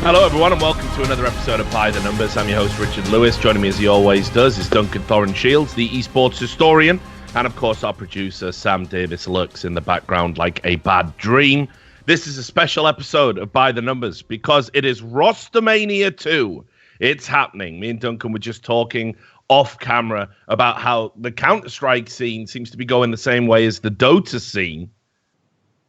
Hello, everyone, and welcome to another episode of By the Numbers. I'm your host, Richard Lewis. Joining me, as he always does, is Duncan Thorin Shields, the esports historian, and, of course, our producer, Sam Davis, lurks in the background like a bad dream. This is a special episode of By the Numbers because it is Rostermania 2. It's happening. Me and Duncan were just talking off camera about how the Counter-Strike scene seems to be going the same way as the Dota scene,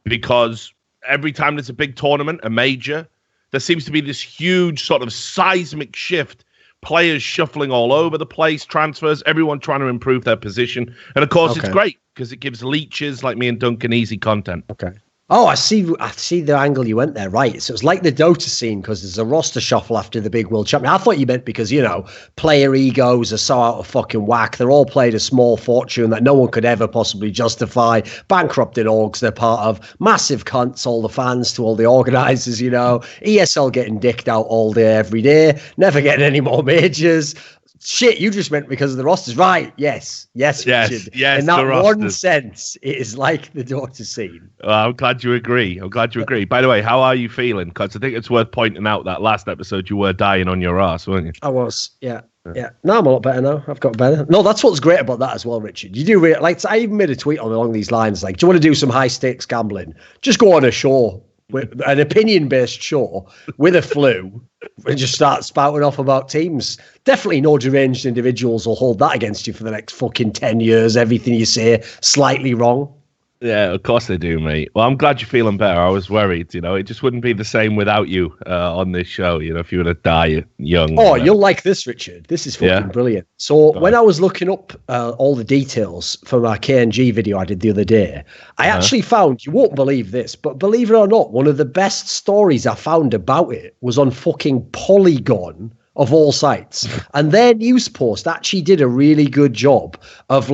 because every time there's a big tournament, a major, there seems to be this huge sort of seismic shift. Players shuffling all over the place, transfers, everyone trying to improve their position. And of course, It's great because it gives leeches like me and Duncan easy content. Okay. Oh, I see the angle you went there. Right. So it's like the Dota scene because there's a roster shuffle after the big world champion. I thought you meant because, player egos are so out of fucking whack. They're all paid a small fortune that no one could ever possibly justify. Bankrupted orgs they're part of. Massive cunts, all the fans to all the organizers, ESL getting dicked out all day, every day. Never getting any more majors. Shit, you just meant because of the rosters. Right, yes, Richard. Yes, in that one sense, it is like the Dota scene. I'm glad you agree. By the way, how are you feeling? Because I think it's worth pointing out that last episode you were dying on your ass, weren't you? I was, yeah. No, I'm a lot better now. I've got better. No, that's what's great about that as well, Richard. You do I even made a tweet along these lines, like, do you want to do some high stakes gambling? Just go on a show, with an opinion-based show with a flu, and just start spouting off about teams. Definitely no deranged individuals will hold that against you for the next fucking 10 years. Everything you say, slightly wrong. Yeah, of course they do, mate. Well, I'm glad you're feeling better. I was worried, it just wouldn't be the same without you on this show, if you were to die young. Oh, you'll like this, Richard. This is fucking brilliant. So when I was looking up all the details for my KNG video I did the other day, I actually found, you won't believe this, but believe it or not, one of the best stories I found about it was on fucking Polygon, of all sites. And their news post actually did a really good job of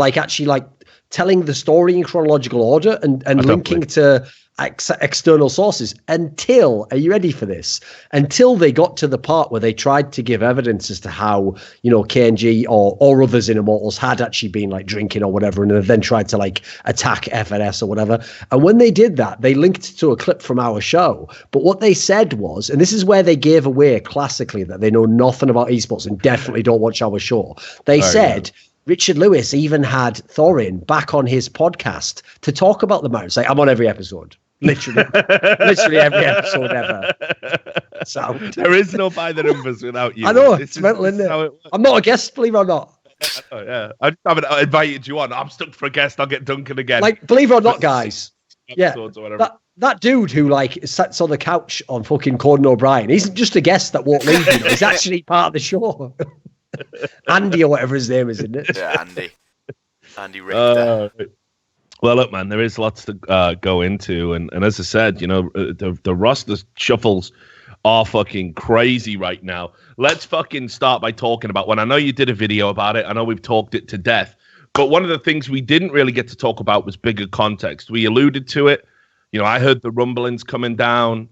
telling the story in chronological order and linking to external sources until, are you ready for this? Until they got to the part where they tried to give evidence as to how, KNG or others in Immortals had actually been drinking or whatever, and then tried to attack FNS or whatever. And when they did that, they linked to a clip from our show. But what they said was, and this is where they gave away classically that they know nothing about esports and definitely don't watch our show. They said, Richard Lewis even had Thorin back on his podcast to talk about the matter. Say, I'm on every episode. Literally every episode ever. So there is no By the Numbers without you. I know, it's mental, isn't it? I'm not a guest, believe it or not. I haven't invited you on. I'm stuck for a guest. I'll get Duncan again. Believe it or not, guys. That dude who sits on the couch on fucking Conan O'Brien, he's just a guest that won't leave. He's actually part of the show. Andy or whatever his name is, isn't it? Yeah, Andy Richter. Well, look, man, there is lots to go into, and as I said, the roster shuffles are fucking crazy right now. Let's fucking start by talking about one. I know you did a video about it. I know we've talked it to death, but one of the things we didn't really get to talk about was bigger context. We alluded to it. I heard the rumblings coming down.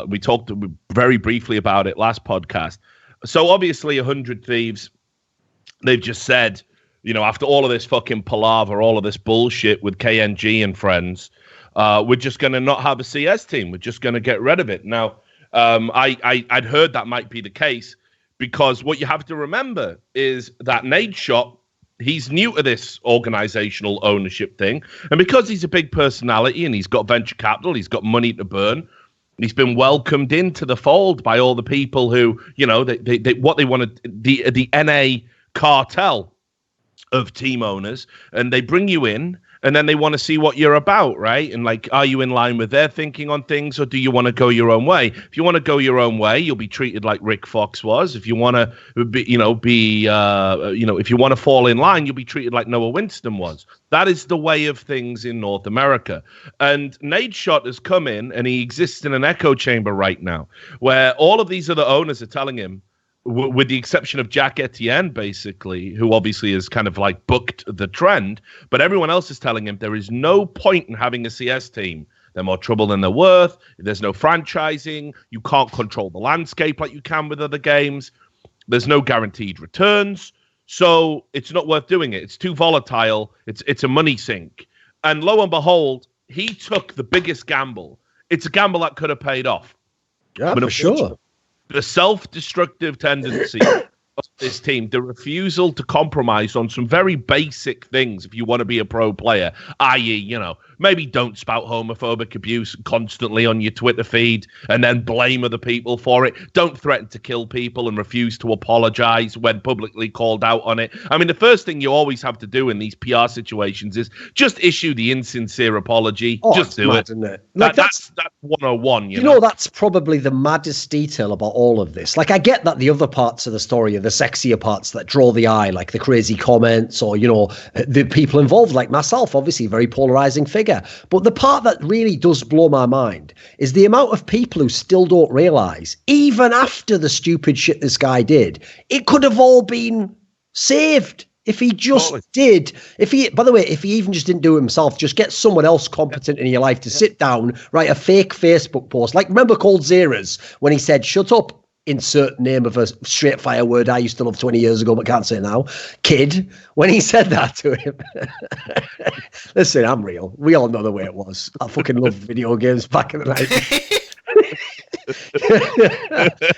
We talked very briefly about it last podcast. So obviously 100 Thieves, they've just said, after all of this fucking palaver, all of this bullshit with KNG and friends, we're just going to not have a CS team. We're just going to get rid of it. Now, I'd heard that might be the case because what you have to remember is that Nadeshot, he's new to this organizational ownership thing. And because he's a big personality and he's got venture capital, he's got money to burn, he's been welcomed into the fold by all the people who, they what they wanted, the NA cartel of team owners, and they bring you in and then they want to see what you're about, right? And are you in line with their thinking on things, or do you want to go your own way? If you want to go your own way, you'll be treated like Rick Fox was. If you want to be, if you want to fall in line, you'll be treated like Noah Winston was. That is the way of things in North America. And Nadeshot has come in, and he exists in an echo chamber right now, where all of these other owners are telling him, with the exception of Jack Etienne, basically, who obviously has kind of booked the trend, but everyone else is telling him there is no point in having a CS team. They're more trouble than they're worth. There's no franchising. You can't control the landscape like you can with other games. There's no guaranteed returns. So it's not worth doing it. It's too volatile. It's a money sink. And lo and behold, he took the biggest gamble. It's a gamble that could have paid off. Yeah, for sure. the self-destructive tendency of this team, the refusal to compromise on some very basic things if you want to be a pro player, i.e., maybe don't spout homophobic abuse constantly on your Twitter feed and then blame other people for it. Don't threaten to kill people and refuse to apologize when publicly called out on it. I mean, the first thing you always have to do in these PR situations is just issue the insincere apology. Just do it. Isn't it? That's 101. You know, that's probably the maddest detail about all of this. Like, I get that the other parts of the story are the sexier parts that draw the eye, like the crazy comments or, the people involved, like myself, obviously very polarizing figure. But the part that really does blow my mind is the amount of people who still don't realize, even after the stupid shit this guy did, it could have all been saved if he just did. By the way, if he even just didn't do it himself, just get someone else competent in your life to sit down, write a fake Facebook post. Like, remember Cold Zeras when he said, "Shut up, insert name of a straight fire word I used to love 20 years ago but can't say now, kid," when he said that to him. Listen, I'm real. We all know the way it was. I fucking loved video games back in the night.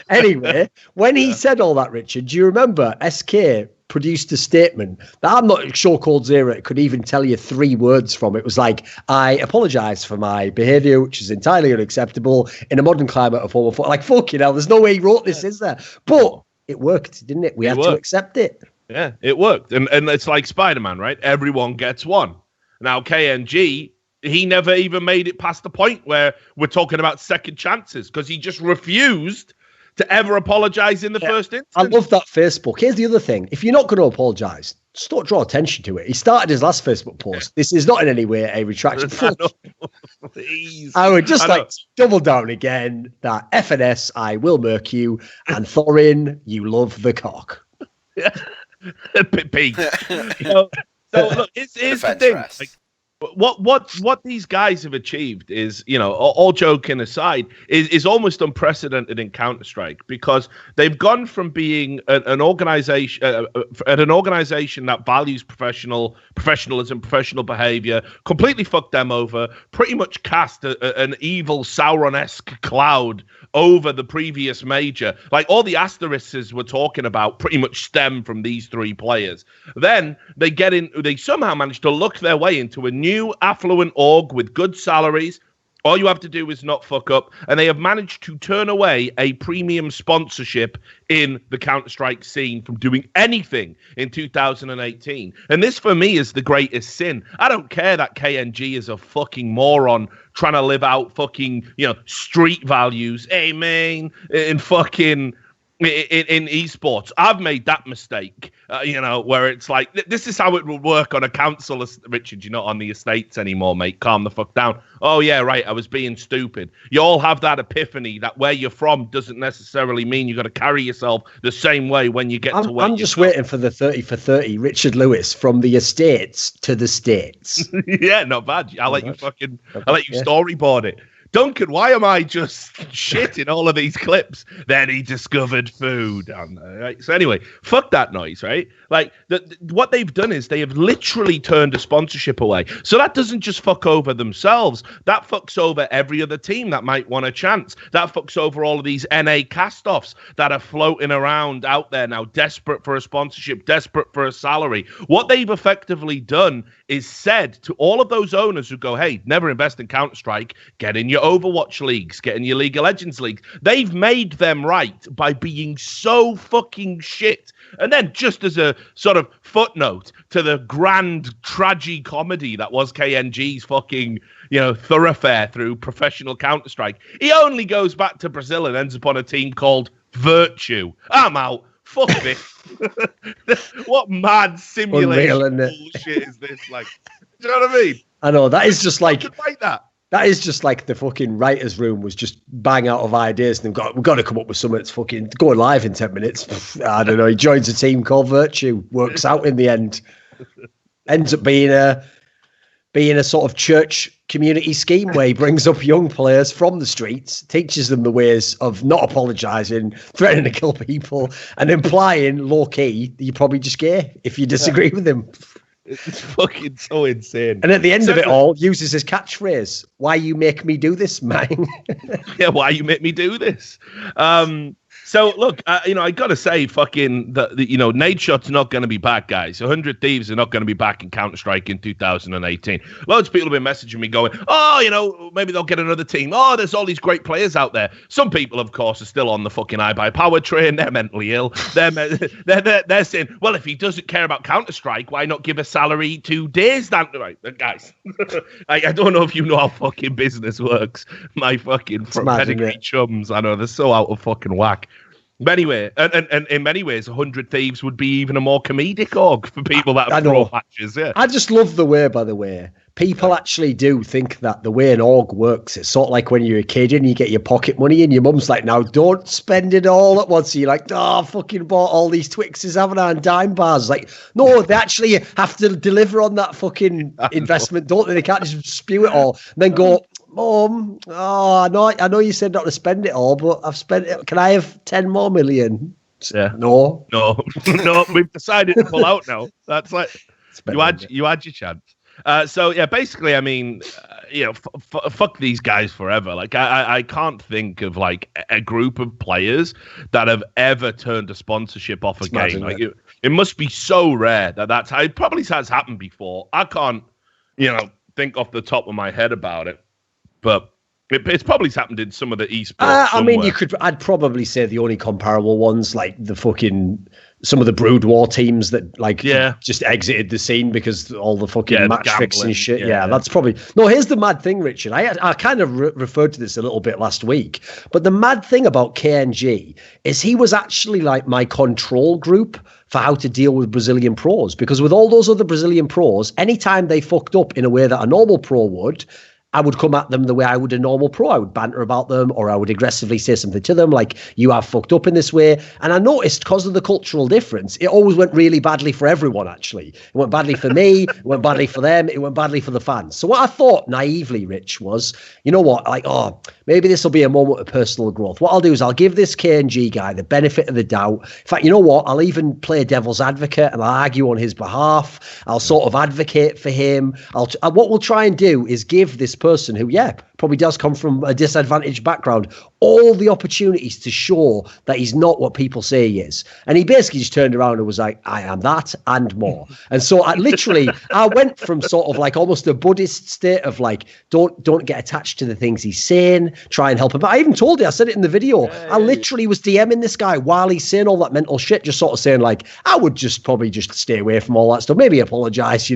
Anyway, when he said all that, Richard, do you remember SK produced a statement that I'm not sure Cold Zero could even tell you 3 words from? It was like, "I apologize for my behavior, which is entirely unacceptable in a modern climate of homophobia." Like, fucking hell, there's no way he wrote this, is there? But it worked, didn't it? We had to accept it. Yeah, it worked. And it's like Spider-Man, right? Everyone gets one. Now, KNG, he never even made it past the point where we're talking about second chances because he just refused to ever apologize in the first instance. I love that Facebook. Here's the other thing. If you're not going to apologize, just don't draw attention to it. He started his last Facebook post. This is not in any way a retraction. Please. I would just double down again that FNS, I will murk you, and Thorin, you love the cock. Peace. So look, here's the thing. Like, what these guys have achieved is, all joking aside, is almost unprecedented in Counter-Strike, because they've gone from being an organization that values professionalism, professional behavior, completely fucked them over, pretty much cast an evil Sauron-esque cloud over the previous major. Like, all the asterisks we're talking about pretty much stem from these 3 players. Then they somehow managed to luck their way into a new affluent org with good salaries. All you have to do is not fuck up, and they have managed to turn away a premium sponsorship in the Counter-Strike scene from doing anything in 2018. And this, for me, is the greatest sin. I don't care that KNG is a fucking moron trying to live out fucking, street values. Hey, man, in fucking... In esports, I've made that mistake, where it's like, this is how it will work on a council. Richard, you're not on the estates anymore, mate. Calm the fuck down. Oh, yeah, right. I was being stupid. You all have that epiphany that where you're from doesn't necessarily mean you got to carry yourself the same way when you get to where I'm just waiting for the 30 for 30 Richard Lewis from the estates to the States. Yeah, not bad. I'll let you storyboard it. Duncan, why am I just shitting all of these clips? Then he discovered food down there, right? So anyway, fuck that noise, right? Like, what they've done is they have literally turned a sponsorship away. So that doesn't just fuck over themselves. That fucks over every other team that might want a chance. That fucks over all of these NA cast-offs that are floating around out there now, desperate for a sponsorship, desperate for a salary. What they've effectively done is said to all of those owners who go, "Hey, never invest in Counter-Strike, get in your Overwatch leagues, get in your League of Legends leagues." They've made them right by being so fucking shit. And then, just as a sort of footnote to the grand tragicomedy that was KNG's fucking, thoroughfare through professional Counter-Strike, he only goes back to Brazil and ends up on a team called Virtue. I'm out. Fuck this. What mad simulation bullshit is this? Like, do you know what I mean? I know, that is just like that. That is just like the fucking writer's room was just bang out of ideas, and we've got to come up with something that's fucking going live in 10 minutes. I don't know. He joins a team called Virtue, works out in the end, ends up being a sort of church community scheme where he brings up young players from the streets, teaches them the ways of not apologising, threatening to kill people, and implying low-key that you're probably just gay if you disagree with him. It's fucking so insane. And at the end of it all, uses his catchphrase, "Why you make me do this, man?" Yeah, why you make me do this? So look, I gotta say, fucking, Nadeshot's not gonna be back, guys. 100 Thieves are not gonna be back in Counter-Strike in 2018. Loads of people have been messaging me going, oh, maybe they'll get another team. Oh, there's all these great players out there. Some people, of course, are still on the fucking iBuyPower train. They're mentally ill. They're saying, well, if he doesn't care about Counter-Strike, why not give a salary to Days? Right, guys. I don't know if you know how fucking business works. My fucking pedigree chums, I know they're so out of fucking whack. But anyway, and in many ways, 100 Thieves would be even a more comedic org for people that have pro matches. Yeah, I just love the way, by the way, people actually do think that the way an org works, it's sort of like when you're a kid and you get your pocket money and your mum's like, now don't spend it all at once. So you're like, I fucking bought all these Twixes, haven't I, and dime bars. Like, no, they actually have to deliver on that fucking investment, don't they? They can't just spew it all and then go, Mom, I know you said not to spend it all, but I've spent it. Can I have 10 more million? Yeah. No. We've decided to pull out now. That's like you had your chance. So yeah, basically, I mean, fuck these guys forever. Like I can't think of like a group of players that have ever turned a sponsorship off a game. Like it must be so rare that's how it probably has happened before. I can't, think off the top of my head about it. But it's probably happened in some of the esports. I mean, I'd probably say the only comparable ones, like some of the Brood War teams that just exited the scene because all the fucking match fixing shit. Yeah, that's probably no. Here's the mad thing, Richard. I kind of referred to this a little bit last week, but the mad thing about KNG is he was actually like my control group for how to deal with Brazilian pros, because with all those other Brazilian pros, anytime they fucked up in a way that a normal pro would, I would come at them the way I would a normal pro. I would banter about them, or I would aggressively say something to them like, you have fucked up in this way. And I noticed because of the cultural difference, it always went really badly for everyone, actually. It went badly for me, it went badly for them, it went badly for the fans. So what I thought naively, Rich, was, you know what, like, maybe this will be a moment of personal growth. What I'll do is I'll give this KNG guy the benefit of the doubt. In fact, you know what, I'll even play devil's advocate and I'll argue on his behalf. I'll sort of advocate for him. What we'll try and do is give this person who, probably does come from a disadvantaged background, all the opportunities to show that he's not what people say he is. And he basically just turned around and was like, I am that and more. And so I went from sort of like almost a Buddhist state of like, don't get attached to the things he's saying, try and help him. But I even told you, I said it in the video, I literally was DMing this guy while he's saying all that mental shit, just sort of saying like, I would probably just stay away from all that stuff, maybe apologize,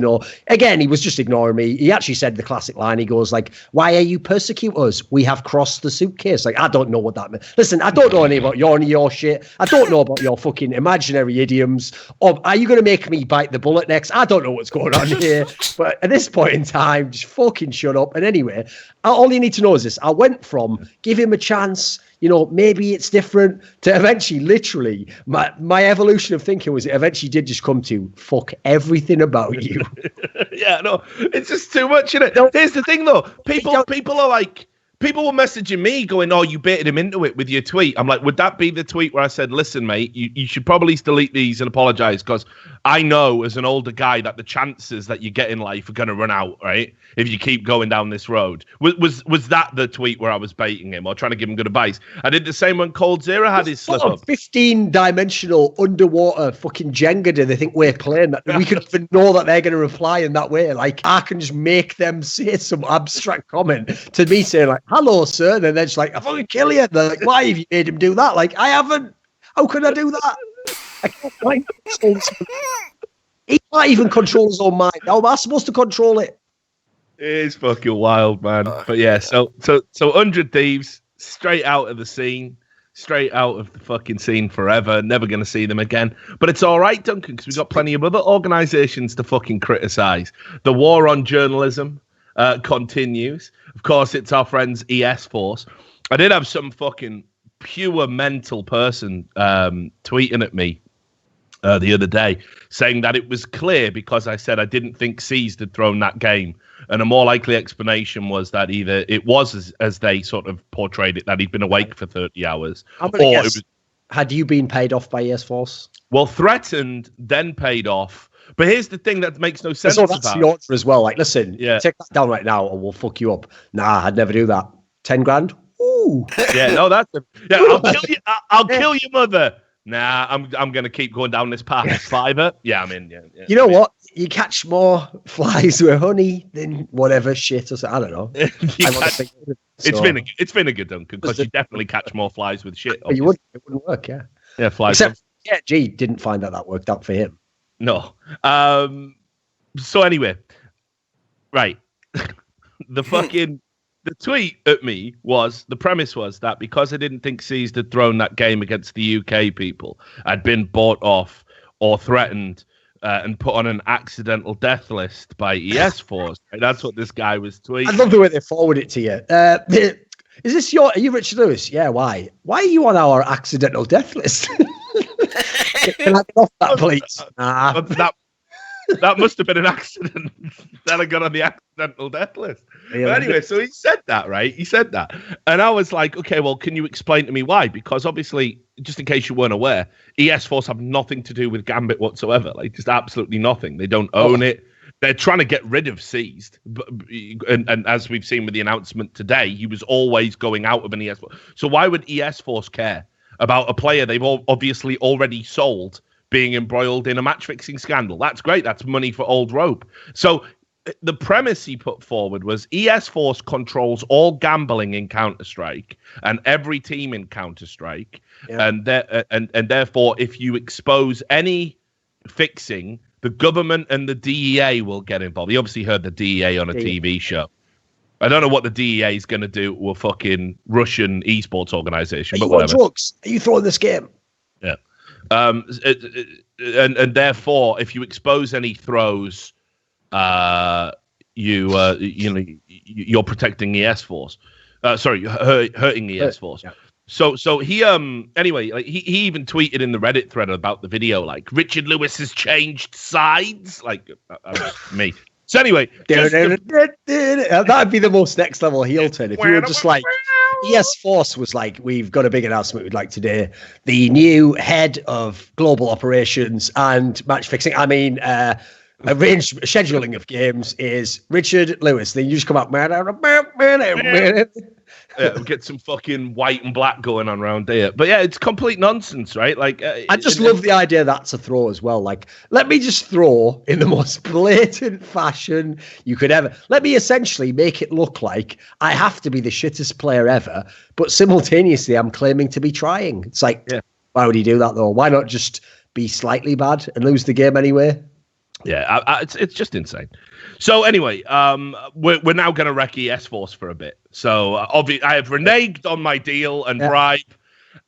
Again, he was just ignoring me. He actually said the classic line, he goes like, why are you persecute us? We have crossed the suitcase. Like, I don't know what that means. Listen, I don't know any about your shit. I don't know about your fucking imaginary idioms. Are you going to make me bite the bullet next? I don't know what's going on here. But at this point in time, just fucking shut up. And anyway, all you need to know is this. I went from give him a chance, maybe it's different, to eventually, literally, my evolution of thinking was it eventually did just come to fuck everything about you. Yeah, no, it's just too much, isn't it? No, here's the thing, though. People are like, people were messaging me going, oh, you baited him into it with your tweet. I'm like, would that be the tweet where I said, listen, mate, you should probably delete these and apologize, because I know as an older guy that the chances that you get in life are going to run out, right? If you keep going down this road. Was that the tweet where I was baiting him or trying to give him good advice? I did the same when Cold Zero had his slip up. 15-dimensional underwater fucking Jenga do they think we're playing that we could even know that they're going to reply in that way? Like, I can just make them say some abstract comment to me saying like, hello, sir. And then they're just like, I fucking kill you. They're like, why have you made him do that? Like, I haven't. How could I do that? I can't he can't even control his own mind. How am I supposed to control it? It is fucking wild, man. But yeah, so 100 Thieves, straight out of the scene, straight out of the fucking scene forever. Never going to see them again. But it's all right, Duncan, because we've got plenty of other organisations to fucking criticise. The war on journalism continues. Of course, it's our friends ES Force. I did have some fucking pure mental person tweeting at me the other day, saying that it was clear because I said I didn't think Seized had thrown that game. And a more likely explanation was that either it was as they sort of portrayed it, that he'd been awake for 30 hours. Had you been paid off by ES Force? Well, threatened, then paid off. But here's the thing that makes no sense. So that's the order as well. Like, listen, take that down right now or we'll fuck you up. Nah, I'd never do that. 10 grand? Ooh. Yeah, no, that's it. Yeah, I'll kill you. I'll kill your mother. Nah, I'm gonna keep going down this path. Fiver. Yeah, I'm in. Yeah. You know what? You catch more flies with honey than whatever shit or something. I don't know. It's vinegar, Duncan, because you definitely catch more flies with shit. It wouldn't work, yeah. Yeah, flies. Except, G didn't find that worked out for him. No. So anyway, right. The tweet at me the premise was that because I didn't think Seized had thrown that game against the UK people, I'd been bought off or threatened and put on an accidental death list by ES Force. That's what this guy was tweeting. I love the way they forward it to you. Are you Richard Lewis? Yeah, why? Why are you on our accidental death list? Can I get off that, please? That must have been an accident that I got on the accidental death list. Yeah. But anyway, so he said that, right? He said that. And I was like, okay, well, can you explain to me why? Because obviously, just in case you weren't aware, ES Force have nothing to do with Gambit whatsoever. Like, just absolutely nothing. They don't own it. They're trying to get rid of Seized. And as we've seen with the announcement today, he was always going out of an ES Force. So why would ES Force care about a player they've obviously already sold being embroiled in a match-fixing scandal? That's great. That's money for old rope. So the premise he put forward was ES Force controls all gambling in Counter-Strike and every team in Counter-Strike. Yeah. And therefore, if you expose any fixing, the government and the DEA will get involved. You obviously heard the DEA on a TV show. I don't know what the DEA is going to do to a fucking Russian esports organization. But whatever. Drugs? Are you throwing this game? Yeah. And therefore, if you expose any throws, you're protecting ES Force. Hurting ES Force. Yeah. So he anyway, like he even tweeted in the Reddit thread about the video, like Richard Lewis has changed sides, like me. So anyway, that'd be the most next level heel turn if you were just like ES Force was like, we've got a big announcement we'd like today. The new head of global operations and match fixing. I mean, scheduling of games is Richard Lewis. Then you just come up, get some fucking white and black going on around here. But yeah, it's complete nonsense, right? Like, I just love the idea that's a throw as well. Like, let me just throw in the most blatant fashion you could ever. Let me essentially make it look like I have to be the shittest player ever, but simultaneously I'm claiming to be trying. It's like, why would he do that though? Why not just be slightly bad and lose the game anyway? Yeah, it's just insane. So anyway, we're now going to wreck ES Force for a bit. So obviously, I have reneged on my deal and bribe,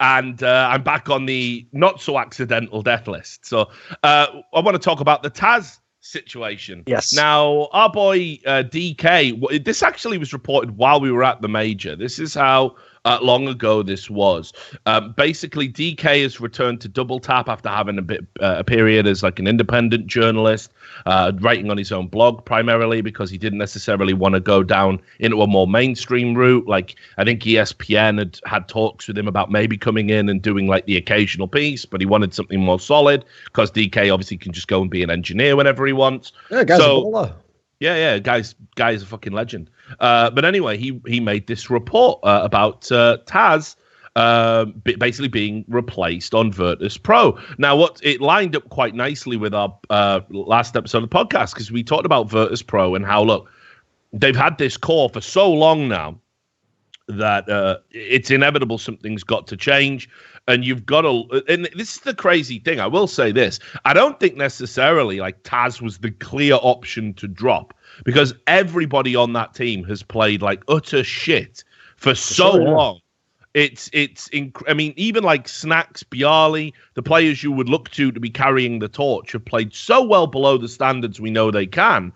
and I'm back on the not so accidental death list. So I want to talk about the Taz situation. Yes. Now, our boy DK, this actually was reported while we were at the major. This is how long ago this was. Basically, DK has returned to Double Tap after having a period as like an independent journalist, writing on his own blog primarily because he didn't necessarily want to go down into a more mainstream route. Like, I think ESPN had talks with him about maybe coming in and doing like the occasional piece, but he wanted something more solid because DK obviously can just go and be an engineer whenever he wants. Yeah, guy's a baller. Yeah, guy's a fucking legend. But anyway, he made this report about Taz basically being replaced on Virtus Pro. Now, it lined up quite nicely with our last episode of the podcast because we talked about Virtus Pro and how, look, they've had this core for so long now that it's inevitable something's got to change. And you've got to, and this is the crazy thing. I will say this. I don't think necessarily like Taz was the clear option to drop because everybody on that team has played like utter shit for so long. I mean, even like Snacks, Bialy, the players you would look to be carrying the torch have played so well below the standards we know they can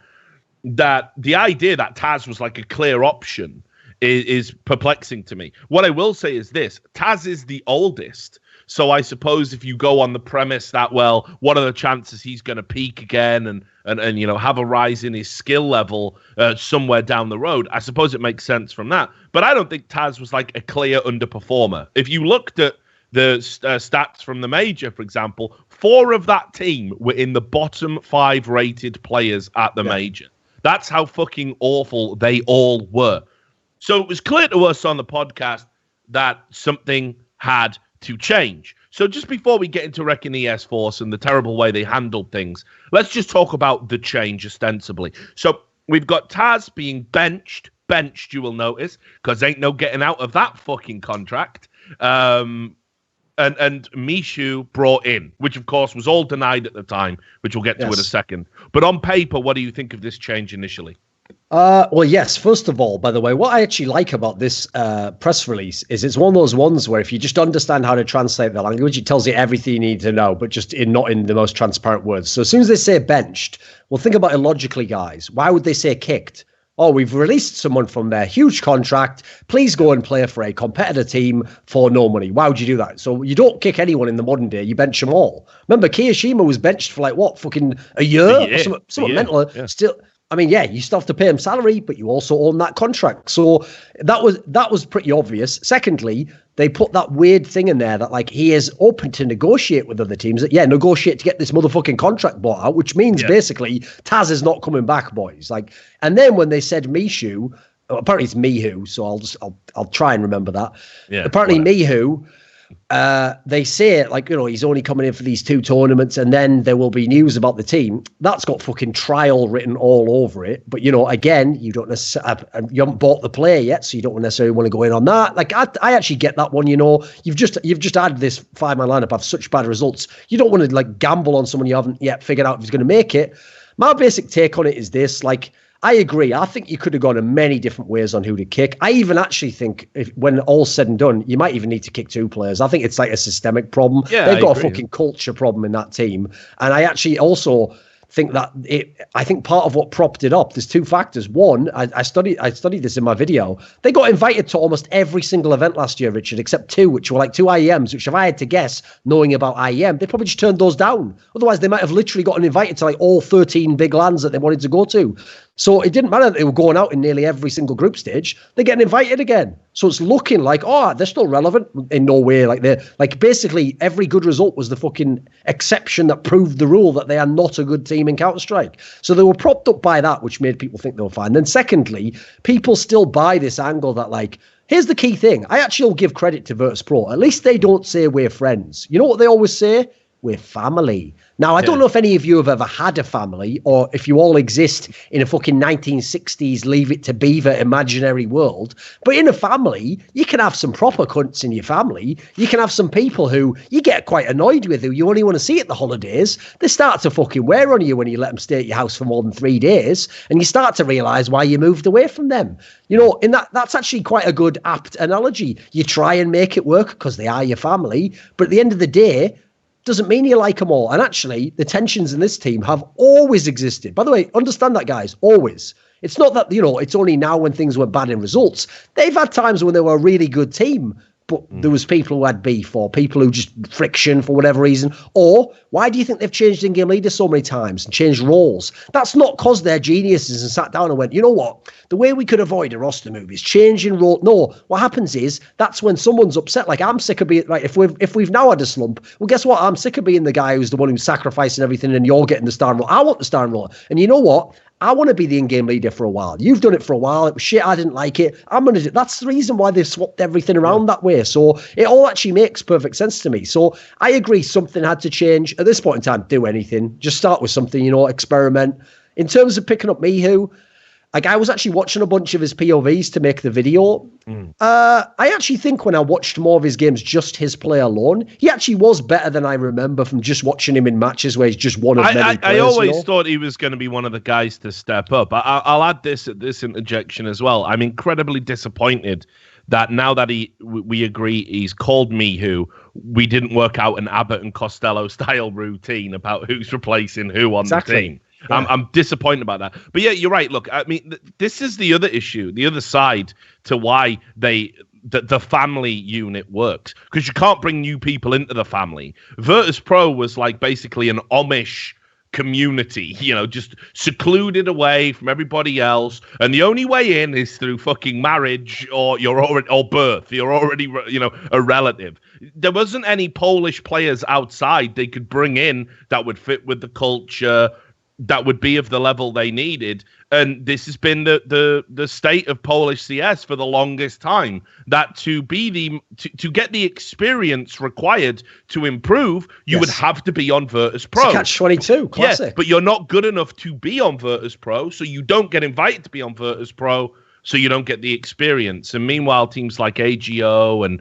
that the idea that Taz was like a clear option is perplexing to me. What I will say is this: Taz is the oldest, so I suppose if you go on the premise that, well, what are the chances he's going to peak again and have a rise in his skill level somewhere down the road, I suppose it makes sense from that. But I don't think Taz was like a clear underperformer. If you looked at the stats from the major, for example, 4 of that team were in the bottom 5 rated players at the major. That's how fucking awful they all were. So it was clear to us on the podcast that something had to change. So just before we get into wrecking the S-Force and the terrible way they handled things, let's just talk about the change ostensibly. So we've got Taz being benched, you will notice, because ain't no getting out of that fucking contract. And Mishu brought in, which of course was all denied at the time, which we'll get to in a second. But on paper, what do you think of this change initially? Well, yes. First of all, by the way, what I actually like about this press release is it's one of those ones where if you just understand how to translate the language, it tells you everything you need to know, but just not in the most transparent words. So as soon as they say benched, well, think about it logically, guys. Why would they say kicked? Oh, we've released someone from their huge contract. Please go and play for a competitor team for no money. Why would you do that? So you don't kick anyone in the modern day. You bench them all. Remember, Kiyashima was benched for fucking a year? Or something mental. Yeah. Still, I mean, yeah, you still have to pay him salary, but you also own that contract. So that was pretty obvious. Secondly, they put that weird thing in there that he is open to negotiate with other teams. That negotiate to get this motherfucking contract bought out, which means basically Taz is not coming back, boys. And then when they said Mishu, apparently it's Mihu, so I'll try and remember that. Yeah, apparently Mihu. They say he's only coming in for these 2 tournaments and then there will be news about the team. That's got fucking trial written all over it. But again, you don't necessarily you haven't bought the player yet, so you don't necessarily want to go in on that. I actually get that one. You've just had this 5-man lineup have such bad results. You don't want to gamble on someone you haven't yet figured out if he's going to make it. My basic take on it is this: I agree. I think you could have gone in many different ways on who to kick. I even actually think when all's said and done, you might even need to kick 2 players. I think it's a systemic problem. Yeah, they've got a fucking culture problem in that team. And I actually also think that I think part of what propped it up, there's 2 factors. One, I studied this in my video. They got invited to almost every single event last year, Richard, except 2, which were 2 IEMs, which if I had to guess, knowing about IEM, they probably just turned those down. Otherwise, they might have literally gotten invited to all 13 big lands that they wanted to go to. So it didn't matter that they were going out in nearly every single group stage. They're getting invited again. So it's looking they're still relevant in no way. Basically every good result was the fucking exception that proved the rule that they are not a good team in Counter-Strike. So they were propped up by that, which made people think they were fine. Then secondly, people still buy this angle that here's the key thing. I actually will give credit to Virtus.pro. At least they don't say we're friends. You know what they always say? We're family. Now, I don't know if any of you have ever had a family or if you all exist in a fucking 1960s Leave It to Beaver imaginary world. But in a family, you can have some proper cunts in your family. You can have some people who you get quite annoyed with, who you only want to see at the holidays. They start to fucking wear on you when you let them stay at your house for more than 3 days. And you start to realise why you moved away from them. In that's actually quite a good, apt analogy. You try and make it work because they are your family. But at the end of the day, doesn't mean you like them all. And actually, the tensions in this team have always existed. By the way, understand that, guys, always. It's not that, it's only now when things went bad in results. They've had times when they were a really good team, but there was people who had beef or people who just friction for whatever reason. Or why do you think they've changed in-game leaders so many times and changed roles? That's not because they're geniuses and sat down and went, you know what? The way we could avoid a roster move is changing role. No, what happens is that's when someone's upset. I'm sick of being if we've now had a slump. Well, guess what? I'm sick of being the guy who's the one who's sacrificing everything and you're getting the starting role. I want the starting role. And you know what? I want to be the in-game leader for a while. You've done it for a while. It was shit. I didn't like it. I'm going to do. That's the reason why they've swapped everything around that way. So it all actually makes perfect sense to me. So I agree something had to change. At this point in time, do anything. Just start with something, experiment. In terms of picking up Mihu, I was actually watching a bunch of his POVs to make the video. I actually think when I watched more of his games, just his play alone, he actually was better than I remember from just watching him in matches where he's just one of many players. I always thought he was going to be one of the guys to step up. I'll add this interjection as well. I'm incredibly disappointed that now that we agree he's called Mihu, we didn't work out an Abbott and Costello style routine about who's replacing who on the team. Yeah. I'm disappointed about that. But yeah, you're right. Look, I mean, this is the other issue, the other side to why the family unit works. Because you can't bring new people into the family. Virtus.pro was basically an Amish community, just secluded away from everybody else. And the only way in is through fucking marriage or birth. You're already, a relative. There wasn't any Polish players outside they could bring in that would fit with the culture. that would be of the level they needed. And this has been the state of Polish CS for the longest time, that to get the experience required to improve, you would have to be on Virtus Pro. Catch-22, classic. Yeah, but you're not good enough to be on Virtus Pro, so you don't get invited to be on Virtus Pro, so you don't get the experience. And meanwhile, teams like AGO and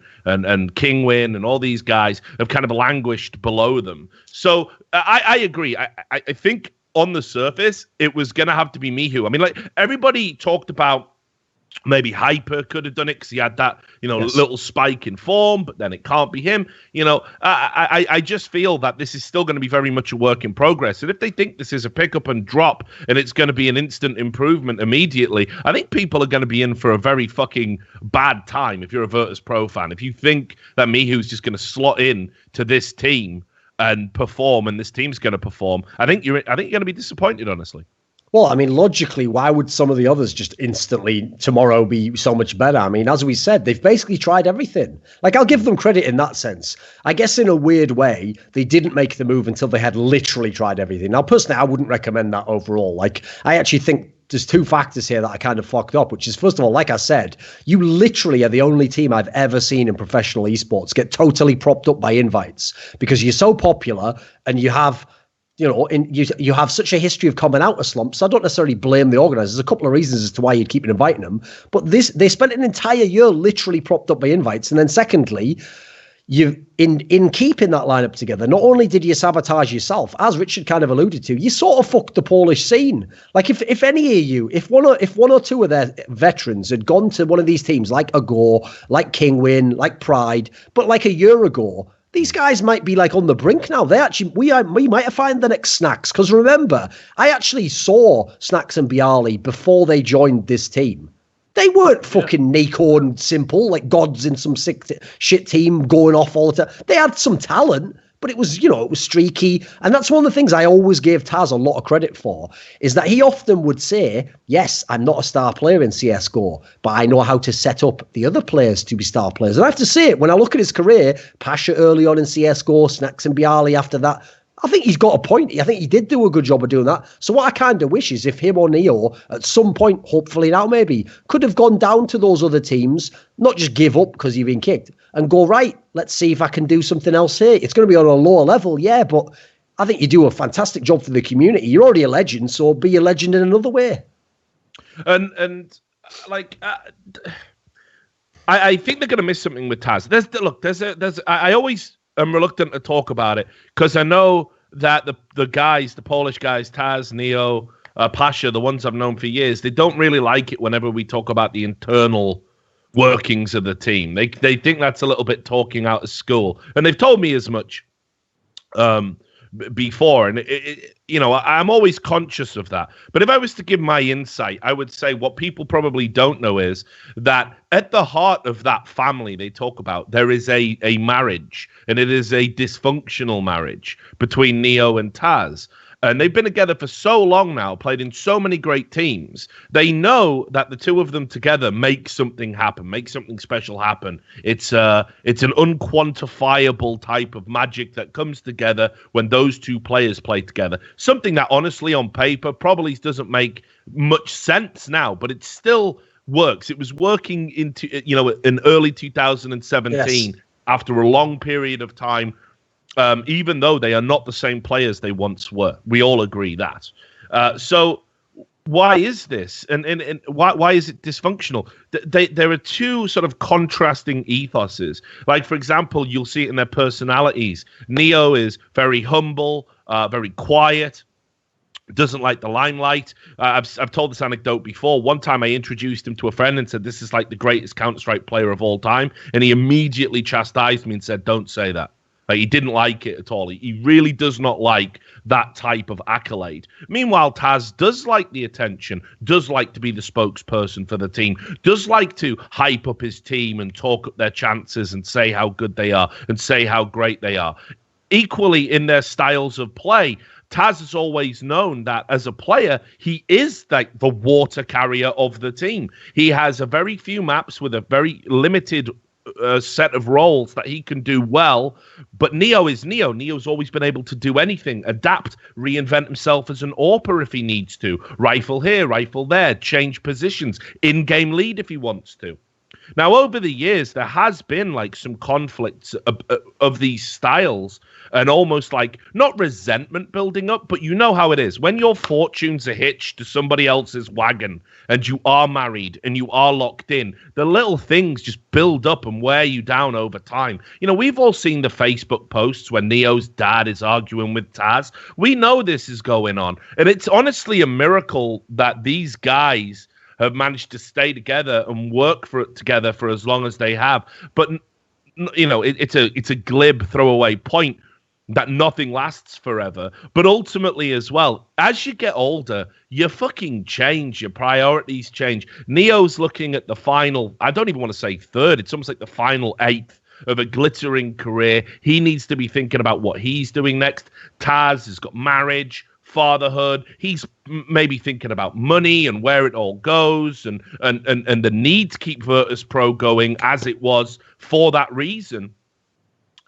Kingwin and all these guys have kind of languished below them. So I agree. I think on the surface, it was going to have to be Mihu. I mean, like, everybody talked about maybe Hyper could have done it because he had that, little spike in form, but then it can't be him. I just feel that this is still going to be very much a work in progress. And if they think this is a pick up and drop and it's going to be an instant improvement immediately, I think people are going to be in for a very fucking bad time if you're a Virtus Pro fan. If you think that Mihu's just going to slot in to this team and perform, and this team's going to perform, I think you're going to be disappointed, honestly. Well, I mean, logically, why would some of the others just instantly tomorrow be so much better? I mean, as we said, they've basically tried everything. Like, I'll give them credit in that sense. I guess in a weird way, they didn't make the move until they had literally tried everything. Now, personally, I wouldn't recommend that overall. Like, I actually think there's two factors here that I kind of fucked up, which is, first of all, like I said, you literally are the only team I've ever seen in professional esports get totally propped up by invites because you're so popular and you have, you have such a history of coming out of slumps. So I don't necessarily blame the organizers. There's a couple of reasons as to why you'd keep inviting them. But they spent an entire year literally propped up by invites. And then secondly, in keeping that lineup together, not only did you sabotage yourself, as Richard kind of alluded to, you sort of fucked the Polish scene. Like if any of you, if one or two of their veterans had gone to one of these teams like Agor, like Kingwin, like Pride, but like a year ago, these guys might be like on the brink now. We might have found the next Snacks. Because remember, I actually saw Snacks and Bialy before they joined this team. They weren't fucking Nico and Simple, like gods in some sick shit team going off all the time. They had some talent, but it was, it was streaky. And that's one of the things I always gave Taz a lot of credit for, is that he often would say, yes, I'm not a star player in CSGO, but I know how to set up the other players to be star players. And I have to say it, when I look at his career, Pasha early on in CSGO, Snacks and Bialy after that, I think he's got a point. I think he did do a good job of doing that. So what I kind of wish is if him or Neo at some point, hopefully now maybe, could have gone down to those other teams, not just give up because you've been kicked, and go, right, let's see if I can do something else here. It's going to be on a lower level, yeah, but I think you do a fantastic job for the community. You're already a legend, so be a legend in another way. And like, I think they're going to miss something with Taz. I always am reluctant to talk about it because I know that the Polish guys, Taz, Neo, Pasha, the ones I've known for years, they don't really like it whenever we talk about the internal workings of the team. They think that's a little bit talking out of school, and they've told me as much before. And I'm always conscious of that. But if I was to give my insight, I would say what people probably don't know is that at the heart of that family they talk about, there is a marriage, and it is a dysfunctional marriage between Neo and Taz. And they've been together for so long now, played in so many great teams. They know that the two of them together make something happen, make something special happen. It's an unquantifiable type of magic that comes together when those two players play together. Something that honestly on paper probably doesn't make much sense now, but it still works. It was working in early 2017 after a long period of time. Even though they are not the same players they once were. We all agree that. So why is this? And why is it dysfunctional? There are two sort of contrasting ethoses. Like, for example, you'll see it in their personalities. Neo is very humble, very quiet, doesn't like the limelight. I've told this anecdote before. One time I introduced him to a friend and said, this is like the greatest Counter-Strike player of all time. And he immediately chastised me and said, don't say that. Like, he didn't like it at all. He really does not like that type of accolade. Meanwhile, Taz does like the attention, does like to be the spokesperson for the team, does like to hype up his team and talk up their chances and say how good they are and say how great they are. Equally, in their styles of play, Taz has always known that as a player, he is like the water carrier of the team. He has a very few maps with a very limited set of roles that he can do well. But Neo is Neo. Neo's always been able to do anything, adapt, reinvent himself as an AWPer if he needs to, rifle here, rifle there, change positions, in-game lead if he wants to. Now, over the years, there has been like some conflicts of these styles and almost like not resentment building up, but you know how it is. When your fortunes are hitched to somebody else's wagon and you are married and you are locked in, the little things just build up and wear you down over time. You know, we've all seen the Facebook posts when Neo's dad is arguing with Taz. We know this is going on. And it's honestly a miracle that these guys have managed to stay together and work together for as long as they have. But, you know, it's a glib throwaway point that nothing lasts forever. But ultimately as well, as you get older, you fucking change. Your priorities change. Neo's looking at the final, I don't even want to say third, it's almost like the final eighth of a glittering career. He needs to be thinking about what he's doing next. Taz has got marriage, fatherhood. He's maybe thinking about money and where it all goes and the need to keep Virtus Pro going as it was for that reason.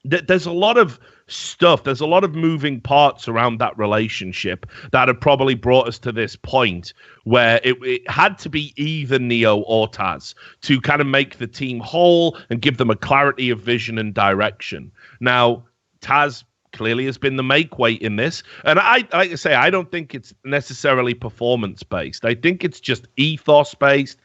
There's a lot of stuff. There's a lot of moving parts around that relationship that have probably brought us to this point where it had to be either Neo or Taz to kind of make the team whole and give them a clarity of vision and direction. Now, Taz clearly has been the make weight in this. And I like to say, I don't think it's necessarily performance based. I think it's just ethos based,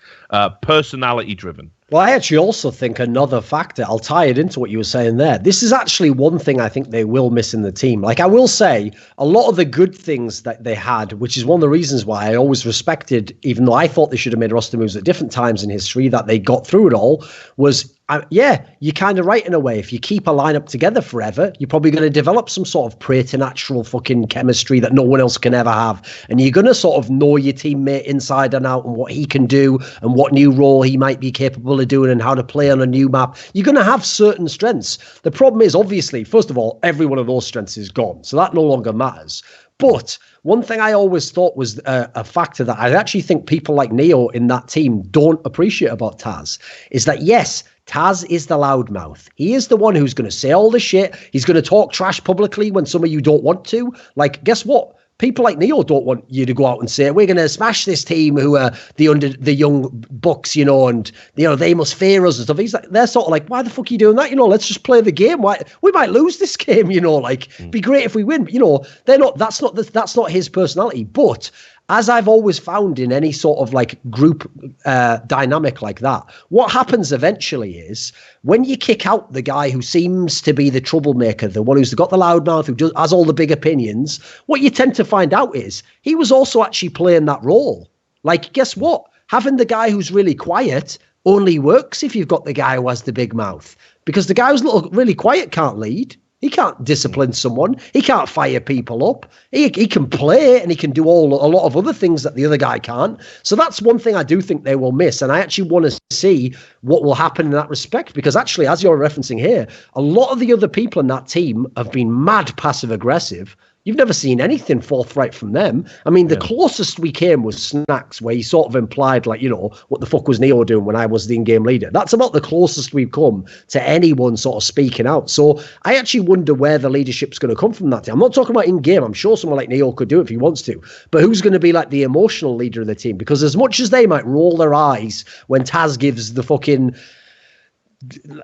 personality driven. Well, I actually also think another factor, I'll tie it into what you were saying there. This is actually one thing I think they will miss in the team. Like, I will say a lot of the good things that they had, which is one of the reasons why I always respected, even though I thought they should have made roster moves at different times in history, that they got through it all, was, you're kind of right in a way. If you keep a lineup together forever, you're probably going to develop some sort of preternatural fucking chemistry that no one else can ever have. And you're going to sort of know your teammate inside and out and what he can do and what new role he might be capable of doing and how to play on a new map. You're going to have certain strengths. The problem is, obviously, first of all, every one of those strengths is gone. So that no longer matters. But one thing I always thought was a factor that I actually think people like Neo in that team don't appreciate about Taz is that, yes, Taz is the loudmouth. He is the one who's going to say all the shit. He's going to talk trash publicly when some of you don't want to. Like, guess what? People like Neo don't want you to go out and say, we're going to smash this team who are the young bucks, you know, and, you know, they must fear us and stuff. They're sort of like, why the fuck are you doing that? You know, let's just play the game. Why we might lose this game, you know, like, be great if we win. You know, that's not his personality. But as I've always found in any sort of like group dynamic like that, what happens eventually is when you kick out the guy who seems to be the troublemaker, the one who's got the loudmouth, who has all the big opinions, what you tend to find out is he was also actually playing that role. Like, guess what? Having the guy who's really quiet only works if you've got the guy who has the big mouth, because the guy who's really quiet can't lead. He can't discipline someone. He can't fire people up. He can play and he can do a lot of other things that the other guy can't. So that's one thing I do think they will miss. And I actually want to see what will happen in that respect, because actually, as you're referencing here, a lot of the other people in that team have been mad passive aggressive. You've never seen anything forthright from them. I mean, the closest we came was Snacks, where he sort of implied, like, you know, what the fuck was Neo doing when I was the in-game leader? That's about the closest we've come to anyone sort of speaking out. So I actually wonder where the leadership's going to come from that team. I'm not talking about in-game. I'm sure someone like Neo could do it if he wants to. But who's going to be like the emotional leader of the team? Because as much as they might roll their eyes when Taz gives the fucking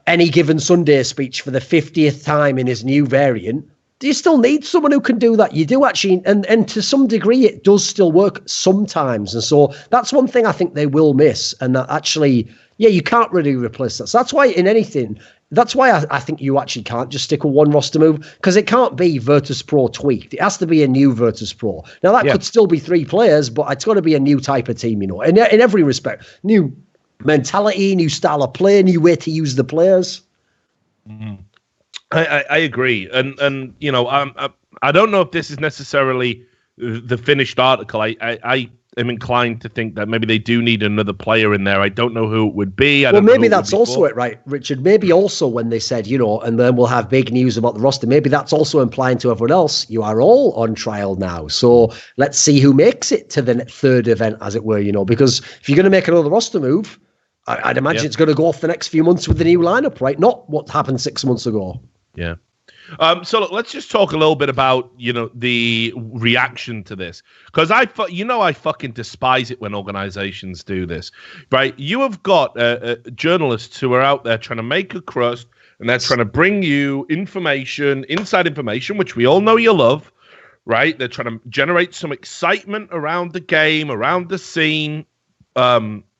Any Given Sunday speech for the 50th time in his new variant, do you still need someone who can do that? You do actually, and to some degree, it does still work sometimes. And so that's one thing I think they will miss. And that actually, you can't really replace that. So that's why in anything, that's why I think you actually can't just stick with one roster move, because it can't be Virtus Pro tweaked. It has to be a new Virtus Pro. Now, that could still be 3 players, but it's got to be a new type of team, you know, in every respect. New mentality, new style of play, new way to use the players. Mm-hmm. I agree, and you know, I don't know if this is necessarily the finished article. I am inclined to think that maybe they do need another player in there. I don't know who it would be. Well, maybe that's also it, right, Richard? Maybe also when they said, you know, and then we'll have big news about the roster, maybe that's also implying to everyone else, you are all on trial now. So let's see who makes it to the third event, as it were, you know, because if you're going to make another roster move, I'd imagine it's going to go off the next few months with the new lineup, right? Not what happened 6 months ago. Yeah. So look, let's just talk a little bit about, the reaction to this, because I fucking despise it when organizations do this, right? You have got journalists who are out there trying to make a crust, and they're trying to bring you inside information, which we all know you love, right? They're trying to generate some excitement around the game, around the scene,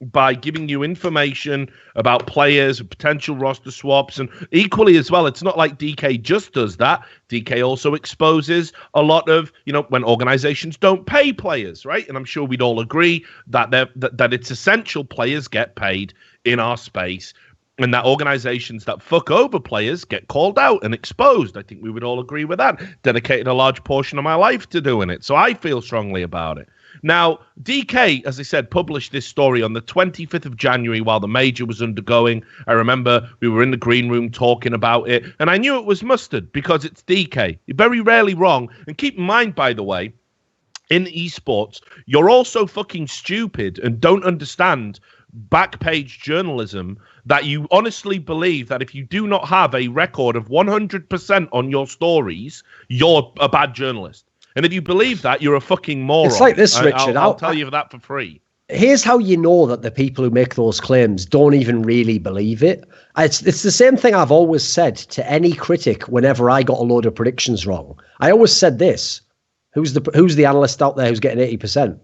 by giving you information about players, potential roster swaps, and equally as well, it's not like DK just does that. DK also exposes a lot of, when organizations don't pay players, right? And I'm sure we'd all agree that that it's essential players get paid in our space, and that organizations that fuck over players get called out and exposed. I think we would all agree with that. Dedicated a large portion of my life to doing it, so I feel strongly about it. Now, DK, as I said, published this story on the 25th of January while the major was undergoing. I remember we were in the green room talking about it, and I knew it was mustard because it's DK. You're very rarely wrong. And keep in mind, by the way, in esports, you're also fucking stupid and don't understand backpage journalism that you honestly believe that if you do not have a record of 100% on your stories, you're a bad journalist. And if you believe that, you're a fucking moron. It's like this, Richard. I'll tell you that for free. Here's how you know that the people who make those claims don't even really believe it. It's the same thing I've always said to any critic whenever I got a load of predictions wrong. I always said this: who's the analyst out there who's getting 80%?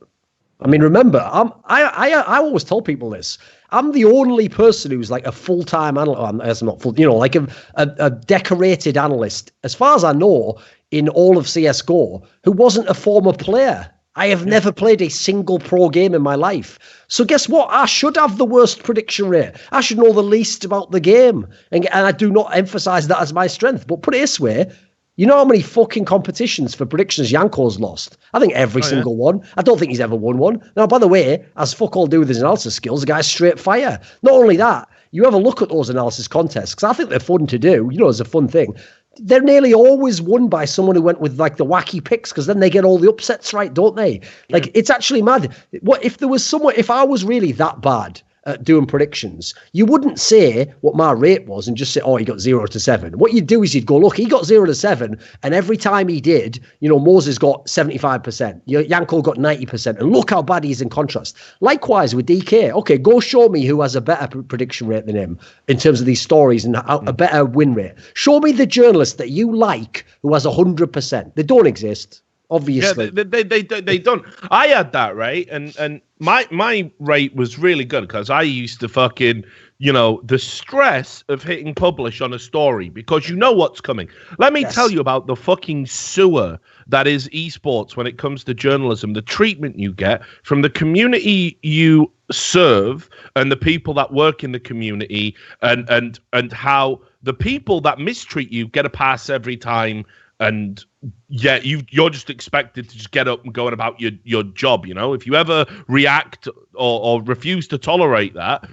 I mean, remember, I always tell people this. I'm the only person who's like a full-time analyst. I'm not full, like a decorated analyst, as far as I know, in all of CSGO, who wasn't a former player. I have never played a single pro game in my life. So guess what? I should have the worst prediction rate. I should know the least about the game. And I do not emphasize that as my strength. But put it this way, you know how many fucking competitions for predictions Yanko's lost? I think every single one. I don't think he's ever won one. Now, by the way, as fuck all do with his analysis skills, the guy's straight fire. Not only that, you have a look at those analysis contests, because I think they're fun to do. It's a fun thing. They're nearly always won by someone who went with like the wacky picks, because then they get all the upsets right, don't they? Like, it's actually mad. What if there was someone, if I was really that bad at doing predictions, you wouldn't say what my rate was and just say, oh, he got 0 to 7. What you'd do is you'd go, look, he got 0 to 7, and every time he did, Moses got 75%, Yanko got 90%, and look how bad he is in contrast. Likewise with DK. Okay, go show me who has a better prediction rate than him in terms of these stories and a better win rate. Show me the journalist that you like who has 100%. They don't exist. Obviously, yeah, they don't. I had that, right, and my rate was really good because I used to fucking, the stress of hitting publish on a story because you know what's coming. Let me tell you about the fucking sewer that is esports when it comes to journalism. The treatment you get from the community you serve and the people that work in the community, and how the people that mistreat you get a pass every time. And yeah, you're just expected to just get up and go about your job. If you ever react or refuse to tolerate that,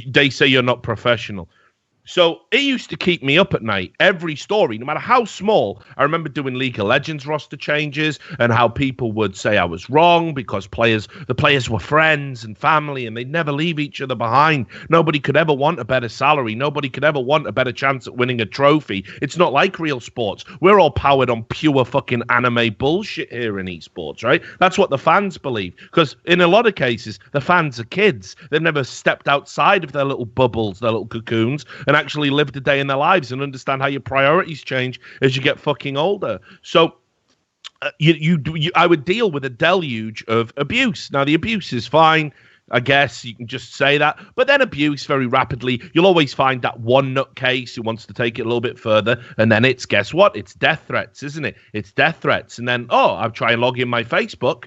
they say you're not professional. So it used to keep me up at night. Every story, no matter how small. I remember doing League of Legends roster changes and how people would say I was wrong because the players were friends and family and they'd never leave each other behind. Nobody could ever want a better salary. Nobody could ever want a better chance at winning a trophy. It's not like real sports. We're all powered on pure fucking anime bullshit here in esports, right? That's what the fans believe. Because in a lot of cases, the fans are kids. They've never stepped outside of their little bubbles, their little cocoons, and actually lived a day in their lives and understand how your priorities change as you get fucking older. So I would deal with a deluge of abuse. Now, the abuse is fine. I guess you can just say that. But then abuse very rapidly. You'll always find that one nutcase who wants to take it a little bit further. And then it's, guess what? It's death threats, isn't it? It's death threats. And then, I'll try and log in my Facebook.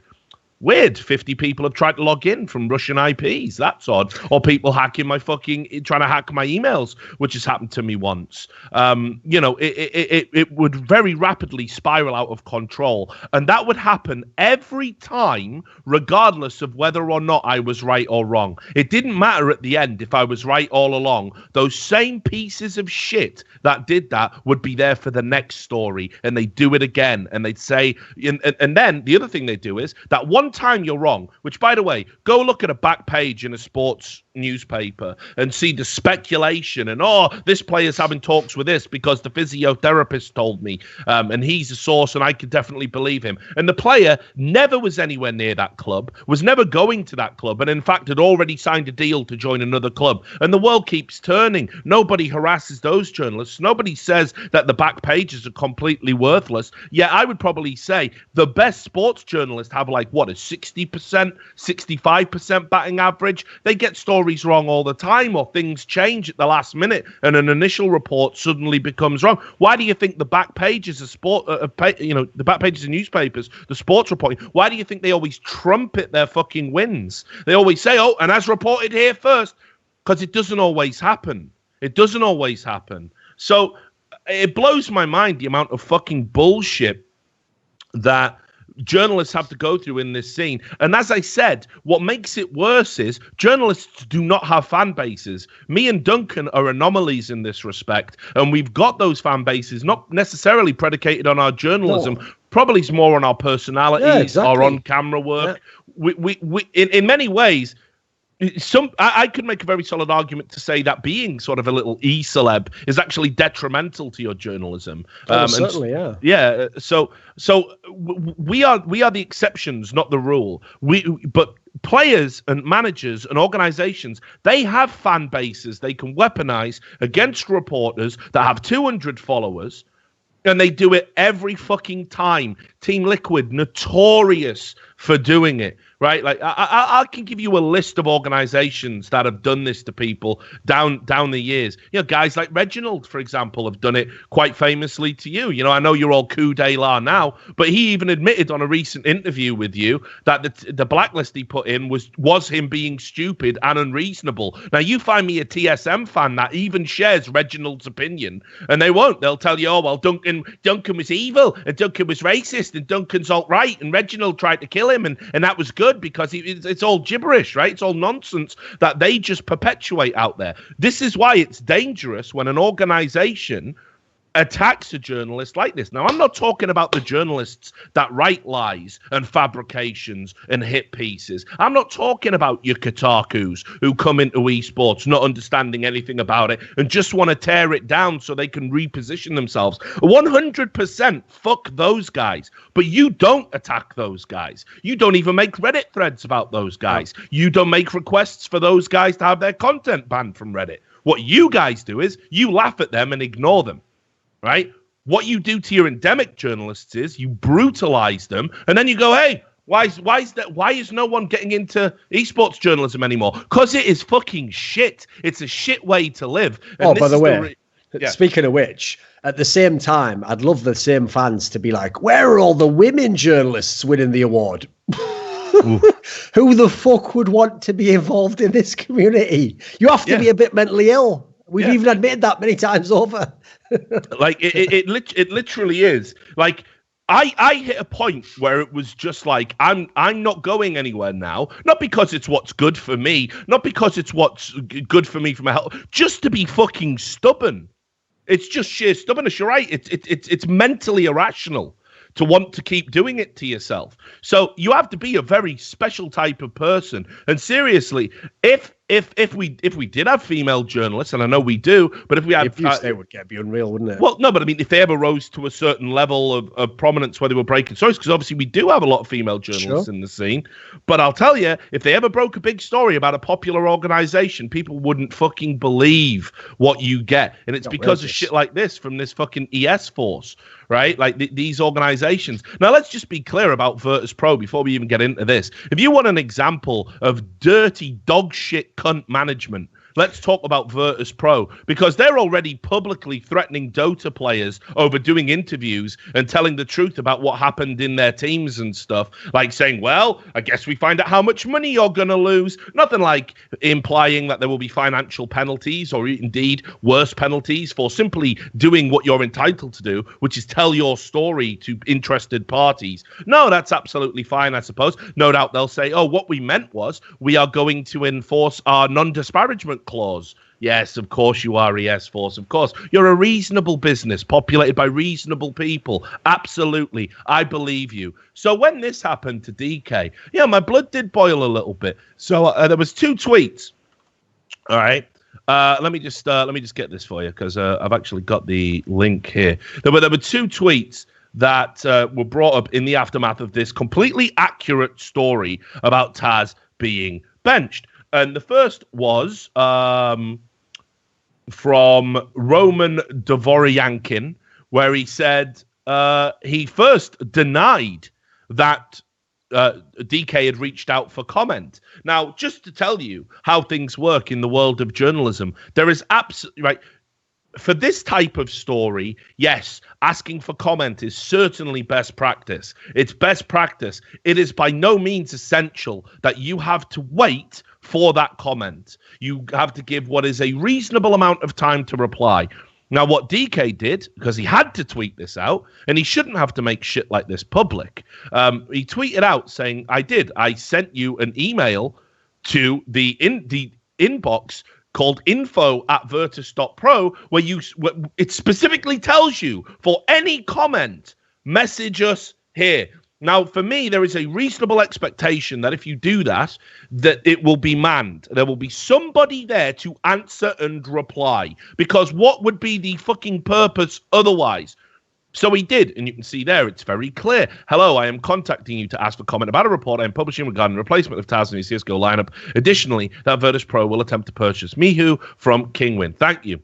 Weird. 50 people have tried to log in from Russian IPs. That's odd. Or people trying to hack my emails, which has happened to me once. It would very rapidly spiral out of control. And that would happen every time, regardless of whether or not I was right or wrong. It didn't matter at the end if I was right all along. Those same pieces of shit that did that would be there for the next story. And they do it again. And they'd say, and then the other thing they do is that one one time you're wrong, which, by the way, go look at a back page in a sports newspaper and see the speculation and, this player's having talks with this because the physiotherapist told me, and he's a source and I could definitely believe him. And the player never was anywhere near that club, was never going to that club, and in fact had already signed a deal to join another club. And the world keeps turning. Nobody harasses those journalists. Nobody says that the back pages are completely worthless. Yeah, I would probably say the best sports journalists have a 60%, 65% batting average. They get stories wrong all the time, or things change at the last minute and an initial report suddenly becomes wrong. Why do you think the back pages of the back pages of newspapers, the sports reporting, why do you think they always trumpet their fucking wins? They always say, and as reported here first, because it doesn't always happen. It doesn't always happen. So it blows my mind the amount of fucking bullshit that journalists have to go through in this scene. And as I said, what makes it worse is journalists do not have fan bases. Me and Duncan are anomalies in this respect, and we've got those fan bases not necessarily predicated on our journalism. Probably it's more on our personalities, our on-camera work. We in many ways, I could make a very solid argument to say that being sort of a little e-celeb is actually detrimental to your journalism. Certainly, yeah. Yeah. So we are the exceptions, not the rule. But players and managers and organizations, they have fan bases they can weaponize against reporters that have 200 followers. And they do it every fucking time. Team Liquid, notorious for doing it, right? I can give you a list of organizations that have done this to people down the years. Guys like Reginald, for example, have done it quite famously to you. I know you're all coup de la now, but he even admitted on a recent interview with you that the blacklist he put in was him being stupid and unreasonable. Now, you find me a TSM fan that even shares Reginald's opinion, and they won't. They'll tell you, Duncan was evil, and Duncan was racist, and Duncan's alt-right, and Reginald tried to kill him, and that was good because it's all gibberish, right? It's all nonsense that they just perpetuate out there. This is why it's dangerous when an organization attacks a journalist like this. Now, I'm not talking about the journalists that write lies and fabrications and hit pieces. I'm not talking about your Kotakus who come into esports not understanding anything about it and just want to tear it down so they can reposition themselves. 100% fuck those guys. But you don't attack those guys. You don't even make Reddit threads about those guys. You don't make requests for those guys to have their content banned from Reddit. What you guys do is you laugh at them and ignore them. Right? What you do to your endemic journalists is you brutalize them, and then you go, hey, why is no one getting into esports journalism anymore? Because it is fucking shit. It's a shit way to live. And by the way, speaking of which, at the same time, I'd love the same fans to be like, where are all the women journalists winning the award? Who the fuck would want to be involved in this community? You have to be a bit mentally ill. We've even admitted that many times over. It literally is. Like, I hit a point where it was just like, I'm not going anywhere now. Not because it's what's good for me. Not because it's what's good for me for my health. Just to be fucking stubborn. It's just sheer stubbornness. You're right. It's mentally irrational to want to keep doing it to yourself. So you have to be a very special type of person. And seriously, if we did have female journalists, and I know we do, but if we had, they would be unreal, wouldn't it? Well, no, but I mean, if they ever rose to a certain level of prominence where they were breaking stories, because obviously we do have a lot of female journalists in the scene. But I'll tell you, if they ever broke a big story about a popular organization, people wouldn't fucking believe what you get, and it's because of shit like this from this fucking ES force, right? Like these organizations. Now, let's just be clear about Virtus Pro before we even get into this. If you want an example of dirty dog shit cunt management, let's talk about Virtus Pro, because they're already publicly threatening Dota players over doing interviews and telling the truth about what happened in their teams and stuff, like saying, well, I guess we find out how much money you're going to lose. Nothing like implying that there will be financial penalties or indeed worse penalties for simply doing what you're entitled to do, which is tell your story to interested parties. No, that's absolutely fine, I suppose. No doubt they'll say, oh, what we meant was we are going to enforce our non-disparagement clause. Yes, of course you are, ES Force. Of course. You're a reasonable business populated by reasonable people. Absolutely. I believe you. So when this happened to DK, yeah, my blood did boil a little bit. So there was 2 tweets. All right. Let me just get this for you because I've actually got the link here. There were 2 tweets that were brought up in the aftermath of this completely accurate story about Taz being benched. And the first was from Roman Dvoryankin, where he said he first denied that DK had reached out for comment. Now, just to tell you how things work in the world of journalism, there is absolutely right. For this type of story, yes, asking for comment is certainly best practice. It's best practice. It is by no means essential that you have to wait for that comment. You have to give what is a reasonable amount of time to reply. Now, what DK did, because he had to tweet this out, and he shouldn't have to make shit like this public, he tweeted out saying, I sent you an email to the inbox called info@virtus.pro, where it specifically tells you for any comment, message us here. Now, for me, there is a reasonable expectation that if you do that it will be manned. There will be somebody there to answer and reply, because what would be the fucking purpose otherwise? So he did, and you can see there, it's very clear. Hello, I am contacting you to ask for comment about a report I am publishing regarding the replacement of Taz in the CSGO lineup. Additionally, that Virtus Pro will attempt to purchase Mihu from Kingwin. Thank you.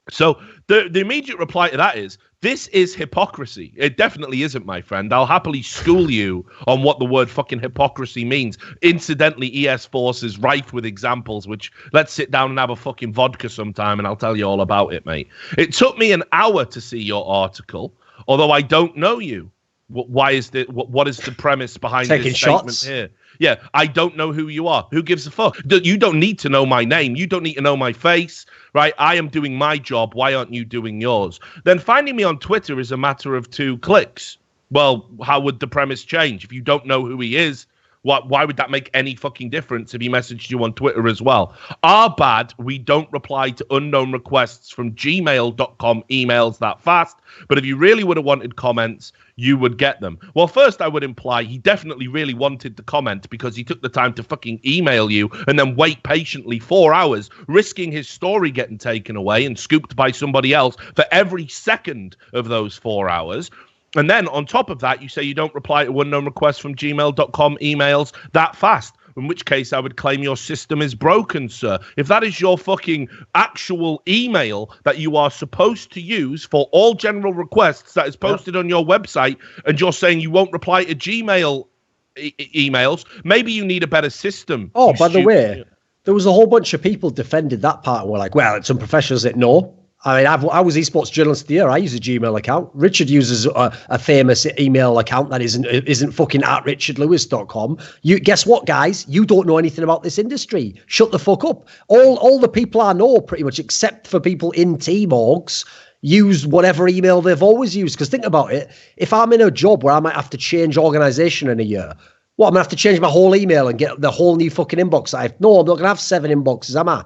So the immediate reply to that is, this is hypocrisy. It definitely isn't, my friend. I'll happily school you on what the word fucking hypocrisy means. Incidentally, ES Force is rife with examples, which let's sit down and have a fucking vodka sometime and I'll tell you all about it, mate. It took me an hour to see your article, although I don't know you. What is the premise behind this statement here? Yeah, I don't know who you are. Who gives a fuck? You don't need to know my name. You don't need to know my face, right? I am doing my job. Why aren't you doing yours? Then finding me on Twitter is a matter of 2 clicks. Well, how would the premise change? If you don't know who he is, why would that make any fucking difference if he messaged you on Twitter as well? Our bad, we don't reply to unknown requests from gmail.com emails that fast. But if you really would have wanted comments, you would get them. Well, first I would imply he definitely really wanted the comment because he took the time to fucking email you and then wait patiently 4 hours, risking his story getting taken away and scooped by somebody else for every second of those 4 hours. And then on top of that, you say you don't reply to unknown requests from gmail.com emails that fast, in which case I would claim your system is broken, sir. If that is your fucking actual email that you are supposed to use for all general requests that is posted on your website, and you're saying you won't reply to Gmail emails, maybe you need a better system. Oh, by the way, there was a whole bunch of people defended that part and were like, well, it's unprofessional, is it? No. I mean, I was esports journalist of the year. I use a Gmail account. Richard uses a famous email account that isn't fucking at richardlewis.com. You guess what, guys? You don't know anything about this industry. Shut the fuck up. All the people I know, pretty much, except for people in team orgs, use whatever email they've always used. Because think about it. If I'm in a job where I might have to change organization in a year, what, I'm going to have to change my whole email and get the whole new fucking inbox. No, I'm not going to have 7 inboxes, am I?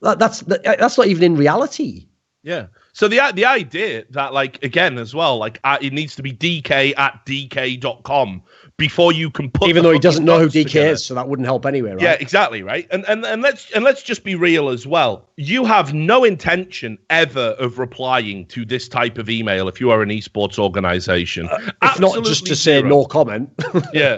That's not even in reality. Yeah. So the idea that, like, again, as well, like, it needs to be dk@dk.com before you can put, even though he doesn't know who DK is, so that wouldn't help anyway, right? Yeah, exactly, right. And let's just be real as well. You have no intention ever of replying to this type of email if you are an esports organization. If not just to say no comment. Yeah.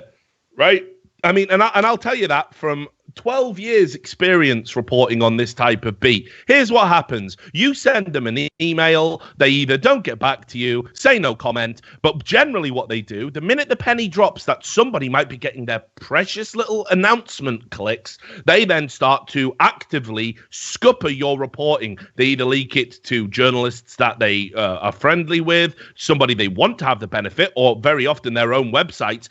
Right. I mean, and I'll tell you that from 12 years experience reporting on this type of beat. Here's what happens. You send them an email. They either don't get back to you, say no comment, but generally what they do, the minute the penny drops that somebody might be getting their precious little announcement clicks, they then start to actively scupper your reporting. They either leak it to journalists that they are friendly with, somebody they want to have the benefit, or very often their own websites.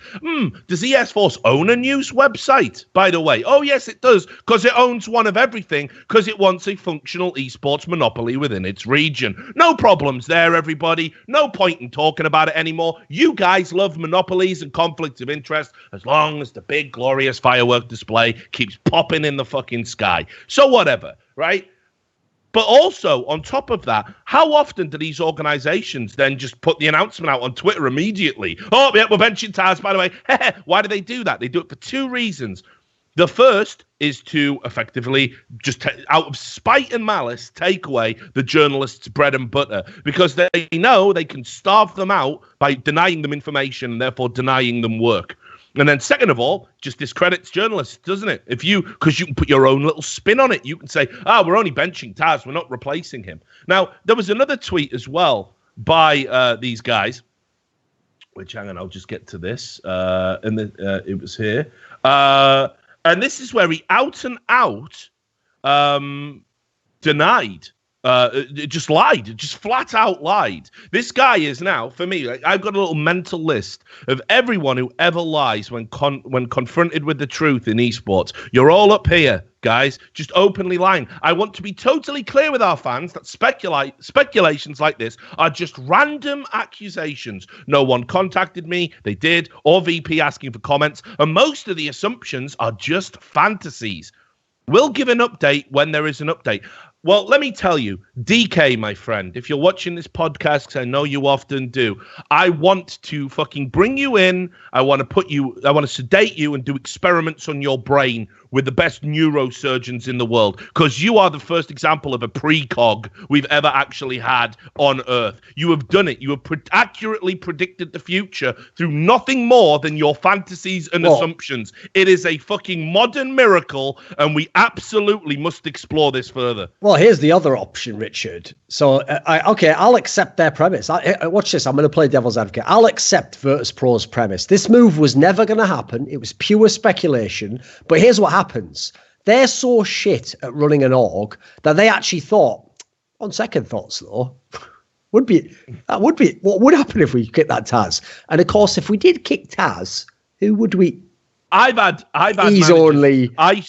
Does ES Force own a news website, by the way? Oh, yes, it does, because it owns one of everything, because it wants a functional esports monopoly within its region. No problems there, everybody. No point in talking about it anymore. You guys love monopolies and conflicts of interest as long as the big, glorious firework display keeps popping in the fucking sky. So whatever, right? But also, on top of that, how often do these organizations then just put the announcement out on Twitter immediately? Oh, yeah, we're benching Taz, by the way. Why do they do that? They do it for two reasons. The first is to effectively just out of spite and malice take away the journalists' bread and butter, because they know they can starve them out by denying them information and therefore denying them work. And then second of all, just discredits journalists, doesn't it? Because you can put your own little spin on it. You can say, we're only benching Taz, we're not replacing him. Now, there was another tweet as well by these guys, which, hang on, I'll just get to this. It was here. And this is where he out and out denied. Just lied, just flat out lied. This guy is now, for me, I've got a little mental list of everyone who ever lies when confronted with the truth in esports. You're all up here, guys, just openly lying. I want to be totally clear with our fans that speculations like this are just random accusations. No one contacted me, they did, or VP asking for comments, and most of the assumptions are just fantasies. We'll give an update when there is an update. Well, let me tell you, DK, my friend, if you're watching this podcast, because I know you often do, I want to fucking bring you in. I want to sedate you and do experiments on your brain with the best neurosurgeons in the world, because you are the first example of a precog we've ever actually had on Earth. You have done it. You have accurately predicted the future through nothing more than your fantasies and assumptions. It is a fucking modern miracle, and we absolutely must explore this further. Well, here's the other option, Richard. So, I'll accept their premise. Watch this. I'm going to play devil's advocate. I'll accept Virtus.pro's premise. This move was never going to happen. It was pure speculation. But here's what happens. They're so shit at running an org that they actually thought, on second thoughts though, what would happen if we kicked that Taz? And of course, if we did kick Taz, who would we? I've had. He's only gone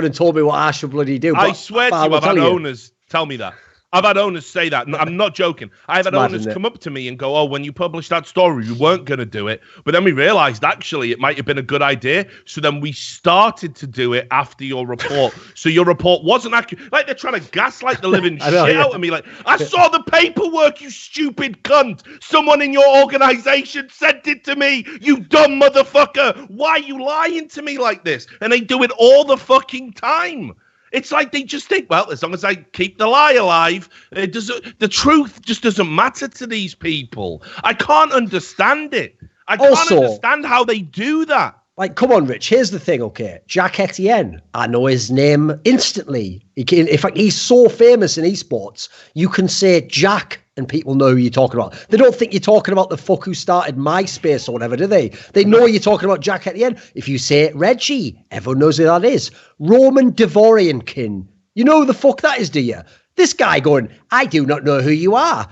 and told me what I should bloody do. I swear to you, I've had owners tell me that. I've had owners say that. I'm not joking. I've had owners come up to me and go, when you published that story, you weren't going to do it. But then we realized, actually, it might have been a good idea. So then we started to do it after your report. So your report wasn't accurate. Like, they're trying to gaslight the living shit out of me. Like, I saw the paperwork, you stupid cunt. Someone in your organization sent it to me, you dumb motherfucker. Why are you lying to me like this? And they do it all the fucking time. It's like they just think, well, as long as I keep the lie alive, the truth just doesn't matter to these people. I can't understand it. I can't understand how they do that. Like, come on, Rich. Here's the thing, okay? Jack Etienne. I know his name instantly. In fact, he's so famous in esports. You can say Jack and people know who you're talking about. They don't think you're talking about the fuck who started MySpace or whatever, do they? They know you're talking about Jack Etienne. If you say Reggie, everyone knows who that is. Roman Dvoriankin. You know who the fuck that is, do you? This guy going, I do not know who you are.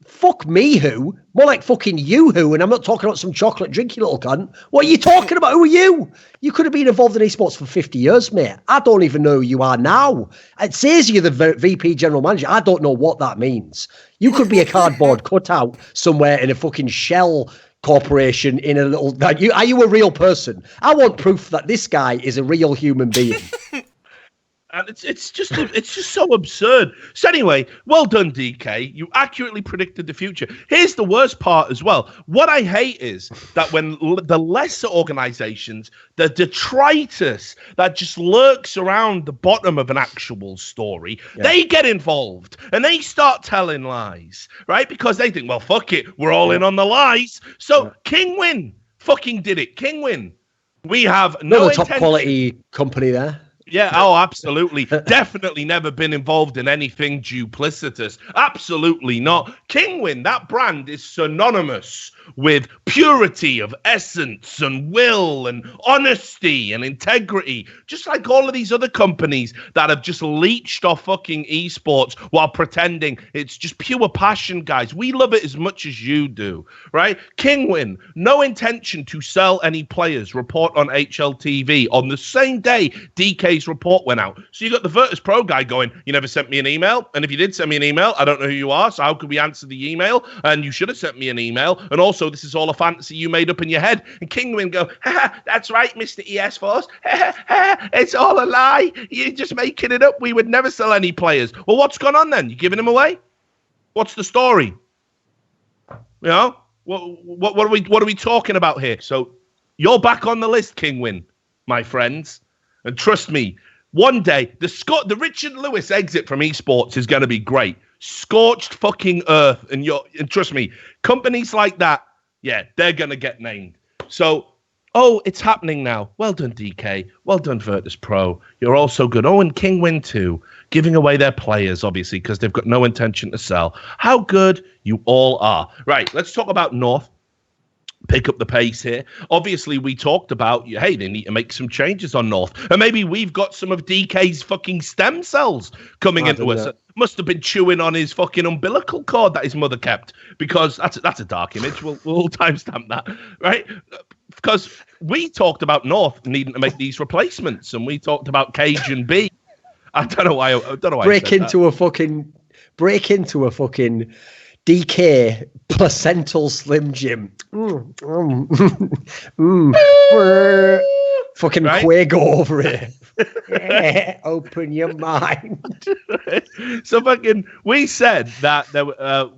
Fuck me, who? More like fucking you, who? And I'm not talking about some chocolate drink, you little cunt. What are you talking about? Who are you? You could have been involved in esports for 50 years, mate. I don't even know who you are now. It says you're the VP general manager. I don't know what that means. You could be a cardboard cutout somewhere in a fucking shell corporation in a little... Are you a real person? I want proof that this guy is a real human being. And it's just so absurd. So anyway, well done, DK. You accurately predicted the future. Here's the worst part as well. What I hate is that when the lesser organizations, the detritus that just lurks around the bottom of an actual story, they get involved and they start telling lies, right? Because they think, well, fuck it, we're all in on the lies. So Kingwin fucking did it. Kingwin. We have no top quality company there. Yeah, oh, absolutely. Definitely never been involved in anything duplicitous. Absolutely not. Kingwin, that brand is synonymous with purity of essence and will and honesty and integrity, just like all of these other companies that have just leached off fucking esports while pretending it's just pure passion, guys. We love it as much as you do, right? Kingwin, no intention to sell any players, report on HLTV on the same day DK's Monday's report went out. So you got the Virtus Pro guy going, you never sent me an email. And if you did send me an email, I don't know who you are. So how could we answer the email? And you should have sent me an email. And also, this is all a fantasy you made up in your head. And Kingwin go, that's right, Mr. ES Force. It's all a lie. You're just making it up. We would never sell any players. Well, what's gone on then? You giving them away? What's the story? You know, what are we talking about here? So you're back on the list, Kingwin, my friends. And trust me, one day the Richard Lewis exit from esports is going to be great. Scorched fucking earth, and trust me, companies like that, yeah, they're going to get named. So, it's happening now. Well done, DK. Well done, Virtus Pro. You're all so good. And Kingwin too, giving away their players, obviously, because they've got no intention to sell. How good you all are. Right, let's talk about North. Pick up the pace here. Obviously, we talked about, hey, they need to make some changes on North. And maybe we've got some of DK's fucking stem cells coming into us. Must have been chewing on his fucking umbilical cord that his mother kept, because that's a dark image. We'll timestamp that, right? Because we talked about North needing to make these replacements, and we talked about Cajun B. I don't know why. Break into a fucking DK placental Slim Jim. Fucking right? Quago over here. Open your mind. So we said that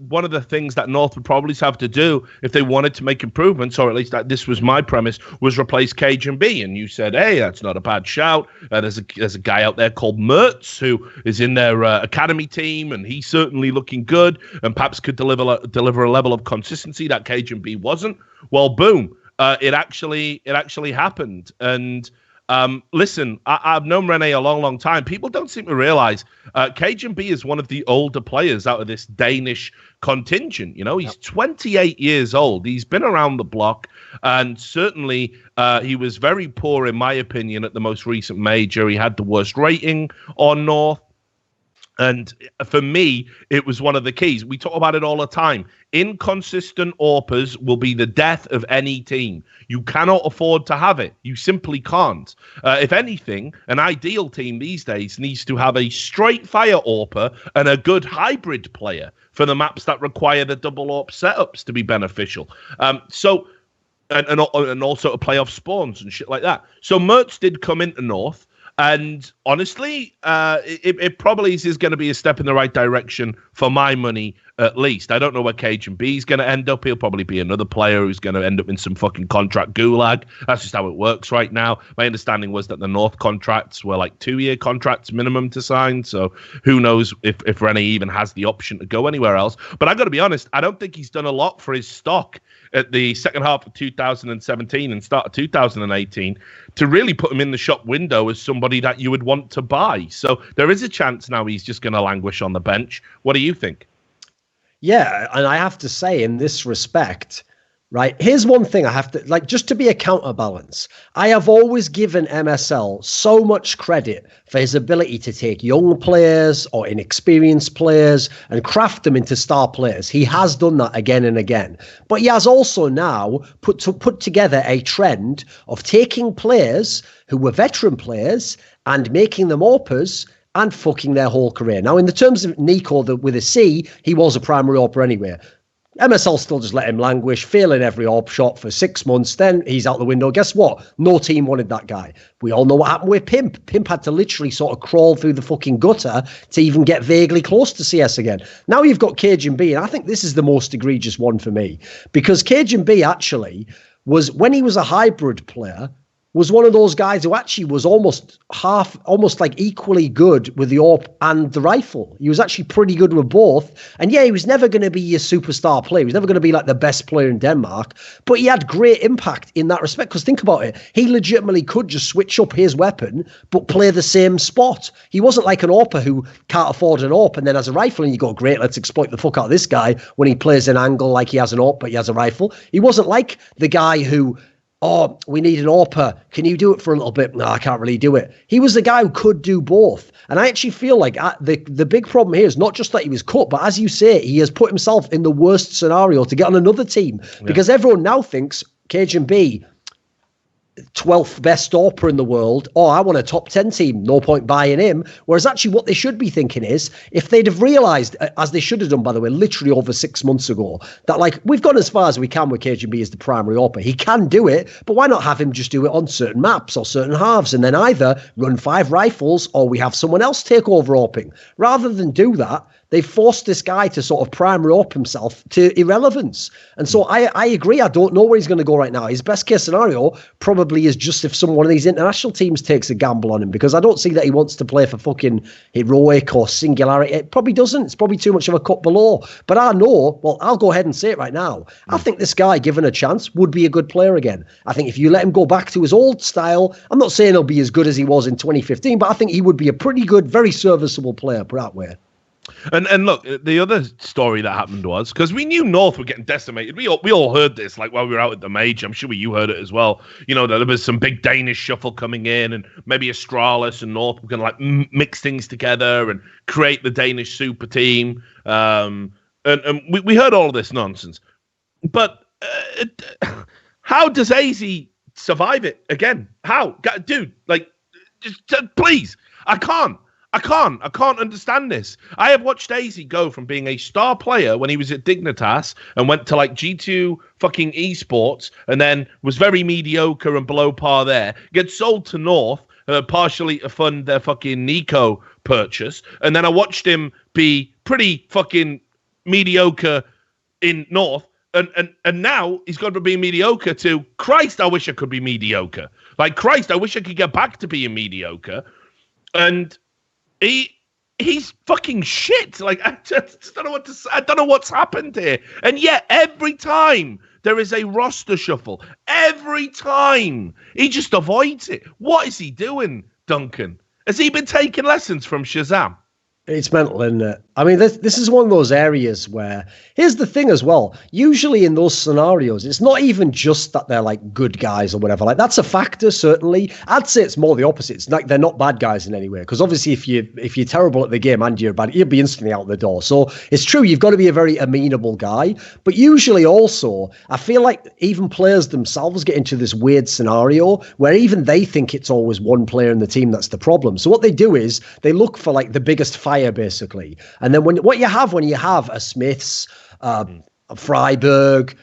one of the things that North would probably have to do if they wanted to make improvements, or at least that this was my premise, was replace Cajun B. And you said, hey, that's not a bad shout. There's a guy out there called Mertz who is in their academy team, and he's certainly looking good and perhaps could deliver a level of consistency that Cajun B wasn't. Well, boom. It actually happened. And listen, I've known Rene a long, long time. People don't seem to realize Cajun B is one of the older players out of this Danish contingent. You know, he's 28 years old. He's been around the block, and certainly he was very poor, in my opinion, at the most recent major. He had the worst rating on North. And for me, it was one of the keys. We talk about it all the time. Inconsistent AWPers will be the death of any team. You cannot afford to have it. You simply can't. If anything, an ideal team these days needs to have a straight fire AWPer and a good hybrid player for the maps that require the double AWP setups to be beneficial. And also to play off spawns and shit like that. So Mertz did come into North. And honestly, it probably is going to be a step in the right direction for my money, at least. I don't know where Cajun B is going to end up. He'll probably be another player who's going to end up in some fucking contract gulag. That's just how it works right now. My understanding was that the North contracts were like 2-year contracts minimum to sign. So who knows if Rene even has the option to go anywhere else. But I got to be honest, I don't think he's done a lot for his stock at the second half of 2017 and start of 2018 to really put him in the shop window as somebody that you would want to buy. So there is a chance now he's just going to languish on the bench. What do you think? Yeah, and I have to say in this respect, right, here's one thing I have to, like, just to be a counterbalance. I have always given MSL so much credit for his ability to take young players or inexperienced players and craft them into star players. He has done that again and again. But he has also now put together a trend of taking players who were veteran players and making them AWPers and fucking their whole career. Now, in the terms of Nico with a C, he was a primary AWPer anyway. MSL still just let him languish, failing every AWP shot for 6 months. Then he's out the window. Guess what? No team wanted that guy. We all know what happened with Pimp. Pimp had to literally sort of crawl through the fucking gutter to even get vaguely close to CS again. Now you've got Cajun B, and I think this is the most egregious one for me, because Cajun B actually was, when he was a hybrid player, was one of those guys who actually was almost like equally good with the AWP and the rifle. He was actually pretty good with both. And yeah, he was never going to be your superstar player. He was never going to be like the best player in Denmark, but he had great impact in that respect. Because think about it, he legitimately could just switch up his weapon, but play the same spot. He wasn't like an AWPer who can't afford an AWP and then has a rifle and you go, great, let's exploit the fuck out of this guy when he plays an angle like he has an AWP, but he has a rifle. He wasn't like the guy who, oh, we need an AWPer. Can you do it for a little bit? No, I can't really do it. He was the guy who could do both. And I actually feel like the big problem here is not just that he was cut, but as you say, he has put himself in the worst scenario to get on another team, because everyone now thinks Cajun B, 12th best stopper in the world, or I want a top 10 team, no point buying him. Whereas actually what they should be thinking is, if they'd have realised, as they should have done, by the way, literally over 6 months ago, that like we've gone as far as we can with KGB as the primary AWPer. He can do it, but why not have him just do it on certain maps or certain halves, and then either run 5 rifles or we have someone else take over AWPing. Rather than do that, they forced this guy to sort of primary AWP himself to irrelevance. And so I agree. I don't know where he's going to go right now. His best case scenario probably is just if one of these international teams takes a gamble on him, because I don't see that he wants to play for fucking Heroic or Singularity. It probably doesn't. It's probably too much of a cut below. But I know, well, I'll go ahead and say it right now. I think this guy, given a chance, would be a good player again. I think if you let him go back to his old style, I'm not saying he'll be as good as he was in 2015, but I think he would be a pretty good, very serviceable player, put that way. And look, the other story that happened was, because we knew North were getting decimated. We all heard this, like while we were out at the Major. I'm sure you heard it as well. You know, that there was some big Danish shuffle coming in, and maybe Astralis and North were going to like mix things together and create the Danish super team. And we heard all of this nonsense. But how does AZ survive it again? How? Dude, like, just please. I can't understand this. I have watched AZ go from being a star player when he was at Dignitas and went to like G2 fucking esports and then was very mediocre and below par there. Gets sold to North, partially to fund their fucking Nico purchase. And then I watched him be pretty fucking mediocre in North. And now he's gone from being mediocre to, Christ, I wish I could be mediocre. Like, Christ, I wish I could get back to being mediocre. And he's fucking shit. Like, I just don't know what to say. I don't know what's happened here. And yet, every time there is a roster shuffle, every time he just avoids it. What is he doing, Duncan? Has he been taking lessons from Shazam? It's mental, isn't it? I mean, this is one of those areas where, here's the thing as well, usually in those scenarios, it's not even just that they're like good guys or whatever. Like, that's a factor, certainly. I'd say it's more the opposite. It's like they're not bad guys in any way. Because obviously if you're terrible at the game and you're bad, you'll be instantly out the door. So it's true, you've got to be a very amenable guy. But usually also, I feel like even players themselves get into this weird scenario where even they think it's always one player in the team that's the problem. So what they do is they look for like the biggest fire, basically. And then when you have a Smiths, a Freiburg,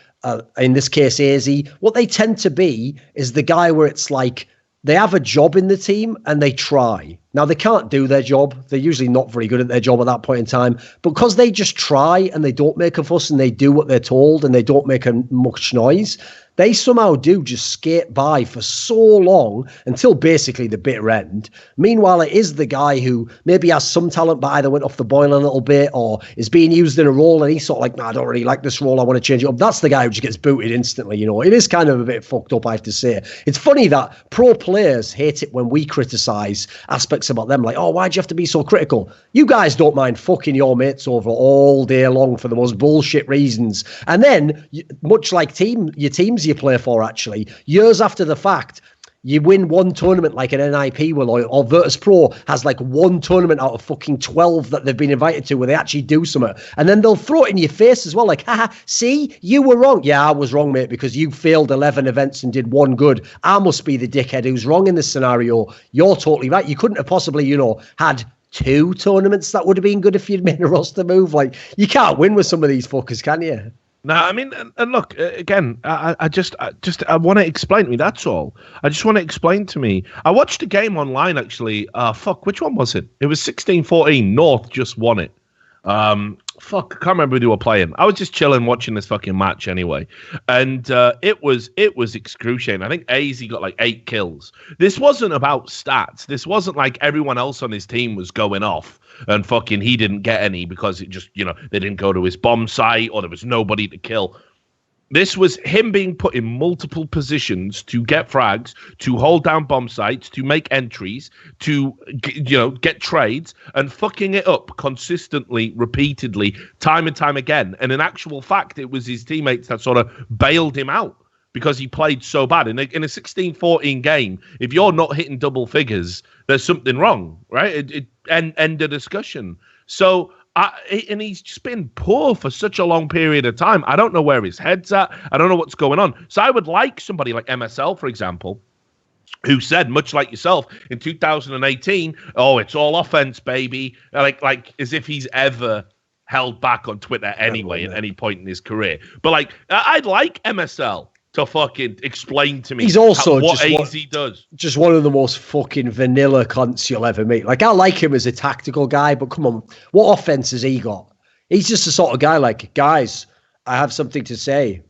in this case AZ, what they tend to be is the guy where it's like they have a job in the team and they try. Now, they can't do their job. They're usually not very good at their job at that point in time. But because they just try and they don't make a fuss and they do what they're told and they don't make much noise, they somehow do just skate by for so long until basically the bitter end. Meanwhile, it is the guy who maybe has some talent but either went off the boil a little bit or is being used in a role and he's sort of like, I don't really like this role, I want to change it up. That's the guy who just gets booted instantly, you know. It is kind of a bit fucked up, I have to say. It's funny that pro players hate it when we criticise aspects about them, like, oh, why'd you have to be so critical? You guys don't mind fucking your mates over all day long for the most bullshit reasons. And then, much like your teams you play for, actually, years after the fact, you win one tournament like an NIP will, or Virtus Pro has like one tournament out of fucking 12 that they've been invited to where they actually do something. And then they'll throw it in your face as well, like, haha, see, you were wrong. Yeah, I was wrong, mate, because you failed 11 events and did one good. I must be the dickhead who's wrong in this scenario. You're totally right. You couldn't have possibly, had 2 tournaments that would have been good if you'd made a roster move. Like, you can't win with some of these fuckers, can you? No, I mean, and look, again, I want to explain to me, that's all. I just want to explain to me. I watched a game online, actually. Which one was it? It was 16-14. North just won it. I can't remember who they were playing. I was just chilling watching this fucking match anyway. And it was excruciating. I think AZ got like 8 kills. This wasn't about stats. This wasn't like everyone else on his team was going off and fucking he didn't get any because it just, they didn't go to his bomb site or there was nobody to kill. This was him being put in multiple positions to get frags, to hold down bomb sites, to make entries, to, get trades and fucking it up consistently, repeatedly, time and time again. And in actual fact, it was his teammates that sort of bailed him out because he played so bad. In a 16-14 game, if you're not hitting double figures, there's something wrong, right? End of discussion. So, and he's just been poor for such a long period of time. I don't know where his head's at. I don't know what's going on. So I would like somebody like MSL, for example, who said, much like yourself, in 2018, oh, it's all offense, baby. Like as if he's ever held back on Twitter anyway at any point in his career. But like, I'd like MSL to fucking explain to me he's also what AZ does. Just one of the most fucking vanilla cunts you'll ever meet. Like, I like him as a tactical guy, but come on, what offense has he got? He's just the sort of guy like, guys, I have something to say.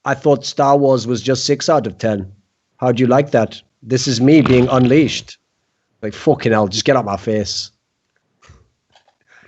I thought Star Wars was just 6 out of 10. How'd you like that? This is me being unleashed. Like, fucking hell, just get out my face.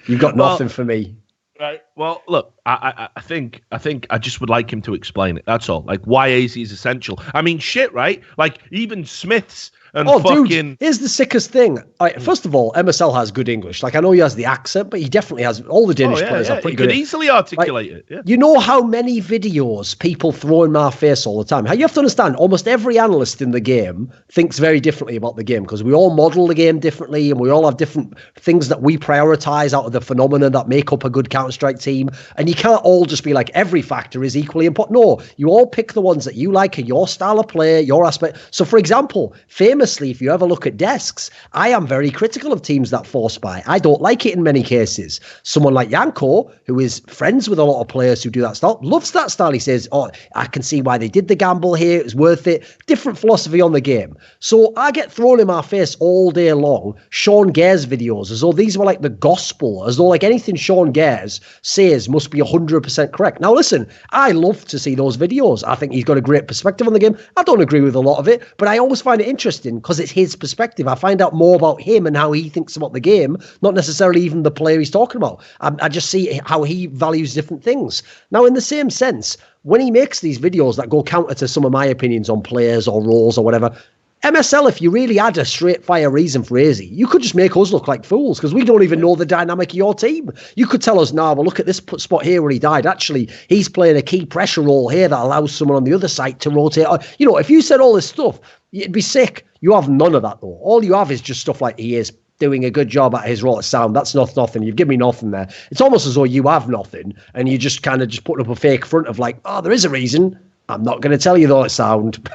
You've got nothing for me. Right. Well, look, I think I just would like him to explain it. That's all. Like, why AZ is essential. I mean, shit, right? Like, even Smiths and fucking... Dude, here's the sickest thing. First of all, MSL has good English. Like, I know he has the accent, but he definitely has... All the Danish players are pretty good. He can easily articulate it. Yeah. You know how many videos people throw in my face all the time? You have to understand, almost every analyst in the game thinks very differently about the game, because we all model the game differently, and we all have different things that we prioritize out of the phenomena that make up a good Counter-Strike team. And you can't all just be like, every factor is equally important. No, you all pick the ones that you like, and your style of play, your aspect. So, for example, famously, if you ever look at desks, I am very critical of teams that force buy. I don't like it in many cases. Someone like Yanko, who is friends with a lot of players who do that style, loves that style. He says, oh, I can see why they did the gamble here. It was worth it. Different philosophy on the game. So I get thrown in my face all day long, Sean Gare's videos, as though these were like the gospel, as though like anything Sean Gare's says must be 100% correct. Now, listen, I love to see those videos. I think he's got a great perspective on the game. I don't agree with a lot of it, but I always find it interesting because it's his perspective. I find out more about him and how he thinks about the game, not necessarily even the player he's talking about. I just see how he values different things. Now, in the same sense, when he makes these videos that go counter to some of my opinions on players or roles or whatever, MSL, if you really had a straight fire reason for AZ, you could just make us look like fools because we don't even know the dynamic of your team. You could tell us, well, look at this spot here where he died. Actually, he's playing a key pressure role here that allows someone on the other side to rotate. You know, if you said all this stuff, it'd be sick. You have none of that, though. All you have is just stuff like he is doing a good job at his role at Sound. That's nothing. You've given me nothing there. It's almost as though you have nothing and you just kind of just put up a fake front of like, oh, there is a reason. I'm not going to tell you though at Sound.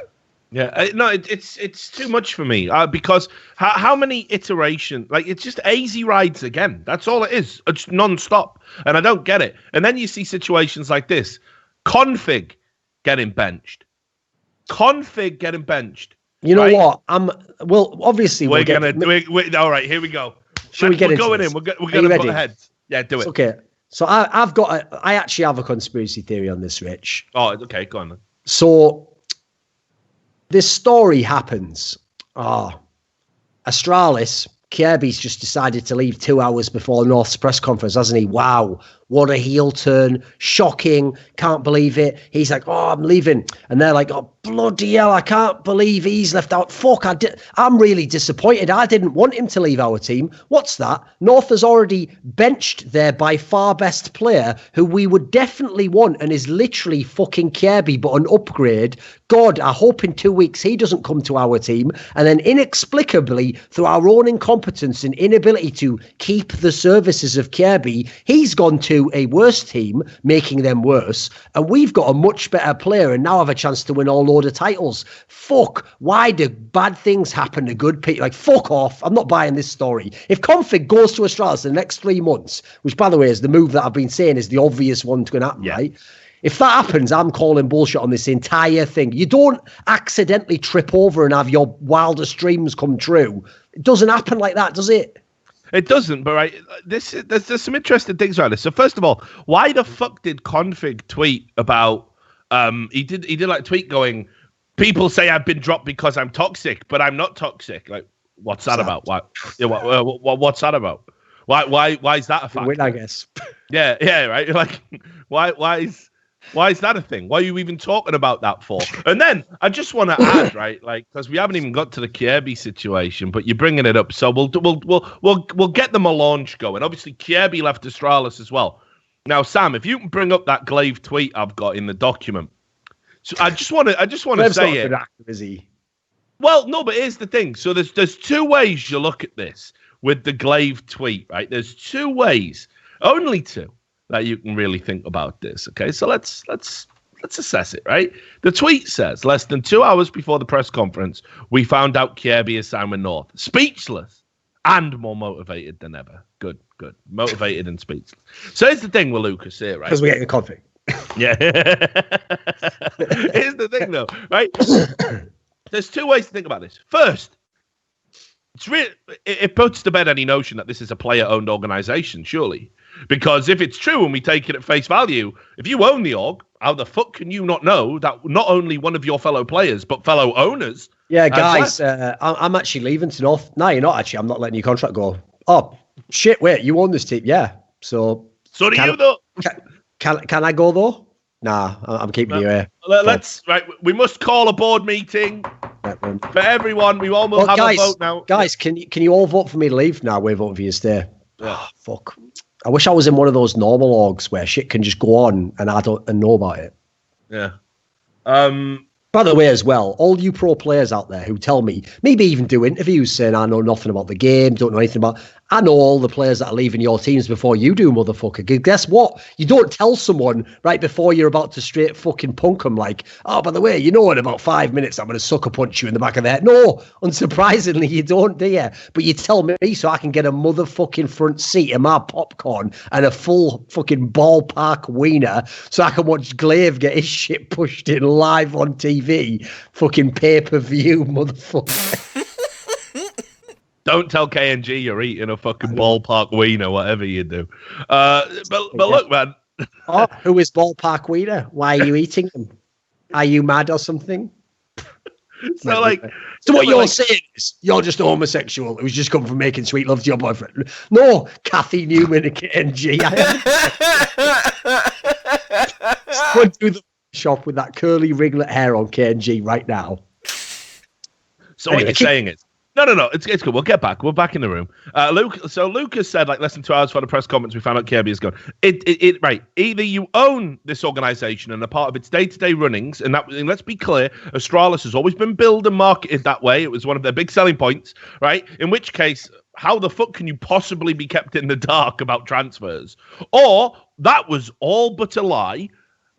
Yeah, no, it's too much for me because how many iterations? Like, it's just AZ rides again. That's all it is. It's non-stop, and I don't get it. And then you see situations like this: Config getting benched. You know what? Obviously we're gonna do it. All right, here we go. Shall we get we're into going this? in. We're gonna put ahead. Yeah, do it. Okay. So I actually have a conspiracy theory on this, Rich. Oh, okay. Go on then. So this story happens. Astralis, Kirby's just decided to leave 2 hours before North's press conference, hasn't he? Wow, what a heel turn. Shocking. Can't believe it. He's like, oh, I'm leaving. And they're like, oh, bloody hell, I can't believe he's left out. Fuck, I'm really disappointed. I didn't want him to leave our team. What's that? North has already benched their by far best player, who we would definitely want and is literally fucking Kirby, but an upgrade. God, I hope in 2 weeks he doesn't come to our team. And then inexplicably, through our own incompetence and inability to keep the services of Kirby, he's gone to a worse team, making them worse. And we've got a much better player and now have a chance to win all load of titles. Fuck, why do bad things happen to good people? Like, fuck off. I'm not buying this story. If Config goes to Astralis in the next 3 months, which, by the way, is the move that I've been saying is the obvious one to happen, right? If that happens, I'm calling bullshit on this entire thing. You don't accidentally trip over and have your wildest dreams come true. It doesn't happen like that, does it? It doesn't, but right, there's some interesting things around this. So first of all, why the fuck did Config tweet about he did like a tweet going, people say I've been dropped because I'm toxic, but I'm not toxic. Like, what's that about? Why? Yeah, what's that about? Why is that a fact? Win, I guess. Yeah, right. Like, why is that a thing? Why are you even talking about that for? And then I just want to add, right, like, because we haven't even got to the Kirby situation, but you're bringing it up, so we'll get the Melange going. Obviously, Kirby left Astralis as well. Now, Sam, if you can bring up that Glaive tweet I've got in the document, so I just want to say it. Active, is he? Well, no, but here's the thing. So there's 2 ways you look at this with the Glaive tweet, right? There's 2 ways, only 2. That you can really think about this. Okay, so let's Let's assess it, right? The tweet says, less than 2 hours before the press conference, we found out Kjærby is signed with North. Speechless and more motivated than ever. Good. Motivated and speechless. So here's the thing with Lucas here, right? Because we're getting coffee. Yeah. Here's the thing, though, right? There's two ways to think about this. First, it puts to bed any notion that this is a player-owned organization, surely. Because if it's true and we take it at face value, if you own the org, how the fuck can you not know that not only one of your fellow players, but fellow owners? Yeah, guys, I'm actually leaving to North. No, you're not actually. I'm not letting your contract go. Oh, shit, wait, you own this team. Yeah. So do you, though. Can I go, though? Nah, I'm keeping you here. Right, we must call a board meeting for everyone. We all will have a vote now. Guys, can you all vote for me to leave? Nah, we're voting for you to stay. Yeah. Oh, fuck. I wish I was in one of those normal orgs where shit can just go on and I don't know about it. Yeah. By the way, as well, all you pro players out there who tell me, maybe even do interviews saying I know nothing about the game, don't know anything about. I know all the players that are leaving your teams before you do, motherfucker. Because guess what? You don't tell someone right before you're about to straight fucking punk them like, oh, by the way, you know, in about 5 minutes I'm going to sucker punch you in the back of the head. No, unsurprisingly, you don't, do you? But you tell me so I can get a motherfucking front seat and my popcorn and a full fucking ballpark wiener so I can watch Glaive get his shit pushed in live on TV. Fucking pay-per-view, motherfucker. Don't tell KNG you're eating a fucking ballpark wiener, whatever you do. But look, man. Oh, who is ballpark wiener? Why are you eating them? Are you mad or something? So what you're saying is you're just a homosexual who's just come from making sweet love to your boyfriend. No, Kathy Newman and KNG. Go and do the shop with that curly ringlet hair on KNG right now. So what you're saying is, no, it's good. We'll get back. We're back in the room. Lucas said, like, less than 2 hours for the press conference, we found out Kjærby is gone. Right. Either you own this organization and are part of its day-to-day runnings, and let's be clear, Astralis has always been billed and marketed that way. It was one of their big selling points, right? In which case, how the fuck can you possibly be kept in the dark about transfers? Or that was all but a lie.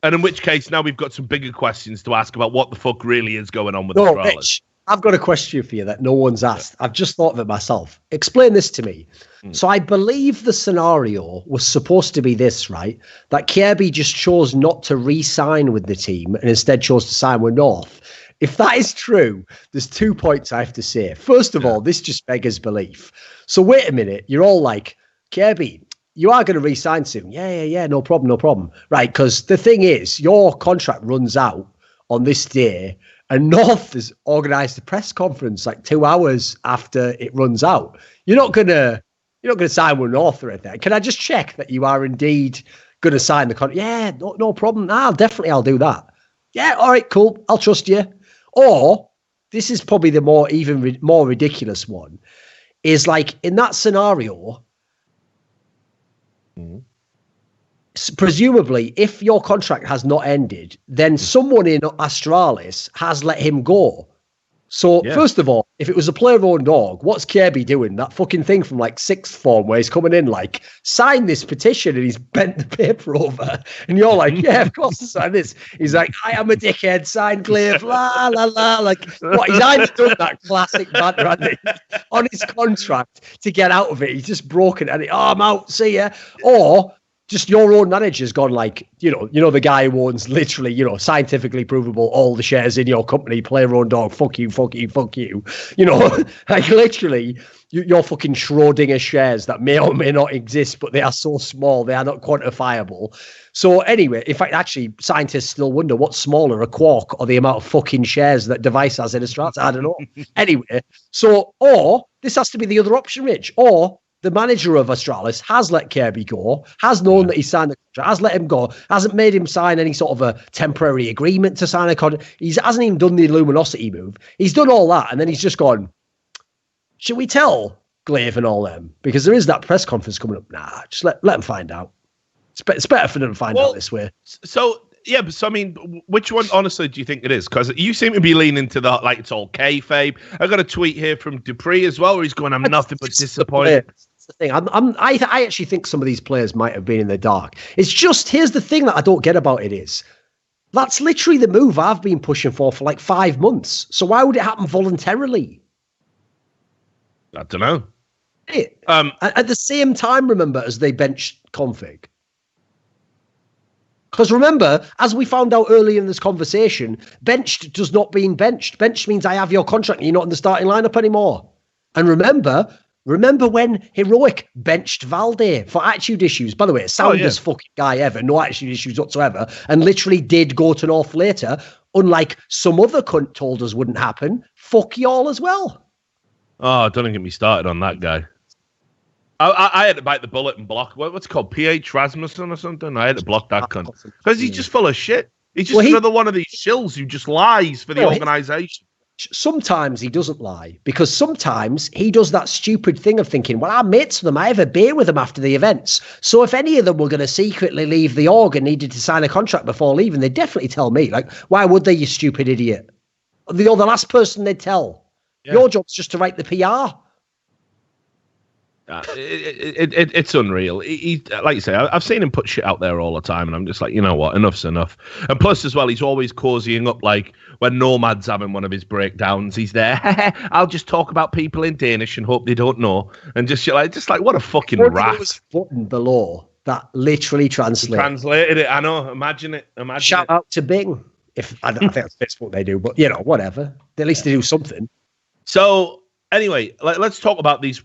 And in which case, now we've got some bigger questions to ask about what the fuck really is going on with Astralis. Mitch, I've got a question for you that no one's asked. I've just thought of it myself. Explain this to me. So I believe the scenario was supposed to be this, right? That Kjærby just chose not to re-sign with the team and instead chose to sign with North. If that is true, there's 2 points I have to say. First of all, this just beggars belief. So wait a minute. You're all like, Kjærby, you are going to re-sign soon. Yeah, no problem. Right, because the thing is, your contract runs out on this day, and North has organised a press conference like 2 hours after it runs out. You're not gonna sign with North or anything. Can I just check that you are indeed going to sign the contract? Yeah, no problem. I'll do that. Yeah, all right, cool. I'll trust you. Or this is probably the more ridiculous one. Is like in that scenario. Presumably, if your contract has not ended, then someone in Astralis has let him go. So, First of all, if it was a player-owned org, what's Kjærby doing? That fucking thing from like sixth form where he's coming in like, sign this petition, and he's bent the paper over. And you're like, yeah, of course, sign this. He's like, I am a dickhead, sign Glaive, la, la, la. Like, what? He's either done that classic banter, hasn't he, on his contract to get out of it. He's just broken it. And I'm out, see ya. Or just your own manager's gone like, you know, the guy who owns literally, scientifically provable all the shares in your company, player-owned dog, fuck you. Like literally your fucking Schrodinger shares that may or may not exist, but they are so small, they are not quantifiable. So anyway, in fact, actually, scientists still wonder what's smaller, a quark or the amount of fucking shares that Device has in Astralis. I don't know. Anyway, or this has to be the other option, Rich, or the manager of Astralis has let Kjærby go, has known that he signed the contract, has let him go, hasn't made him sign any sort of a temporary agreement to sign a contract. He hasn't even done the luminosity move. He's done all that, and then he's just gone, should we tell Glaive and all them? Because there is that press conference coming up. Nah, just let them find out. It's better for them to find out this way. So, yeah, I mean, which one, honestly, do you think it is? Because you seem to be leaning to the, like, it's all kayfabe. I got a tweet here from Dupree as well, where he's going, I'm nothing but disappointed. That's the thing. I actually think some of these players might have been in the dark. It's just, here's the thing that I don't get about it is, That's literally the move I've been pushing for like 5 months. So why would it happen voluntarily? I don't know. At the same time, remember, as they benched Config. Because remember, as we found out earlier in this conversation, benched does not mean benched. Benched means I have your contract and you're not in the starting lineup anymore. And remember when Heroic benched Valde for attitude issues. By the way, soundest fucking guy ever, no attitude issues whatsoever, and literally did go to North later, unlike some other cunt told us wouldn't happen. Fuck y'all as well. Oh, don't get me started on that guy. I had to bite the bullet and block. What's it called? PH Rasmussen or something? I had to block that cunt. Because he's just full of shit. He's just another one of these shills who just lies for the organisation. Sometimes he doesn't lie, because sometimes he does that stupid thing of thinking, well, I'm mates with them. I have a beer with them after the events. So if any of them were going to secretly leave the org and needed to sign a contract before leaving, they'd definitely tell me. Like, why would they, you stupid idiot? You're the last person they'd tell. Yeah. Your job's just to write the PR. It's unreal. He, like you say, I've seen him put shit out there all the time, and I'm just like, you know what, enough's enough. And plus, as well, he's always cozying up, like when Nomad's having one of his breakdowns, he's there. I'll just talk about people in Danish and hope they don't know, and just like what a fucking rat. Button below that literally translated it. I know. Imagine it. Shout out to Bing. If I think that's Facebook they do, but whatever. At least they do something. So anyway, let's talk about these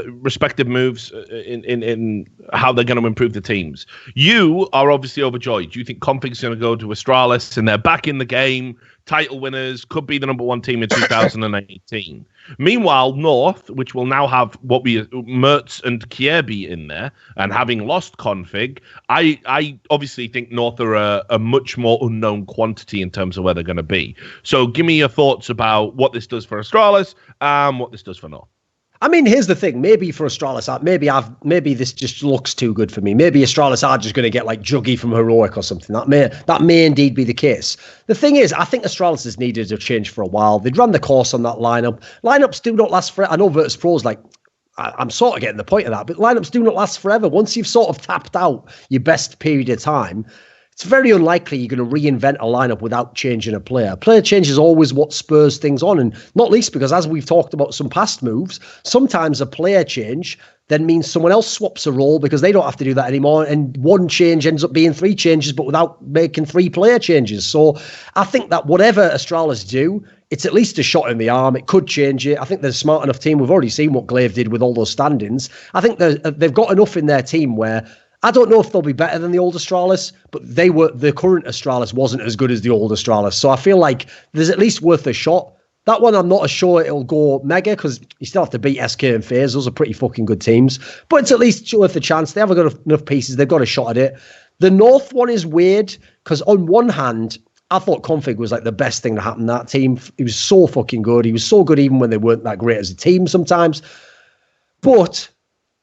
respective moves in how they're going to improve the teams. You are obviously overjoyed. Do you think Config's going to go to Astralis and they're back in the game, title winners, could be the number one team in 2018? Meanwhile, North, which will now have Mertz and Kjaerbye in there, and having lost Config, I obviously think North are a much more unknown quantity in terms of where they're going to be. So give me your thoughts about what this does for Astralis and what this does for North. I mean, here's the thing. Maybe for Astralis, maybe this just looks too good for me. Maybe Astralis are just going to get like Juggy from Heroic or something. That may indeed be the case. The thing is, I think Astralis has needed a change for a while. They'd run the course on that lineup. Lineups do not last forever. I know Virtus Pro's like, I'm sort of getting the point of that, but lineups do not last forever. Once you've sort of tapped out your best period of time, it's very unlikely you're going to reinvent a lineup without changing a player. Player change is always what spurs things on, and not least because, as we've talked about some past moves, sometimes a player change then means someone else swaps a role because they don't have to do that anymore, and one change ends up being three changes, but without making three player changes. So I think that whatever Astralis do, it's at least a shot in the arm. It could change it. I think they're a smart enough team. We've already seen what Glaive did with all those stand-ins. I think they've got enough in their team where I don't know if they'll be better than the old Astralis, but the current Astralis wasn't as good as the old Astralis. So I feel like there's at least worth a shot. That one, I'm not as sure it'll go mega because you still have to beat SK and FaZe. Those are pretty fucking good teams. But it's at least worth a chance. They haven't got enough pieces. They've got a shot at it. The North one is weird because on one hand, I thought Config was like the best thing to happen to that team. He was so fucking good. He was so good even when they weren't that great as a team sometimes. But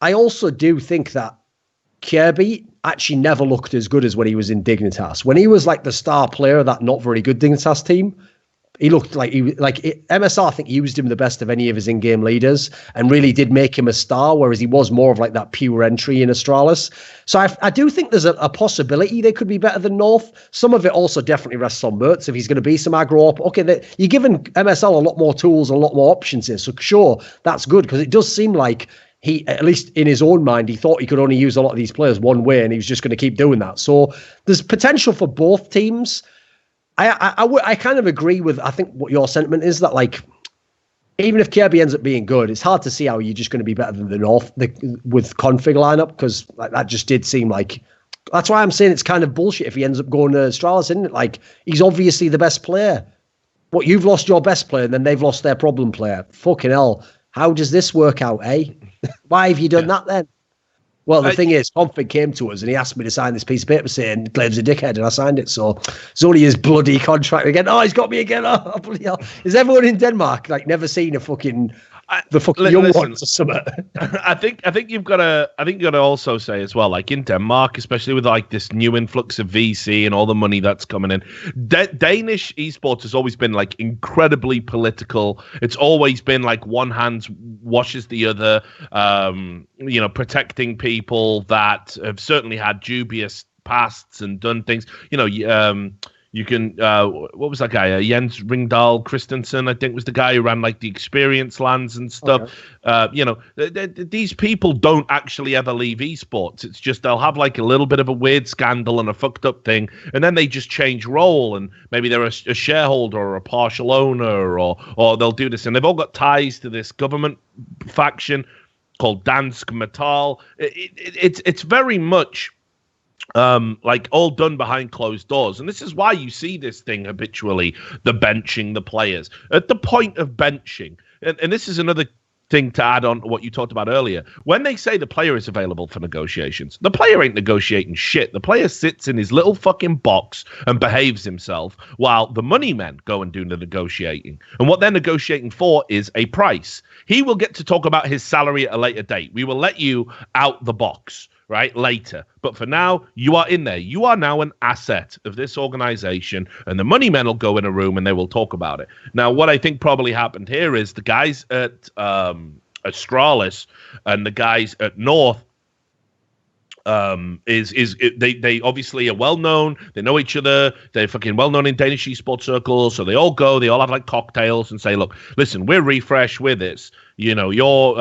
I also do think that Kjaerbye actually never looked as good as when he was in Dignitas. When he was like the star player of that not very good Dignitas team, he looked like MSR, I think, used him the best of any of his in-game leaders and really did make him a star, whereas he was more of like that pure entry in Astralis. So I do think there's a possibility they could be better than North. Some of it also definitely rests on Mertz if he's going to be some aggro up. Okay, you're giving MSL a lot more tools, a lot more options here. So sure, that's good because it does seem like he, at least in his own mind, he thought he could only use a lot of these players one way and he was just going to keep doing that. So there's potential for both teams. I kind of agree with, I think, what your sentiment is that, like, even if Kjaerbye ends up being good, it's hard to see how you're just going to be better than the North with Config lineup because like, that just did seem like, that's why I'm saying it's kind of bullshit if he ends up going to Astralis, isn't it? Like, he's obviously the best player. What, you've lost your best player and then they've lost their problem player. Fucking hell. How does this work out, eh? Why have you done that then? Well, the thing is, Config came to us and he asked me to sign this piece of paper saying Glaive's a dickhead, and I signed it. So it's only his bloody contract again. Oh, he's got me again. Oh, bloody hell. Is everyone in Denmark like never seen a fucking young ones or something? I think you've got to also say as well, like in Denmark, especially with like this new influx of VC and all the money that's coming in, Danish esports has always been like incredibly political. It's always been like one hand washes the other, protecting people that have certainly had dubious pasts and done things, You can, what was that guy? Jens Ringdal Christensen, I think was the guy who ran like the experience lands and stuff. Okay. These people don't actually ever leave esports. It's just they'll have like a little bit of a weird scandal and a fucked up thing, and then they just change role, and maybe they're a shareholder or a partial owner, or they'll do this, and they've all got ties to this government faction called Dansk Metal. It's very much like all done behind closed doors. And this is why you see this thing habitually, the benching the players. At the point of benching, and this is another thing to add on to what you talked about earlier, when they say the player is available for negotiations, the player ain't negotiating shit. The player sits in his little fucking box and behaves himself while the money men go and do the negotiating. And what they're negotiating for is a price. He will get to talk about his salary at a later date. We will let you out the box, right, later. But for now, you are in there. You are now an asset of this organization, and the money men will go in a room and they will talk about it. Now, what I think probably happened here is the guys at Astralis and the guys at North they obviously are well known. They know each other. They're fucking well known in Danish esports circles. So they all go. They all have like cocktails and say, "Look, listen, we're Refresh. We're this. You know, you're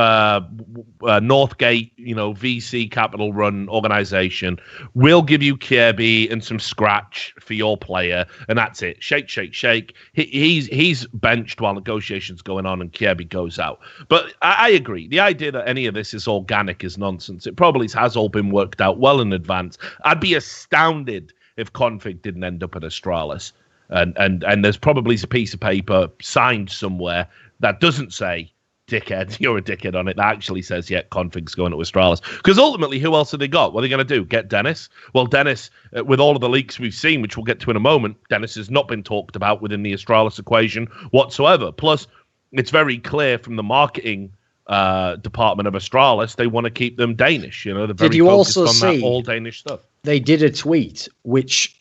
Northgate. You know, VC capital run organization. We'll give you Kirby and some scratch for your player, and that's it. Shake, shake, shake. He's benched while negotiations going on, and Kirby goes out. But I agree. The idea that any of this is organic is nonsense. It probably has all been worked out well in advance. I'd be astounded if Config didn't end up at Astralis, and there's probably a piece of paper signed somewhere that doesn't say dickhead, you're a dickhead on it, that actually says, yeah, Config's going to Astralis. Because ultimately, who else have they got? What are they going to do? Get Dennis? Well, Dennis, with all of the leaks we've seen, which we'll get to in a moment, Dennis has not been talked about within the Astralis equation whatsoever. Plus, it's very clear from the marketing department of Astralis, they want to keep them Danish. You know, they're very focused on that all Danish stuff. They did a tweet which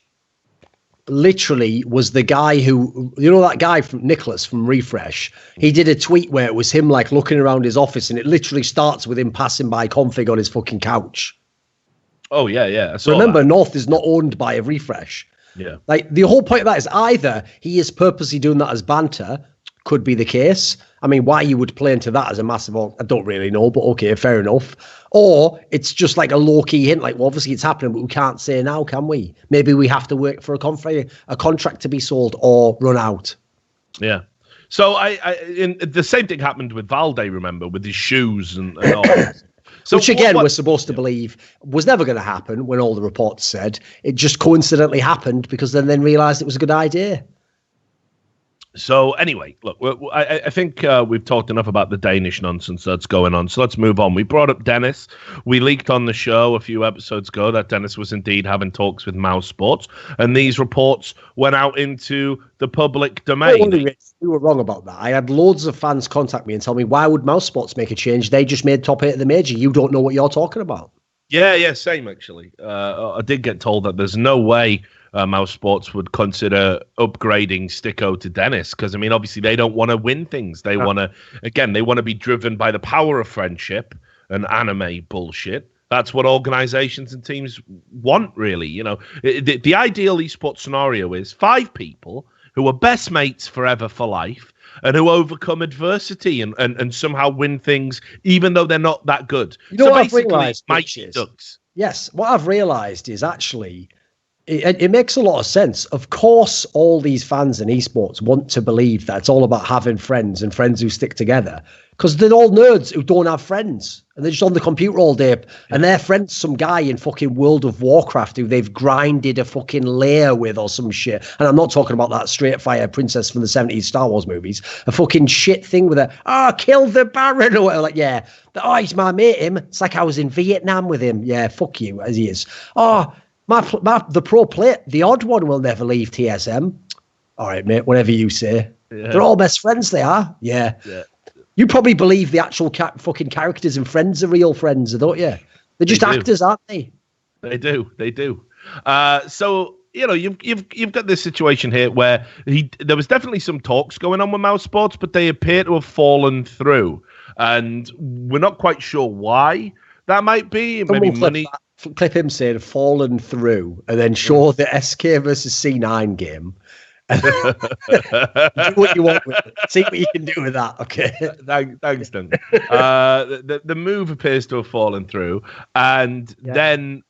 literally was the guy who, you know, that guy from Nicholas from Refresh. He did a tweet where it was him like looking around his office, and it literally starts with him passing by Config on his fucking couch. Oh yeah. Remember, North is not owned by a Refresh. Yeah. Like the whole point of that is either he is purposely doing that as banter, could be the case. I mean, why you would play into that as a massive, I don't really know, but okay, fair enough. Or it's just like a low-key hint, like, well, obviously it's happening, but we can't say now, can we? Maybe we have to work for a contract to be sold or run out. Yeah. So the same thing happened with Valde, remember, with his shoes and all. So which again, we're supposed to believe was never going to happen when all the reports said. It just coincidentally happened because then realised it was a good idea. So anyway, look, I think we've talked enough about the Danish nonsense that's going on. So let's move on. We brought up Dennis. We leaked on the show a few episodes ago that Dennis was indeed having talks with mousesports, and these reports went out into the public domain. You were wrong about that. I had loads of fans contact me and tell me, why would mousesports make a change? They just made top 8 of the major. You don't know what you're talking about. Yeah, same actually. I did get told that there's no way mousesports would consider upgrading Sticko to Dennis, because I mean, obviously they don't want to win things. They want to be driven by the power of friendship and anime bullshit. That's what organizations and teams want, really. You know, the ideal esports scenario is 5 people who are best mates forever for life and who overcome adversity and somehow win things, even though they're not that good. You know so what I've realized, Mighty Ducks. Yes, what I've realized is actually it makes a lot of sense. Of course, all these fans in esports want to believe that it's all about having friends and friends who stick together, because they're all nerds who don't have friends and they're just on the computer all day, and their friend's some guy in fucking World of Warcraft who they've grinded a fucking lair with or some shit. And I'm not talking about that straight fire princess from the 70s Star Wars movies, a fucking shit thing with kill the Baron or whatever. Like, yeah, he's my mate, him. It's like I was in Vietnam with him. Yeah, fuck you, as he is. The pro player, the odd one will never leave TSM. All right, mate, whatever you say. Yeah. They're all best friends, they are. Yeah. You probably believe the actual fucking characters and friends are real friends, don't you? They're just actors, aren't they? They do. So, you know, you've got this situation here where there was definitely some talks going on with mousesports, but they appear to have fallen through. And we're not quite sure why that might be. Maybe money. clip him saying "fallen through" and then show the SK versus C9 game. Do what you want with it. See what you can do with that. Okay. Thanks, Duncan. The move appears to have fallen through, and then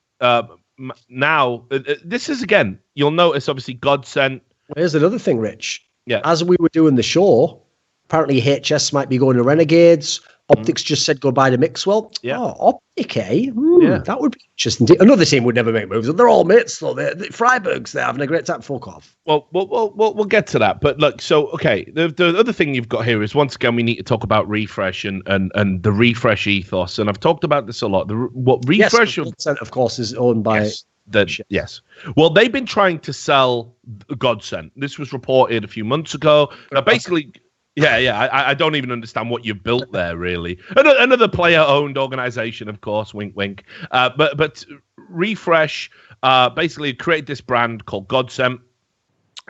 now this is again. You'll notice, obviously, Godsent. Well, here's another thing, Rich. Yeah. As we were doing the show, apparently HS might be going to Renegades. Optics just said goodbye to Mixwell. Yeah. Oh, Optic, eh? That would be interesting. Another team would never make moves. They're all mates, though. Freiburg's, they're having a great time. Fuck off. Well, we'll get to that. But look, so, okay, the other thing you've got here is, once again, we need to talk about Refresh and the Refresh ethos. And I've talked about this a lot. Refresh... Yes, of course, is owned by... Yes. Well, they've been trying to sell Godsent. This was reported a few months ago. Now, basically... Yeah. I don't even understand what you've built there, really. Another player-owned organization, of course. Wink, wink. But Refresh basically created this brand called Godsent,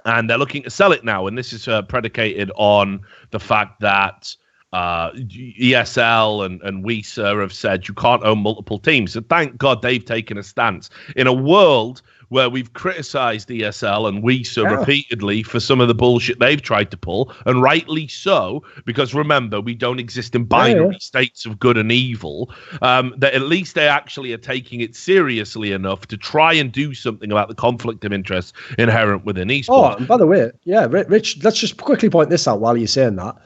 and they're looking to sell it now. And this is predicated on the fact that ESL and WISA have said you can't own multiple teams. So thank God they've taken a stance in a world where we've criticized ESL and WISA repeatedly for some of the bullshit they've tried to pull, and rightly so, because remember, we don't exist in binary states of good and evil, that at least they actually are taking it seriously enough to try and do something about the conflict of interest inherent within esports. Oh, and by the way, Rich, let's just quickly point this out while you're saying that.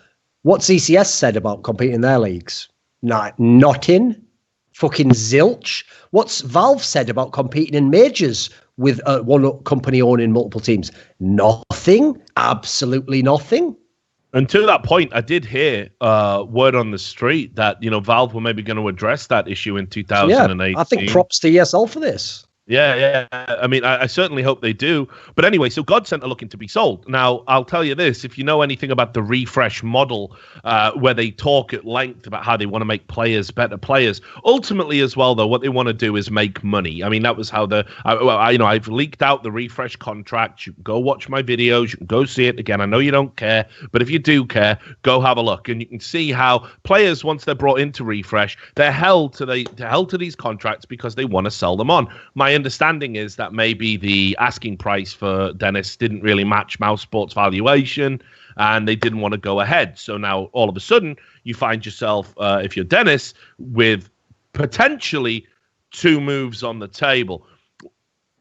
What's ECS said about competing in their leagues? Not in. Fucking zilch. What's Valve said about competing in majors with one company owning multiple teams? Nothing. Absolutely nothing. And to that point, I did hear word on the street that, Valve were maybe going to address that issue in 2018. I think props to ESL for this. Yeah. I mean, I certainly hope they do. But anyway, so Godsent are looking to be sold. Now, I'll tell you this. If you know anything about the Refresh model, where they talk at length about how they want to make players better players, ultimately as well, though, what they want to do is make money. I mean, that was how I've leaked out the Refresh contract. You can go watch my videos. You can go see it again. I know you don't care, but if you do care, go have a look. And you can see how players, once they're brought into Refresh, they're held to these contracts because they want to sell them on. My understanding is that maybe the asking price for Dennis didn't really match Mouse Sports valuation, and they didn't want to go ahead. So now all of a sudden you find yourself, if you're Dennis, with potentially 2 moves on the table.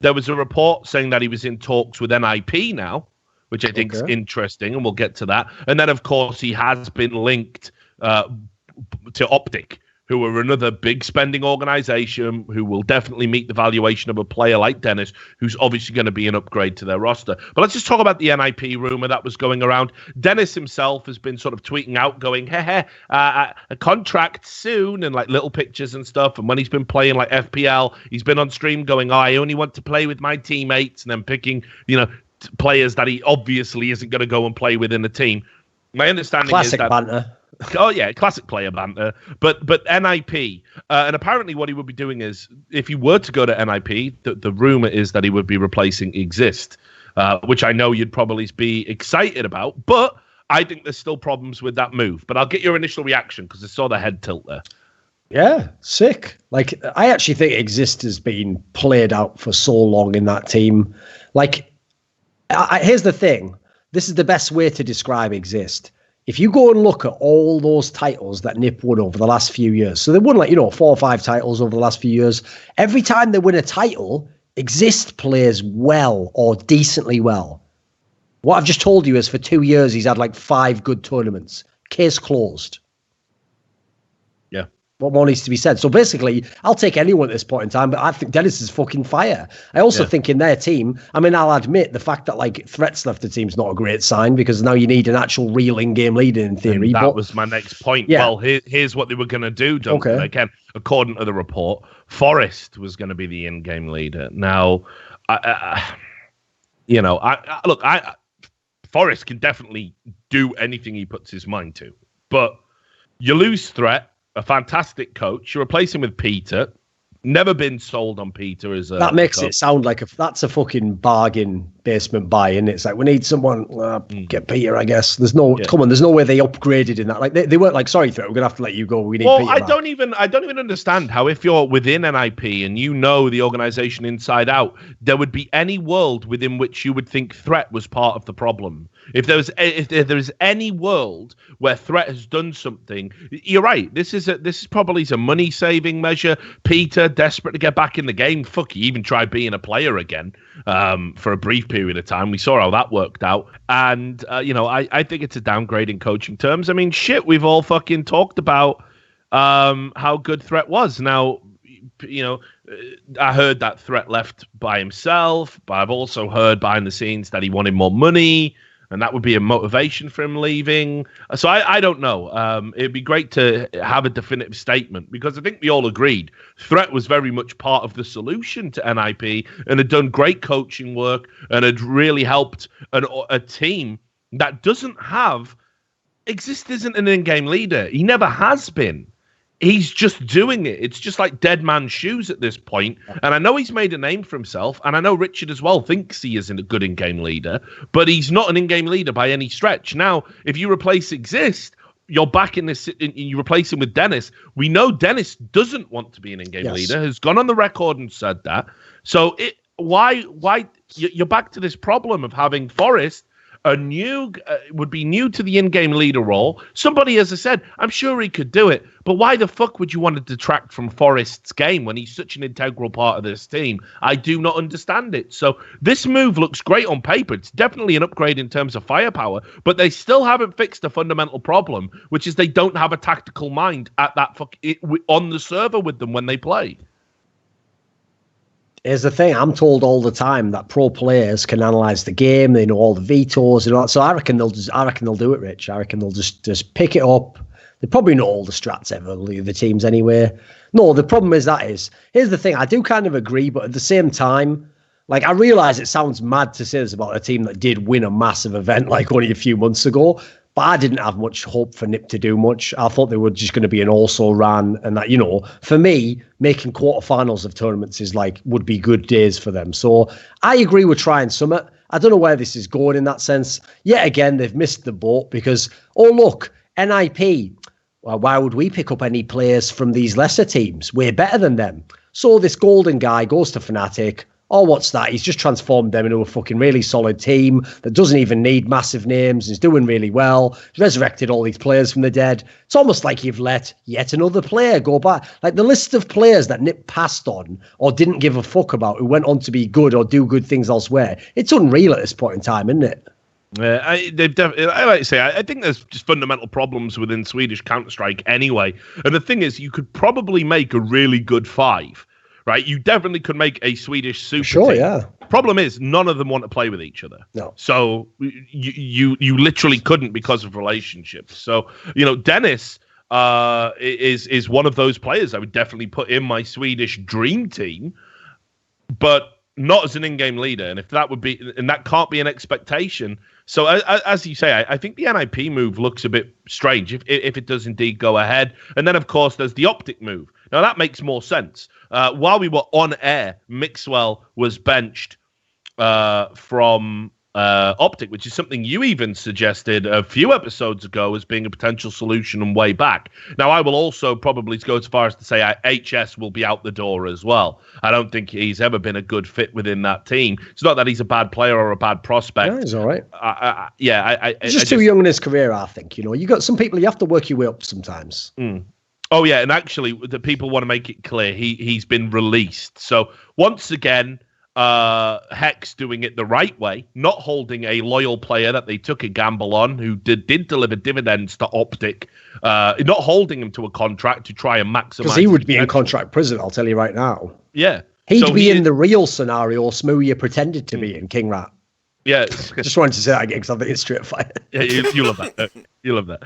There was a report saying that he was in talks with NIP now, which I think is interesting, and we'll get to that. And then, of course, he has been linked to Optic, who are another big spending organization who will definitely meet the valuation of a player like Dennis, who's obviously going to be an upgrade to their roster. But let's just talk about the NIP rumor that was going around. Dennis himself has been sort of tweeting out, going, a contract soon, and like little pictures and stuff. And when he's been playing like FPL, he's been on stream going, I only want to play with my teammates, and then picking, players that he obviously isn't going to go and play with in the team. My understanding is that... banter. Oh, yeah, classic player banter. But NIP, and apparently what he would be doing is, if he were to go to NIP, the rumor is that he would be replacing Exist, which I know you'd probably be excited about. But I think there's still problems with that move. But I'll get your initial reaction, because I saw the head tilt there. Yeah, sick. Like, I actually think Exist has been played out for so long in that team. Like, here's the thing. This is the best way to describe Exist. If you go and look at all those titles that NIP won over the last few years, so they won 4 or 5 titles over the last few years. Every time they win a title, Exist plays well or decently well. What I've just told you is for 2 years, he's had 5 good tournaments. Case closed. Yeah. What more needs to be said? So basically, I'll take anyone at this point in time, but I think Dennis is fucking fire. I also think in their team, I mean, I'll admit the fact that Threats left the team's not a great sign, because now you need an actual real in-game leader in theory. And that was my next point. Yeah. Well, here's what they were going to do, Duncan. Okay. Again, according to the report, Forest was going to be the in-game leader. Now, Forest can definitely do anything he puts his mind to, but you lose Threat, a fantastic coach. You replace him with Peter, Never been sold on Peter as a... That makes it sound like that's a fucking bargain basement buy, and it's like, we need someone, get Peter, I guess. There's no, come on, there's no way they upgraded in that. Like, they weren't like, sorry, Threat, we're going to have to let you go. We need Peter. I don't even understand how, if you're within NIP and you know the organization inside out, there would be any world within which you would think Threat was part of the problem. If there is any world where Threat has done something, you're right. This is probably a money saving measure. Peter, desperate to get back in the game. Fuck, he even tried being a player again for a brief period of time. We saw how that worked out. And I think it's a downgrade in coaching terms. I mean, shit, we've all fucking talked about how good Threat was. Now, I heard that Threat left by himself, but I've also heard behind the scenes that he wanted more money, and that would be a motivation for him leaving. So I don't know. It'd be great to have a definitive statement, because I think we all agreed Threat was very much part of the solution to NIP and had done great coaching work and had really helped a team that isn't an in-game leader. He never has been. He's just doing it. It's just like dead man's shoes at this point. And I know he's made a name for himself, and I know Richard as well thinks he isn't a good in-game leader, but he's not an in-game leader by any stretch. Now, if you replace Exist, you're back in this, you replace him with Dennis. We know Dennis doesn't want to be an in-game leader, has gone on the record and said that. So why you're back to this problem of having Forrest would be new to the in-game leader role. Somebody, as I said, I'm sure he could do it, but why the fuck would you want to detract from Forrest's game when he's such an integral part of this team? I do not understand it. So this move looks great on paper. It's definitely an upgrade in terms of firepower, but they still haven't fixed a fundamental problem, which is they don't have a tactical mind at that on the server with them when they play. Here's the thing, I'm told all the time that pro players can analyze the game, they know all the vetoes and all that. So I reckon they'll do it, Rich. I reckon they'll just pick it up. They probably know all the strats ever, the teams anyway. No, the problem is here's the thing, I do kind of agree, but at the same time, like, I realise it sounds mad to say this about a team that did win a massive event like only a few months ago, but I didn't have much hope for NIP to do much. I thought they were just going to be an also ran, and that, for me, making quarterfinals of tournaments would be good days for them. So I agree with trying Summit. I don't know where this is going in that sense. Yet again, they've missed the boat because, look, NIP, well, why would we pick up any players from these lesser teams? We're better than them. So this Golden guy goes to Fnatic. Oh, what's that? He's just transformed them into a fucking really solid team that doesn't even need massive names. He's doing really well. He's resurrected all these players from the dead. It's almost like you've let yet another player go back. Like the list of players that NIP passed on or didn't give a fuck about who went on to be good or do good things elsewhere. It's unreal at this point in time, isn't it? I like to say, I think there's just fundamental problems within Swedish Counter-Strike anyway. And the thing is, you could probably make a really good 5. Right, you definitely could make a Swedish super team. Yeah. Problem is, none of them want to play with each other. No. So you literally couldn't because of relationships. So Dennis is one of those players I would definitely put in my Swedish dream team, but not as an in-game leader. And if that would be, and that can't be an expectation. So as you say, I think the NIP move looks a bit strange if it does indeed go ahead. And then of course there's the Optic move. Now that makes more sense. While we were on air, Mixwell was benched from Optic, which is something you even suggested a few episodes ago as being a potential solution and way back. Now, I will also probably go as far as to say HS will be out the door as well. I don't think he's ever been a good fit within that team. It's not that he's a bad player or a bad prospect. Yeah, he's all right. He's just too young in his career, I think. You got some people, you have to work your way up sometimes. Oh, yeah, and actually, the people want to make it clear he's been released. So, once again, Hex doing it the right way, not holding a loyal player that they took a gamble on, who did deliver dividends to Optic, not holding him to a contract to try and maximize. Because he would be in contract prison, I'll tell you right now. Yeah. He'd be in the real scenario Smoothie pretended to be in King Rat. Yeah. Just wanted to say that again because I think it's Street Fighter. Yeah, you love that. You love that.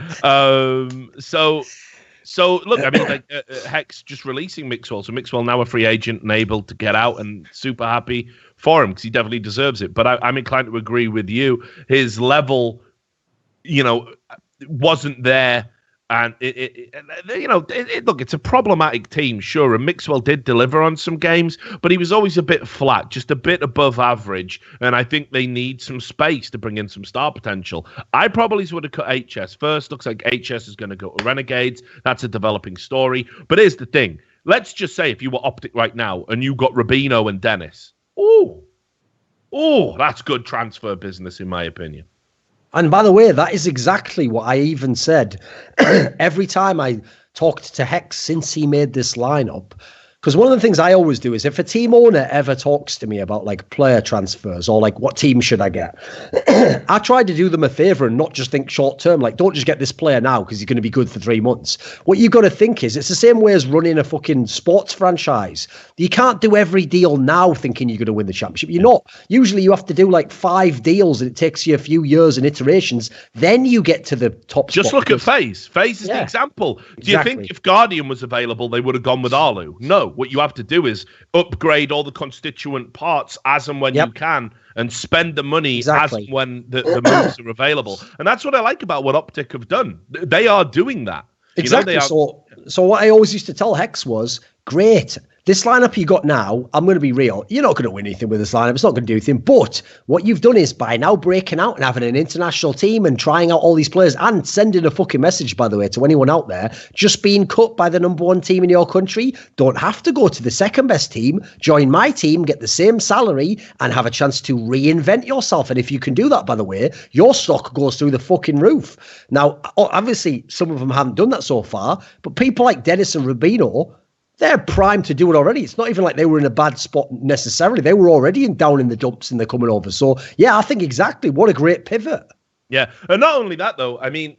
So look, I mean, Hex just releasing Mixwell. So Mixwell now a free agent and able to get out, and super happy for him because he definitely deserves it. But I'm inclined to agree with you. His level, wasn't there And look, it's a problematic team, sure. And Mixwell did deliver on some games, but he was always a bit flat, just a bit above average. And I think they need some space to bring in some star potential. I probably would have cut HS first. Looks like HS is going to go to Renegades. That's a developing story. But here's the thing. Let's just say if you were Optic right now and you got Rubino and Dennis. Oh, that's good transfer business, in my opinion. And by the way, that is exactly what I even said every time I talked to Hex since he made this lineup. Because one of the things I always do is if a team owner ever talks to me about like player transfers or like what team should I get, I try to do them a favor and not just think short term. Like, don't just get this player now because he's going to be good for 3 months. What you've got to think is it's the same way as running a fucking sports franchise. You can't do every deal now thinking you're going to win the championship. You're not. Usually you have to do like 5 deals and it takes you a few years and iterations. Then you get to the top Just spot. Look at FaZe. FaZe is the example. Do you think if Guardian was available, they would have gone with Arlu? No. What you have to do is upgrade all the constituent parts as and when you can and spend the money as and when the moves are available. And that's what I like about what Optic have done. They are doing that. Exactly. So what I always used to tell Hex was, great. This lineup you got now, I'm going to be real. You're not going to win anything with this lineup. It's not going to do anything. But what you've done is by now breaking out and having an international team and trying out all these players and sending a fucking message, by the way, to anyone out there, just being cut by the number 1 team in your country. Don't have to go to the second best team. Join my team, get the same salary and have a chance to reinvent yourself. And if you can do that, by the way, your stock goes through the fucking roof. Now, obviously, some of them haven't done that so far, but people like Dennis and Rubino, they're primed to do it already. It's not even like they were in a bad spot necessarily. They were already down in the dumps and they're coming over. So, yeah, I think exactly. What a great pivot. Yeah. And not only that, though, I mean,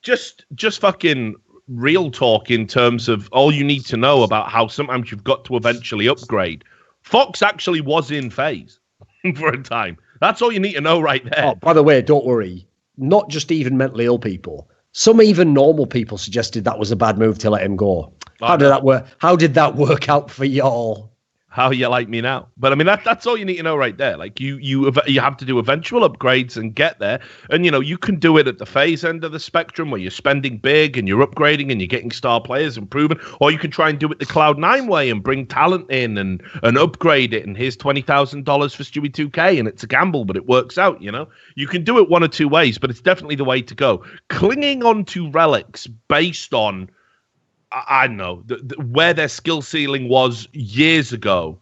just fucking real talk in terms of all you need to know about how sometimes you've got to eventually upgrade. Fox actually was in FaZe for a time. That's all you need to know right there. Oh, by the way, don't worry. Not just even mentally ill people. Some even normal people suggested that was a bad move to let him go. How did that work? How did that work out for y'all? How you like me now? But I mean, that's all you need to know right there. Like you have to do eventual upgrades and get there. And you can do it at the FaZe end of the spectrum where you're spending big and you're upgrading and you're getting star players improving. Or you can try and do it the Cloud9 way and bring talent in and upgrade it. And here's $20,000 for Stewie 2K, and it's a gamble, but it works out. You can do it one or two ways, but it's definitely the way to go. Clinging on to relics based on, I don't know, where their skill ceiling was years ago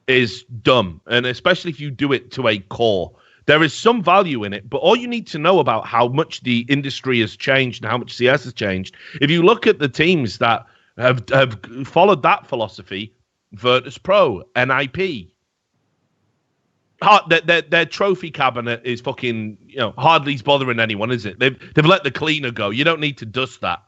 is dumb. And especially if you do it to a core. There is some value in it, but all you need to know about how much the industry has changed and how much CS has changed, if you look at the teams that have followed that philosophy, Virtus.pro, NIP, their trophy cabinet is fucking, hardly bothering anyone, is it? They've let the cleaner go. You don't need to dust that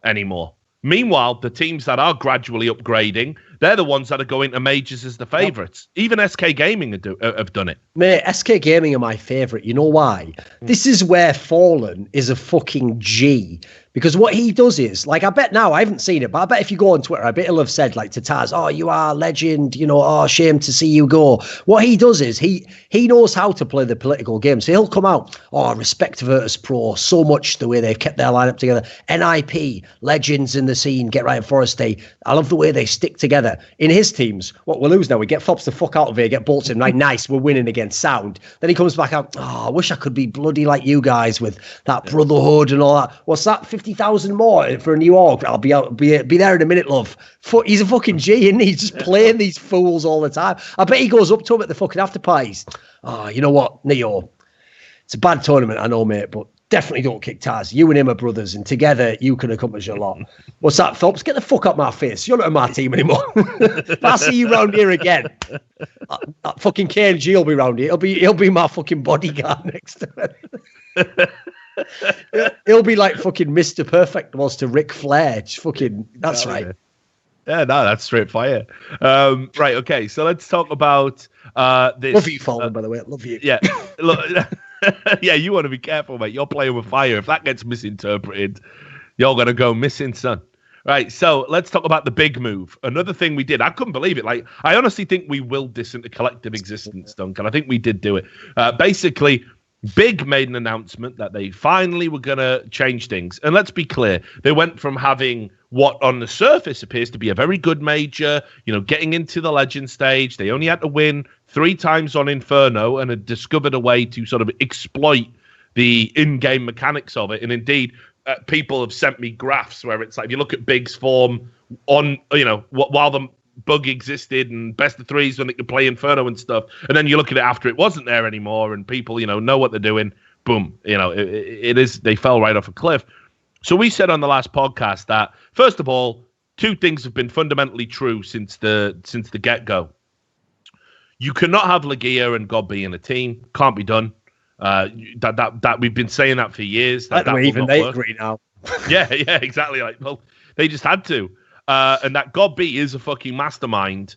anymore. Meanwhile, the teams that are gradually upgrading, they're the ones that are going to majors as the favourites. Yep. Even SK Gaming have done it. Mate, SK Gaming are my favourite. You know why? This is where Fallen is a fucking G. Because what he does is, like, I bet now, I haven't seen it, but I bet if you go on Twitter, I bet he'll have said, like, to Taz, oh, you are a legend, oh, shame to see you go. What he does is, he knows how to play the political game. So he'll come out, oh, respect Virtus.pro, so much the way they've kept their lineup together. NIP, legends in the scene, Get Right Forest Day. I love the way they stick together. In his teams, what we'll lose now, we get Fops the fuck out of here, get Bolton, like, nice, we're winning against sound. Then he comes back out, oh, I wish I could be bloody like you guys with that brotherhood and all that. What's that? 50,000 more for a new org. I'll be there in a minute, love. He's a fucking G, isn't he? He's just playing these fools all the time. I bet he goes up to him at the fucking after parties. Oh, you know what, Neo? It's a bad tournament, I know, mate, but definitely don't kick Taz. You and him are brothers, and together you can accomplish a lot. What's that, Phelps? Get the fuck out my face. You're not on my team anymore. If I see you round here again, fucking KNG will be round here. He'll be my fucking bodyguard next to him. He'll be like fucking Mr. Perfect was to Ric Flair. Just fucking, that's right. Yeah, no, that's straight fire. Right, okay, so let's talk about this. Love you, Fallen, by the way. Love you. Yeah, look, yeah, you want to be careful, mate. You're playing with fire. If that gets misinterpreted, you're going to go missing, son. Right, so let's talk about the big move. Another thing we did, I couldn't believe it. Like, I honestly think we willed this into collective existence, Duncan. I think we did do it. Basically, Big made an announcement that they finally were going to change things. And let's be clear, they went from having what on the surface appears to be a very good major, getting into the legend stage. They only had to win 3 times on Inferno and had discovered a way to sort of exploit the in-game mechanics of it. And indeed, people have sent me graphs where it's like, if you look at Big's form on, while the bug existed and best of 3s when it could play Inferno and stuff, and then you look at it after it wasn't there anymore and people know what they're doing, boom, it is, they fell right off a cliff. So we said on the last podcast that first of all, 2 things have been fundamentally true since the get-go. You cannot have Legia and Godby in a team. Can't be done. That we've been saying that for years. That even they agree now. yeah, exactly. Like, well, they just had to. And that Godby is a fucking mastermind,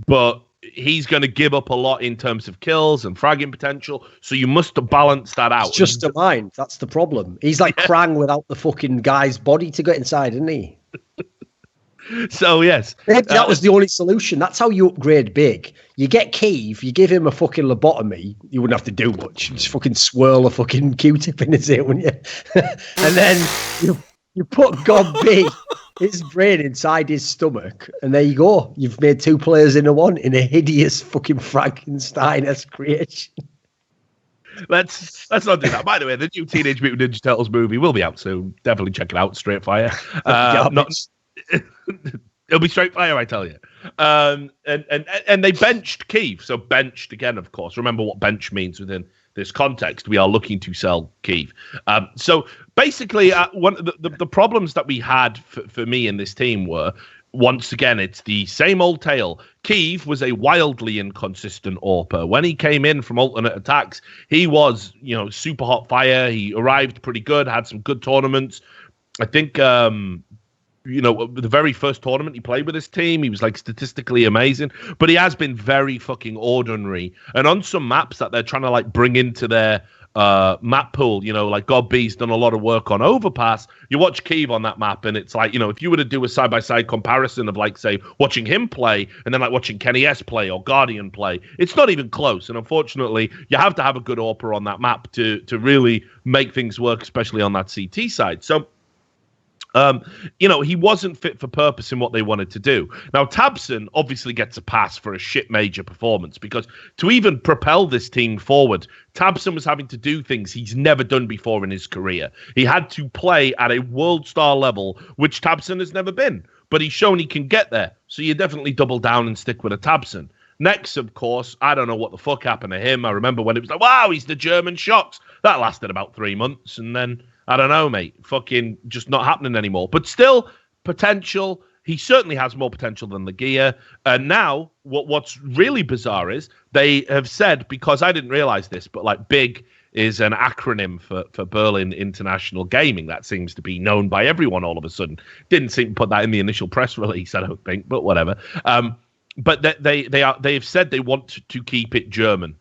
but he's going to give up a lot in terms of kills and fragging potential. So you must balance that out. It's just a mind. That's the problem. He's like Krang without the fucking guy's body to get inside, isn't he? So, yes. That was the only solution. That's how you upgrade Big. You get Keeve, you give him a fucking lobotomy, you wouldn't have to do much. You just fucking swirl a fucking Q-tip in his ear, wouldn't you? And then you put Godby, his brain inside his stomach, and there you go. You've made 2 players into one in a hideous fucking Frankenstein-esque creation. Let's not do that. By the way, the new Teenage Mutant Ninja Turtles movie will be out soon. Definitely check it out. Straight fire. It'll be straight fire, I tell you. And they benched Keeve. So benched again, of course. Remember what bench means within this context. We are looking to sell Keeve. So basically, one of the problems that we had for me in this team were, once again, it's the same old tale. Keeve was a wildly inconsistent AWPer. When he came in from alternate attacks, he was, super hot fire. He arrived pretty good, had some good tournaments. I think, the very first tournament he played with his team, he was like statistically amazing, but he has been very fucking ordinary. And on some maps that they're trying to like bring into their map pool, like Godby's done a lot of work on Overpass. You watch Keeve on that map, and it's like, if you were to do a side-by-side comparison of like, say, watching him play and then like watching Kenny S play or Guardian play, it's not even close. And unfortunately, you have to have a good AWPer on that map to really make things work, especially on that CT side. So he wasn't fit for purpose in what they wanted to do. Now, Tabson obviously gets a pass for a shit major performance, because to even propel this team forward, Tabson was having to do things he's never done before in his career. He had to play at a world star level, which Tabson has never been, but he's shown he can get there. So you definitely double down and stick with a Tabson. Next, of course, I don't know what the fuck happened to him. I remember when it was like, wow, he's the German Shox. That lasted about 3 months, and then I don't know, mate. Fucking just not happening anymore. But still, potential. He certainly has more potential than Legia. And now, what's really bizarre is they have said, because I didn't realize this, but like Big is an acronym for Berlin International Gaming. That seems to be known by everyone all of a sudden. Didn't seem to put that in the initial press release, I don't think, but whatever. But they've said they want to keep it German.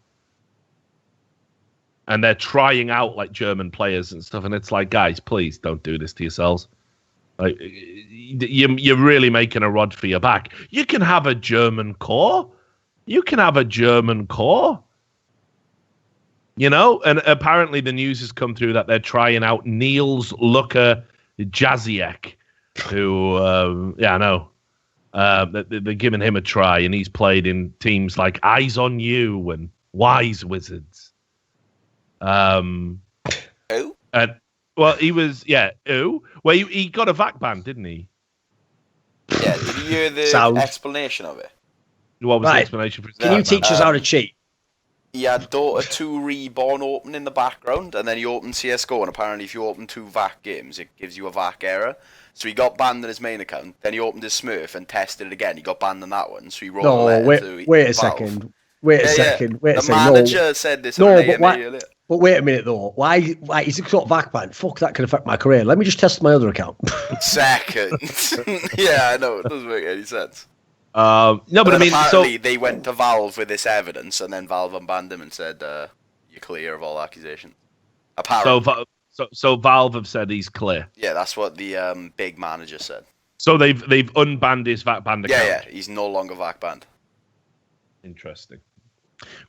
And they're trying out like German players and stuff, and it's like, guys, please don't do this to yourselves. Like, you're really making a rod for your back. You can have a German core. And apparently the news has come through that they're trying out Niels Luca Jaziek, who, I know, they're giving him a try, and he's played in teams like Eyes on You and Wise Wizards. Oh? And well, he was Well, he got a VAC ban, didn't he? Yeah. Did you hear the explanation of it? What was the explanation for his Can you teach us how to cheat? He had Dota 2 Reborn open in the background, and then he opened CSGO, and apparently if you open 2 VAC games, it gives you a VAC error. So he got banned on his main account, then he opened his Smurf and tested it again. He got banned on that one, so he wrote a letter to wait a Valve. second. Wait a second. The manager said this. But wait a minute though. Why he's got VAC ban? Fuck, that could affect my career. Let me just test my other account. Second. Yeah, I know. It doesn't make any sense. No, but I mean, apparently they went to Valve with this evidence, and then Valve unbanned him and said, "You're clear of all accusations." Apparently. So Valve have said he's clear. Yeah, that's what the big manager said. So they've unbanned his VAC banned account. Yeah, he's no longer VAC banned. Interesting.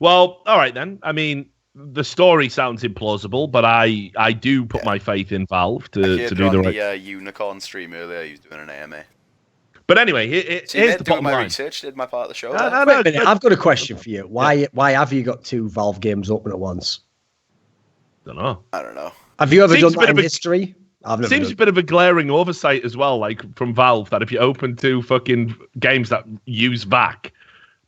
Well, all right then. I mean, the story sounds implausible, but I do put my faith in Valve to do the right. The Unicorn stream earlier, he was doing an AMA. But anyway, here's the bottom line. Research, did my part of the show. Wait a minute, I've got a question for you. Why have you got 2 Valve games open at once? I don't know. Have you ever done that in history? Seems a bit of a glaring oversight as well, like from Valve, that if you open 2 fucking games that use VAC,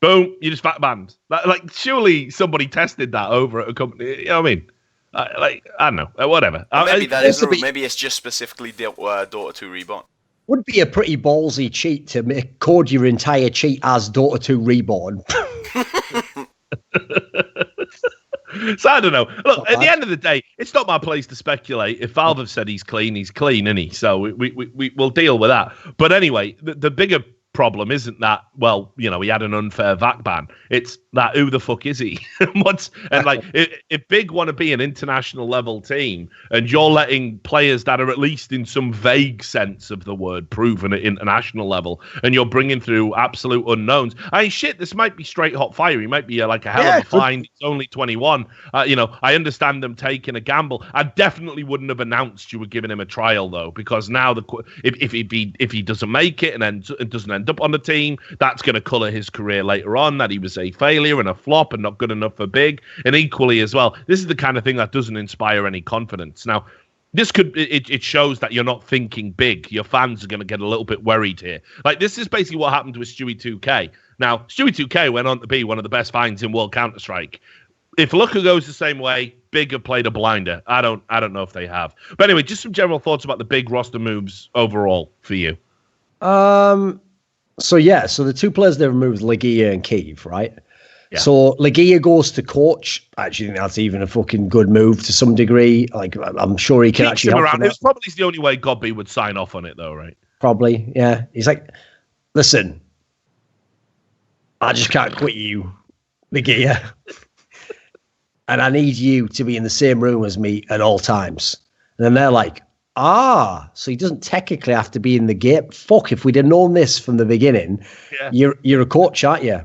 boom, you just VAC banned. Like, surely somebody tested that over at a company. You know what I mean? I don't know. Whatever. Maybe that is the rule. Maybe it's just specifically Dota 2 Reborn. Would be a pretty ballsy cheat to code your entire cheat as Dota 2 Reborn. So I don't know. Look, at the end of the day, it's not my place to speculate. If Valve have said he's clean, isn't he? So we'll deal with that. But anyway, the bigger problem isn't that, well, you know, he had an unfair VAC ban. It's that, who the fuck is he? If Big want to be an international level team and you're letting players that are at least in some vague sense of the word proven at international level, and you're bringing through absolute unknowns. I mean, shit, this might be straight hot fire. He might be like a hell of a find. He's only 21. I understand them taking a gamble. I definitely wouldn't have announced you were giving him a trial though, because now if he doesn't make it and then doesn't end up on the team, that's going to colour his career later on, that he was a failure and a flop and not good enough for Big. And equally as well, this is the kind of thing that doesn't inspire any confidence. Now, it shows that you're not thinking big. Your fans are going to get a little bit worried here. Like, this is basically what happened with Stewie 2K. Now, Stewie 2K went on to be one of the best finds in World Counter-Strike. If Looker goes the same way, Big have played a blinder. I don't know if they have. But anyway, just some general thoughts about the Big roster moves overall for you. So the 2 players they removed, Legia and Kiev, right? Yeah. So Legia goes to coach. I actually think that's even a fucking good move to some degree. Like, I'm sure he can actually help him. It's probably the only way Godby would sign off on it, though, right? Probably, yeah. He's like, listen, I just can't quit you, Legia. And I need you to be in the same room as me at all times. And then they're like, so he doesn't technically have to be in the game. Fuck, if we'd have known this from the beginning, you're a coach, aren't you?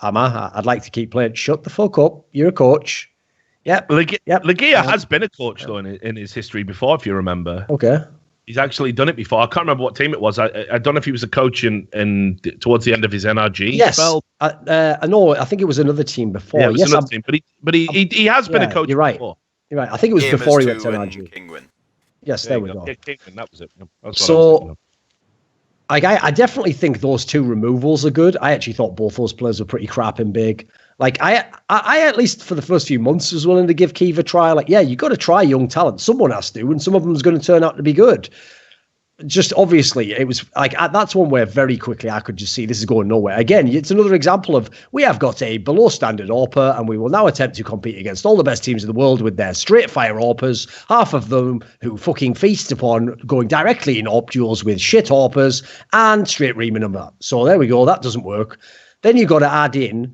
Am I? I'd like to keep playing. Shut the fuck up. You're a coach. Yep. Legia has been a coach, though, in his history before, if you remember. Okay. He's actually done it before. I can't remember what team it was. I don't know if he was a coach in towards the end of his NRG spell. No, I think it was another team before. Yeah, it was another team. But he has been a coach before. You're right. I think it was before he went to NRG. Kingwin. Yes, there we go. Yeah, Kingwin, that was it. I definitely think those 2 removals are good. I actually thought both those players were pretty crap and Big. Like, I at least for the first few months was willing to give Kiev a try. Like, yeah, you got to try young talent. Someone has to, and some of them is going to turn out to be good. Just obviously, it was like, that's one where very quickly I could just see this is going nowhere. Again, it's another example of, we have got a below standard AWPer, and we will now attempt to compete against all the best teams in the world with their straight fire AWPers, half of them who fucking feast upon going directly in AWP duels with shit AWPers and straight reaming them up. So there we go. That doesn't work. Then you've got to add in,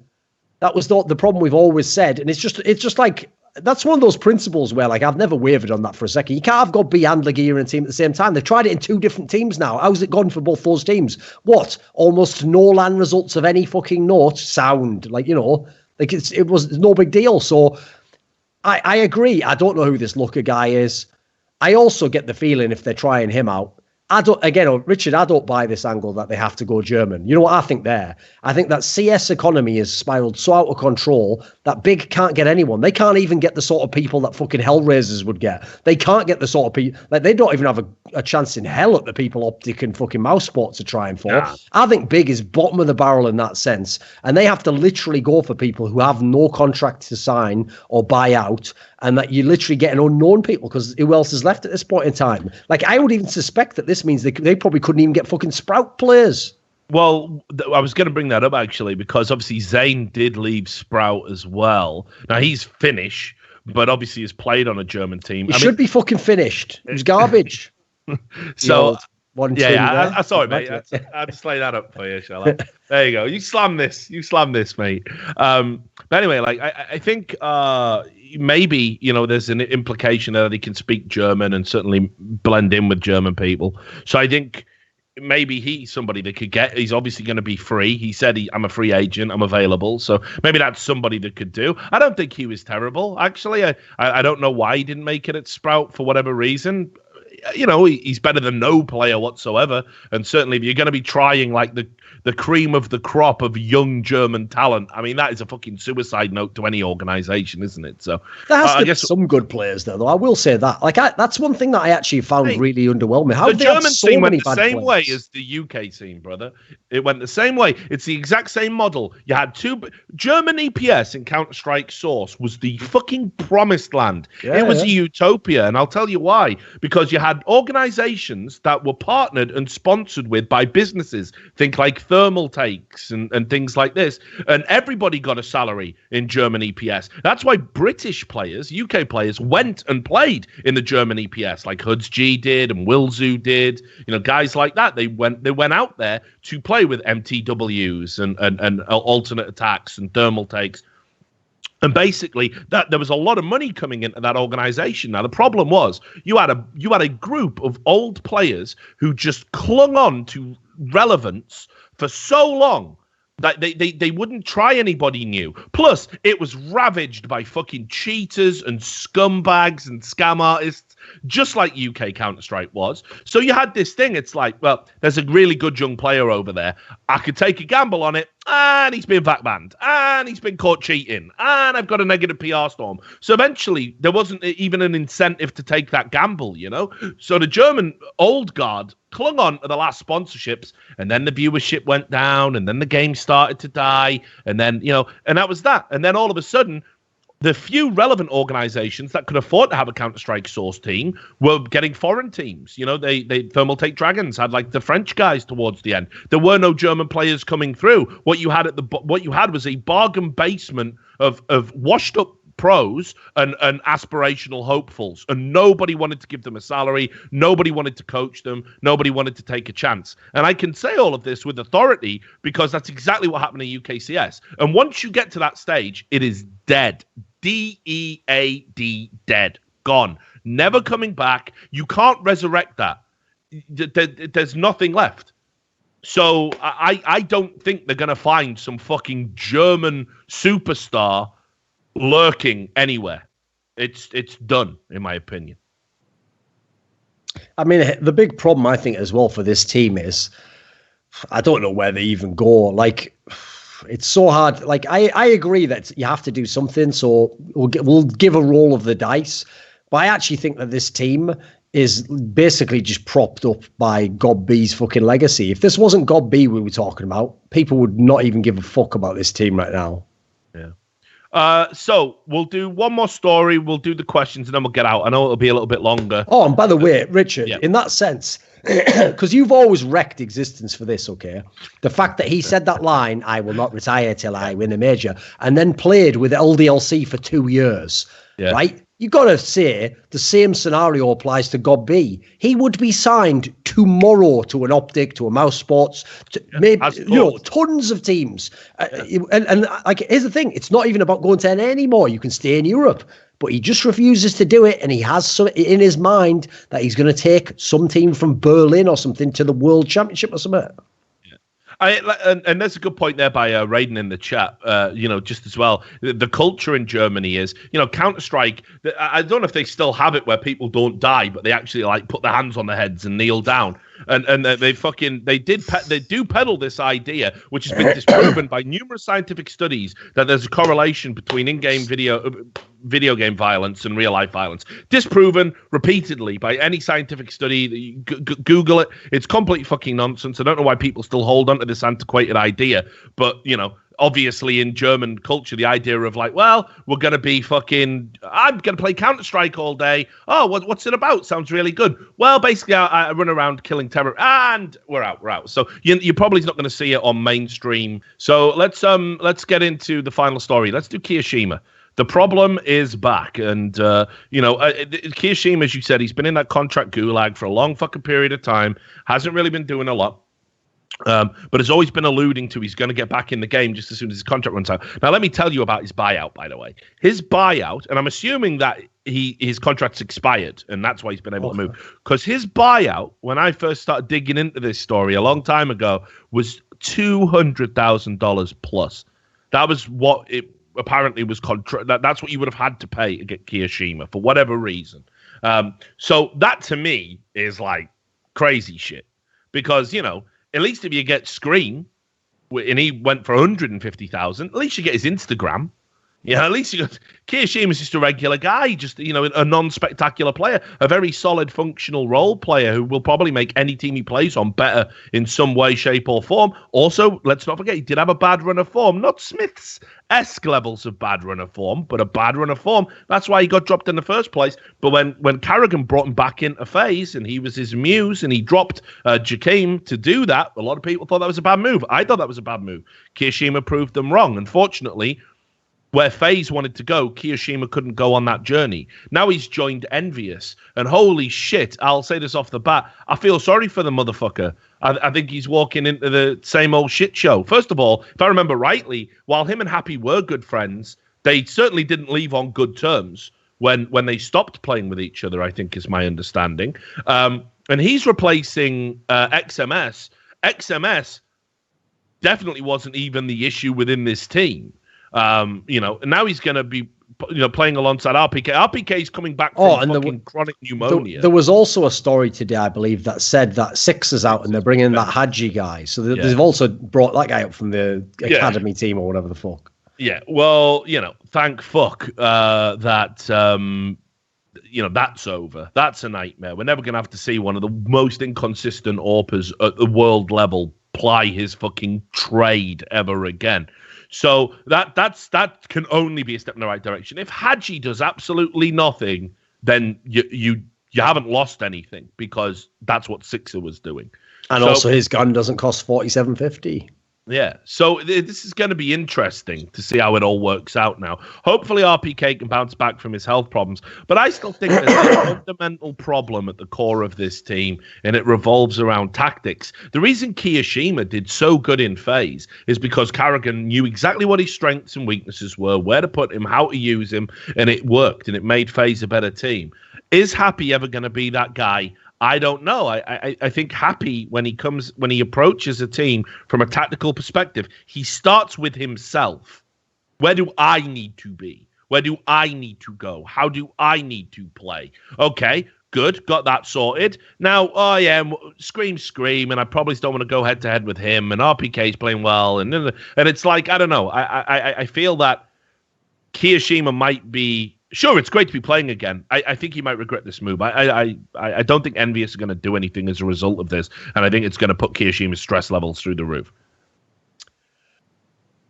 that was the problem we've always said, and it's just like, that's one of those principles where, like, I've never wavered on that for a second. You can't have Godby and Legia in a team at the same time. They've tried it in 2 different teams now. How's it gone for both those teams? What? Almost no LAN results of any fucking note. Sound. Like, you know, like it was no big deal. So I agree. I don't know who this Looker guy is. I also get the feeling if they're trying him out, Richard, I don't buy this angle that they have to go German. You know what I think there? I think that CS economy has spiraled so out of control that Big can't get anyone. They can't even get the sort of people that fucking Hellraisers would get. They can't get the sort of people, like, they don't even have a chance in hell at the people Optic and fucking Mousesport are trying for. Yeah. I think Big is bottom of the barrel in that sense. And they have to literally go for people who have no contract to sign or buy out, and that you literally get an unknown people, because who else is left at this point in time? Like, I would even suspect that this means they probably couldn't even get fucking Sprout players. Well, I was going to bring that up, actually, because obviously Zane did leave Sprout as well. Now, he's Finnish, but obviously he's played on a German team. He should be fucking finished. It was garbage. So, sorry, mate. I'll just lay that up for you, shall I? There you go. You slam this, mate. But anyway, like, I think maybe, you know, there's an implication that he can speak German and certainly blend in with German people. So I think maybe he's somebody that could get. He's obviously going to be free. He said, "I'm a free agent. I'm available." So maybe that's somebody that could do. I don't think he was terrible. Actually, I don't know why he didn't make it at Sprout for whatever reason. You know, he's better than no player whatsoever. And certainly if you're going to be trying like the cream of the crop of young German talent, I mean, that is a fucking suicide note to any organization, isn't it? So there has to be some good players there, though. I will say that. Like, that's one thing that I actually found really underwhelming. How the German scene went the same way as the UK scene, brother. It went the same way. It's the exact same model. You had German EPS in Counter-Strike Source was the fucking promised land. It was a utopia, and I'll tell you why. Because you had organizations that were partnered and sponsored with by businesses. Think like Thermal Takes and things like this. And everybody got a salary in German EPS. That's why British players, UK players, went and played in the German EPS, like Huds G did and Wilzu did. You know, guys like that. They went out there to play with MTWs and alternate attacks and Thermal Takes. And basically, that there was a lot of money coming into that organization. Now, the problem was you had a group of old players who just clung on to relevance for so long that they wouldn't try anybody new. Plus, it was ravaged by fucking cheaters and scumbags and scam artists, just like UK Counter-Strike was. So you had this thing. It's like, well, there's a really good young player over there. I could take a gamble on it, and he's been VAC banned, and he's been caught cheating, and I've got a negative PR storm. So eventually, there wasn't even an incentive to take that gamble, you know? So the German old guard clung on to the last sponsorships, and then the viewership went down, and then the game started to die, and then, you know, and that was that. And then all of a sudden, the few relevant organizations that could afford to have a Counter-Strike Source team were getting foreign teams. You know, they Thermal Take Dragons had like the French guys towards the end. There were no German players coming through. What you had was a bargain basement of washed up pros and aspirational hopefuls, and nobody wanted to give them a salary. Nobody wanted to coach them. Nobody wanted to take a chance. And I can say all of this with authority because that's exactly what happened in UKCS. And once you get to that stage, it is dead. DEAD, dead, gone, never coming back. You can't resurrect that. There's nothing left. So I don't think they're going to find some fucking German superstar lurking anywhere. It's done, in my opinion. I mean, the big problem I think as well for this team is I don't know where they even go. Like, it's so hard. Like, I agree that you have to do something. So we'll give a roll of the dice. But I actually think that this team is basically just propped up by God B's fucking legacy. If this wasn't God B we were talking about, people would not even give a fuck about this team right now. Yeah. So we'll do one more story. We'll do the questions and then we'll get out. I know it'll be a little bit longer. Oh, and by the way, Richard, in that sense, because you've always wrecked existence for this, okay? The fact that he said that line, I will not retire till I win a major, and then played with LDLC for 2 years, right? You got to say the same scenario applies to God B. He would be signed tomorrow to an Optic, to a Mouse Sports, to maybe tons of teams. And like, here's the thing: it's not even about going to NA anymore. You can stay in Europe, but he just refuses to do it, and he has some in his mind that he's going to take some team from Berlin or something to the World Championship or something. And there's a good point there by Raiden in the chat, just as well. The culture in Germany is, Counter-Strike, I don't know if they still have it where people don't die, but they actually like put their hands on their heads and kneel down. And they do peddle this idea, which has been disproven by numerous scientific studies, that there's a correlation between in-game video game violence and real life violence. Disproven repeatedly by any scientific study. Google it. It's complete fucking nonsense. I don't know why people still hold on to this antiquated idea, but obviously in German culture, the idea of like, well, we're going to be I'm going to play Counter-Strike all day. Oh, what's it about? Sounds really good. Well, basically, I run around killing terror and we're out. So you're probably not going to see it on mainstream. So let's get into the final story. Let's do Kiyoshima. The problem is back. And, Kiyoshima, as you said, he's been in that contract gulag for a long fucking period of time. Hasn't really been doing a lot. But has always been alluding to he's going to get back in the game just as soon as his contract runs out. Now, let me tell you about his buyout, by the way. His buyout, and I'm assuming that his contract's expired, and that's why he's been able to move. Because his buyout, when I first started digging into this story a long time ago, was $200,000 plus. That was what it apparently was. That's what you would have had to pay to get Kiyashima for whatever reason. So that, to me, is like crazy shit. Because, at least if you get Scream, and he went for 150,000, at least you get his Instagram. Yeah, at least you got Kiyoshima's just a regular guy, just a non-spectacular player, a very solid functional role player who will probably make any team he plays on better in some way, shape, or form. Also, let's not forget he did have a bad run of form, not Smith's-esque levels of bad run of form, but a bad run of form. That's why he got dropped in the first place. But when Carragher brought him back into FaZe and he was his muse and he dropped Jakeem to do that, a lot of people thought that was a bad move. I thought that was a bad move. Kiyoshima proved them wrong. Unfortunately, where FaZe wanted to go, Kiyoshima couldn't go on that journey. Now he's joined Envious. And holy shit, I'll say this off the bat, I feel sorry for the motherfucker. I think he's walking into the same old shit show. First of all, if I remember rightly, while him and Happy were good friends, they certainly didn't leave on good terms when they stopped playing with each other, I think is my understanding. And he's replacing XMS. XMS definitely wasn't even the issue within this team. And now he's going to be, playing alongside RPK. RPK is coming back from fucking chronic pneumonia. There was also a story today, I believe, that said that Six is out and they're bringing that Hadji guy. So they've also brought that guy up from the academy team or whatever the fuck. Yeah, well, thank fuck that, that's over. That's a nightmare. We're never going to have to see one of the most inconsistent AWPers at the world level ply his fucking trade ever again. So that can only be a step in the right direction. If Hadji does absolutely nothing, then you haven't lost anything because that's what Sixer was doing. And also his gun doesn't cost $47.50. Yeah, so this is going to be interesting to see how it all works out now. Hopefully RPK can bounce back from his health problems, but I still think there's a fundamental problem at the core of this team, and it revolves around tactics. The reason Kiyoshima did so good in FaZe is because Carragher knew exactly what his strengths and weaknesses were, where to put him, how to use him, and it worked, and it made FaZe a better team. Is Happy ever going to be that guy? I don't know. I think Happy, when he approaches a team from a tactical perspective, he starts with himself. Where do I need to be? Where do I need to go? How do I need to play? Okay, good. Got that sorted. Now, Scream, and I probably don't want to go head to head with him, and RPK's playing well, and it's like, I don't know. I feel that Kiyoshima might be. Sure, it's great to be playing again. I think he might regret this move. I don't think Envious is going to do anything as a result of this, and I think it's going to put Kiyoshima's stress levels through the roof.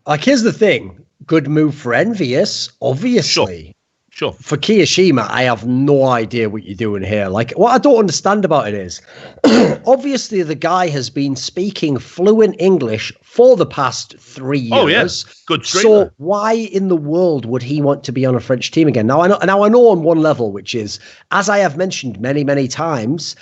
Like, here's the thing. Good move for Envious, obviously. Sure. For Kiyoshima, I have no idea what you're doing here. Like, what I don't understand about it is, obviously the guy has been speaking fluent English for the past 3 years. Oh, yes. Good streamer. So why in the world would he want to be on a French team again? Now I know on one level, which is, as I have mentioned many, many times,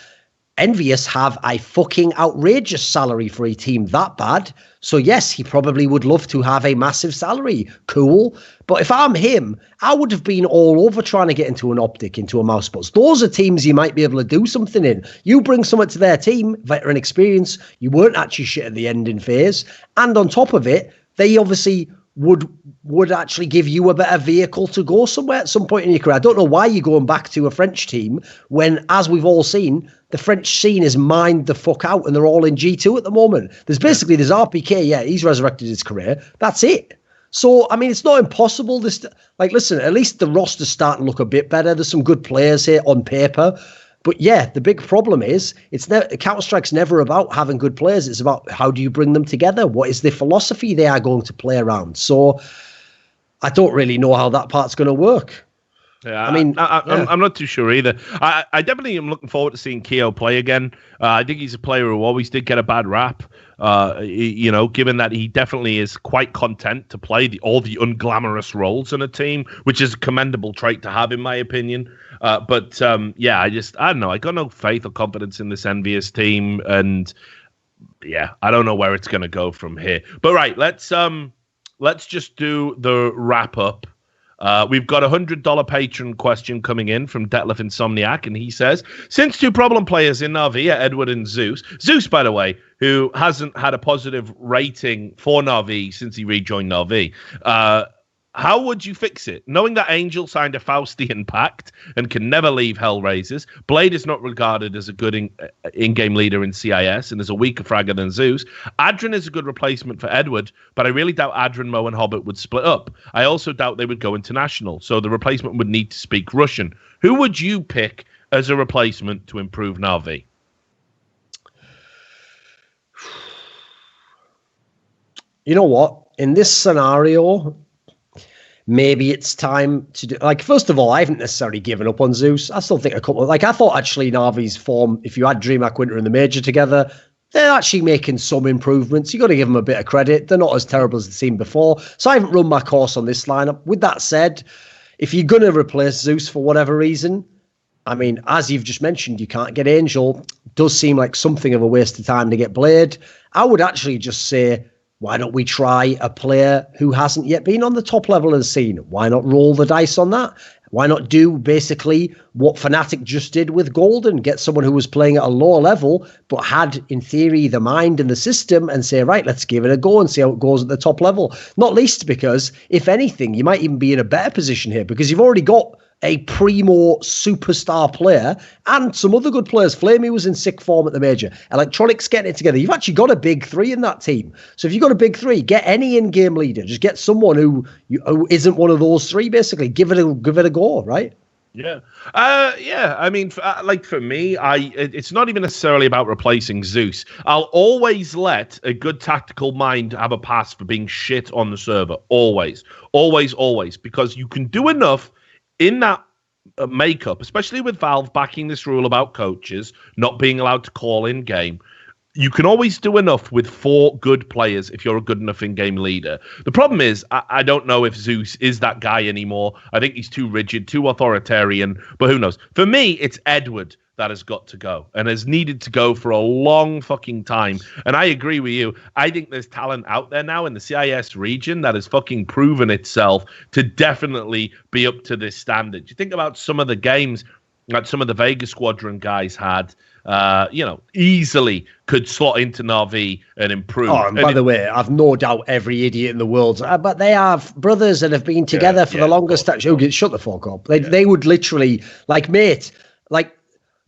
Envious have a fucking outrageous salary for a team that bad. So yes, he probably would love to have a massive salary. Cool. But if I'm him, I would have been all over trying to get into an Optic, into a Mousesports. Those are teams you might be able to do something in. You bring someone to their team, veteran experience. You weren't actually shit at the ending phase. And on top of it, they obviously would actually give you a better vehicle to go somewhere at some point in your career. I don't know why you're going back to a French team when, as we've all seen, the French scene is mined the fuck out and they're all in G2 at the moment. There's RPK, yeah, he's resurrected his career. That's it. So, I mean, it's not impossible. Listen, at least the roster's starting to look a bit better. There's some good players here on paper. But yeah, the big problem is Counter-Strike's never about having good players. It's about how do you bring them together? What is the philosophy they are going to play around? So I don't really know how that part's going to work. Yeah, I mean, I'm not too sure either. I definitely am looking forward to seeing Keo play again. I think he's a player who always did get a bad rap. Given that he definitely is quite content to play all the unglamorous roles in a team, which is a commendable trait to have, in my opinion. I don't know. I got no faith or confidence in this Envious team, and yeah, I don't know where it's going to go from here. But right, let's just do the wrap up. We've got a $100 patron question coming in from Detlef Insomniac, and he says, since two problem players in Na'Vi are Edward and Zeus, by the way, who hasn't had a positive rating for Na'Vi since he rejoined Na'Vi, how would you fix it? Knowing that Angel signed a Faustian pact and can never leave Hellraisers, Blade is not regarded as a good in-game leader in CIS and is a weaker fragger than Zeus. Adrian is a good replacement for Edward, but I really doubt Adrian, Mo, and Hobbit would split up. I also doubt they would go international, so the replacement would need to speak Russian. Who would you pick as a replacement to improve Na'Vi? You know what? In this scenario, maybe it's time to do, like, first of all, I haven't necessarily given up on Zeus. I still think I thought actually Na'Vi's form, if you had DreamHack Winter and the Major together, they're actually making some improvements. You got to give them a bit of credit. They're not as terrible as they seemed before. So I haven't run my course on this lineup. With that said, if you're going to replace Zeus for whatever reason, I mean, as you've just mentioned, you can't get Angel. It does seem like something of a waste of time to get Blade. I would actually just say, why don't we try a player who hasn't yet been on the top level of the scene? Why not roll the dice on that? Why not do basically what Fnatic just did with Golden? Get someone who was playing at a lower level, but had, in theory, the mind and the system, and say, right, let's give it a go and see how it goes at the top level. Not least because, if anything, you might even be in a better position here because you've already got a primo superstar player and some other good players. Flamey was in sick form at the Major. Electronics getting it together. You've actually got a big three in that team. So if you've got a big three, get any in-game leader. Just get someone who isn't one of those three, basically. Give it a go, right? Yeah. I mean, for me, it's not even necessarily about replacing Zeus. I'll always let a good tactical mind have a pass for being shit on the server. Always. Always, always. Because you can do enough in that makeup, especially with Valve backing this rule about coaches not being allowed to call in-game. You can always do enough with 4 good players if you're a good enough in-game leader. The problem is, I don't know if Zeus is that guy anymore. I think he's too rigid, too authoritarian, but who knows? For me, it's Edward that has got to go and has needed to go for a long fucking time. And I agree with you. I think there's talent out there now in the CIS region that has fucking proven itself to definitely be up to this standard. You think about some of the games that some of the Vega Squadron guys had, easily could slot into Na'Vi and improve. Oh, and by the way, I've no doubt every idiot in the world, but they have brothers that have been together for the longest time. Shut the fuck up. They would literally,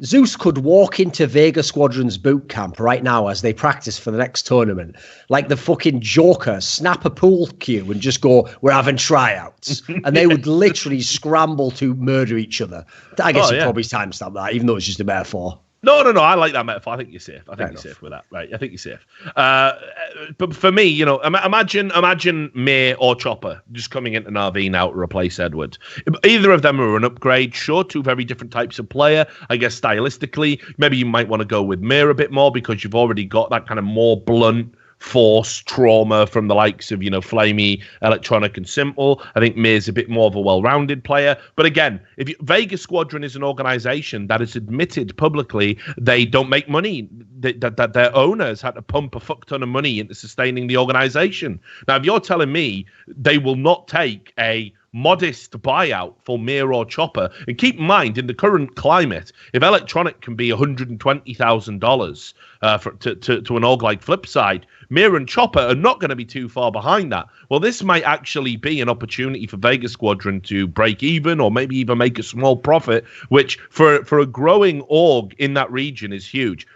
Zeus could walk into Vega Squadron's boot camp right now as they practice for the next tournament, like the fucking Joker, snap a pool cue and just go, we're having tryouts. And they would literally scramble to murder each other. I guess you probably timestamp that, even though it's just a metaphor. No. I like that metaphor. I think you're safe. Safe with that, right? I think you're safe. But for me, imagine May or Chopper just coming into Na'Vi now to replace Edward. Either of them are an upgrade. Sure, 2 very different types of player. I guess stylistically, maybe you might want to go with May a bit more because you've already got that kind of more blunt force trauma from the likes of, Flamey, Electronic, and Simple. I think May's a bit more of a well-rounded player. But again, Vega Squadron is an organization that has admitted publicly they don't make money, that their owners had to pump a fuck ton of money into sustaining the organization. Now, if you're telling me they will not take a modest buyout for Mir or Chopper, and keep in mind, in the current climate, if Electronic can be $120,000 to an org like Flipside, Mir and Chopper are not going to be too far behind that. Well, this might actually be an opportunity for Vega Squadron to break even or maybe even make a small profit, which for a growing org in that region is huge.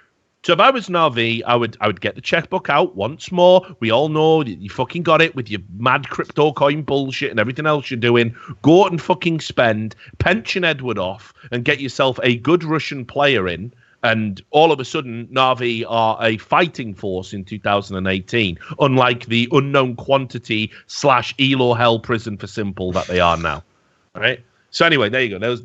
So if I was Na'Vi, I would get the checkbook out once more. We all know you fucking got it with your mad crypto coin bullshit and everything else you're doing. Go out and fucking spend, pension Edward off, and get yourself a good Russian player in. And all of a sudden, Na'Vi are a fighting force in 2018, unlike the unknown quantity / Elo hell prison for Simple that they are now. All right. So anyway, there you go.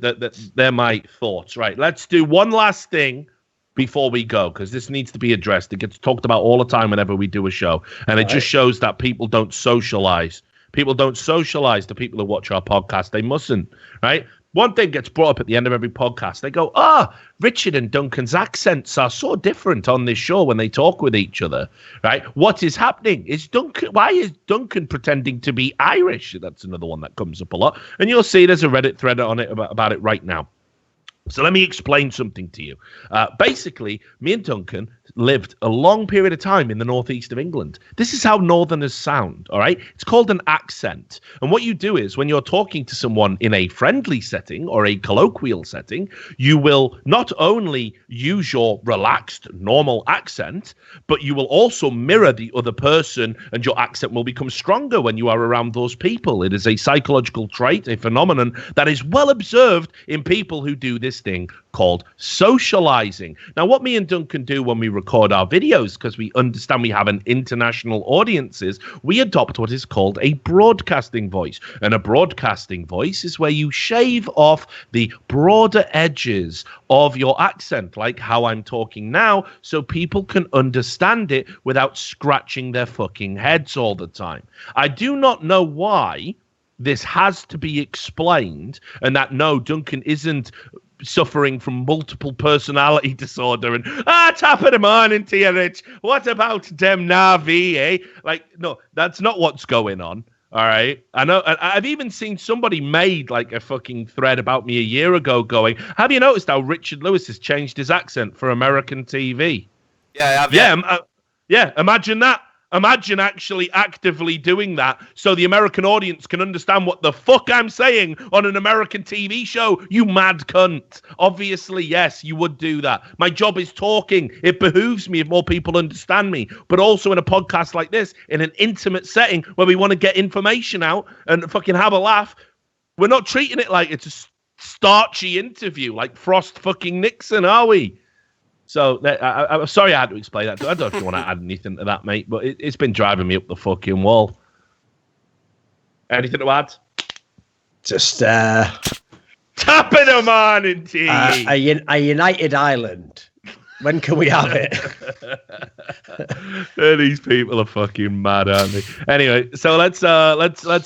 They're my thoughts. Right. Let's do one last thing before we go, because this needs to be addressed. It gets talked about all the time whenever we do a show, and it just shows that people don't socialize. People don't socialize to people who watch our podcast. They mustn't, right? one thing gets brought up at the end of every podcast. They go, Richard and Duncan's accents are so different on this show when they talk with each other, right? What is happening? Why is Duncan pretending to be Irish? That's another one that comes up a lot. And you'll see there's a Reddit thread on it about it right now. So let me explain something to you. Basically, me and Duncan lived a long period of time in the northeast of England. This is how Northerners sound, all right? It's called an accent. And what you do is when you're talking to someone in a friendly setting or a colloquial setting, you will not only use your relaxed, normal accent, but you will also mirror the other person, and your accent will become stronger when you are around those people. It is a psychological trait, a phenomenon that is well observed in people who do this thing called socializing. Now, what me and Duncan do when we record our videos, because we understand we have an international audiences, we adopt what is called a broadcasting voice. And a broadcasting voice is where you shave off the broader edges of your accent, like how I'm talking now, so people can understand it without scratching their fucking heads all the time. I do not know why this has to be explained, and that no, Duncan isn't suffering from multiple personality disorder and top of the morning to you, Rich. What about them Navi, eh? Like, no, that's not what's going on. All right. I know. I've even seen somebody made like a fucking thread about me a year ago going, have you noticed how Richard Lewis has changed his accent for American TV? Yeah, I have. Yeah. Imagine that. Imagine actually actively doing that so the American audience can understand what the fuck I'm saying on an American TV show, you mad cunt. Obviously, yes, you would do that. My job is talking. It behooves me if more people understand me. But also in a podcast like this, in an intimate setting where we want to get information out and fucking have a laugh, we're not treating it like it's a starchy interview like Frost fucking Nixon, are we? So I'm sorry I had to explain that. I don't know if you want to add anything to that, mate, but it's been driving me up the fucking wall. Anything to add? Just top of the morning to you. A United Ireland. When can we have it? These people are fucking mad, aren't they? Anyway, so let's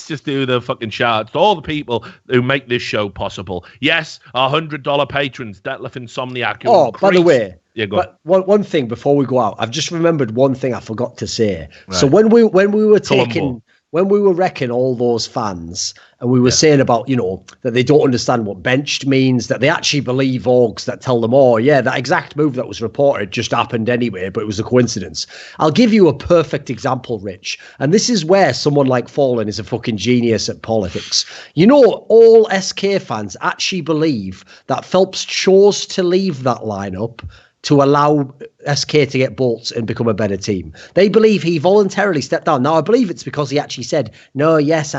just do the fucking shout-outs to all the people who make this show possible. Yes, our $100 patrons, Detlef Insomniac. By the way, yeah, go on. One thing before we go out, I've just remembered one thing I forgot to say. Right. So when we were wrecking all those fans, and we were saying about, that they don't understand what benched means, that they actually believe orgs that tell them, that exact move that was reported just happened anyway, but it was a coincidence. I'll give you a perfect example, Rich. And this is where someone like Fallen is a fucking genius at politics. All SK fans actually believe that Phelps chose to leave that lineup to allow SK to get bolts and become a better team. They believe he voluntarily stepped down. Now, I believe it's because he actually said, no, yes,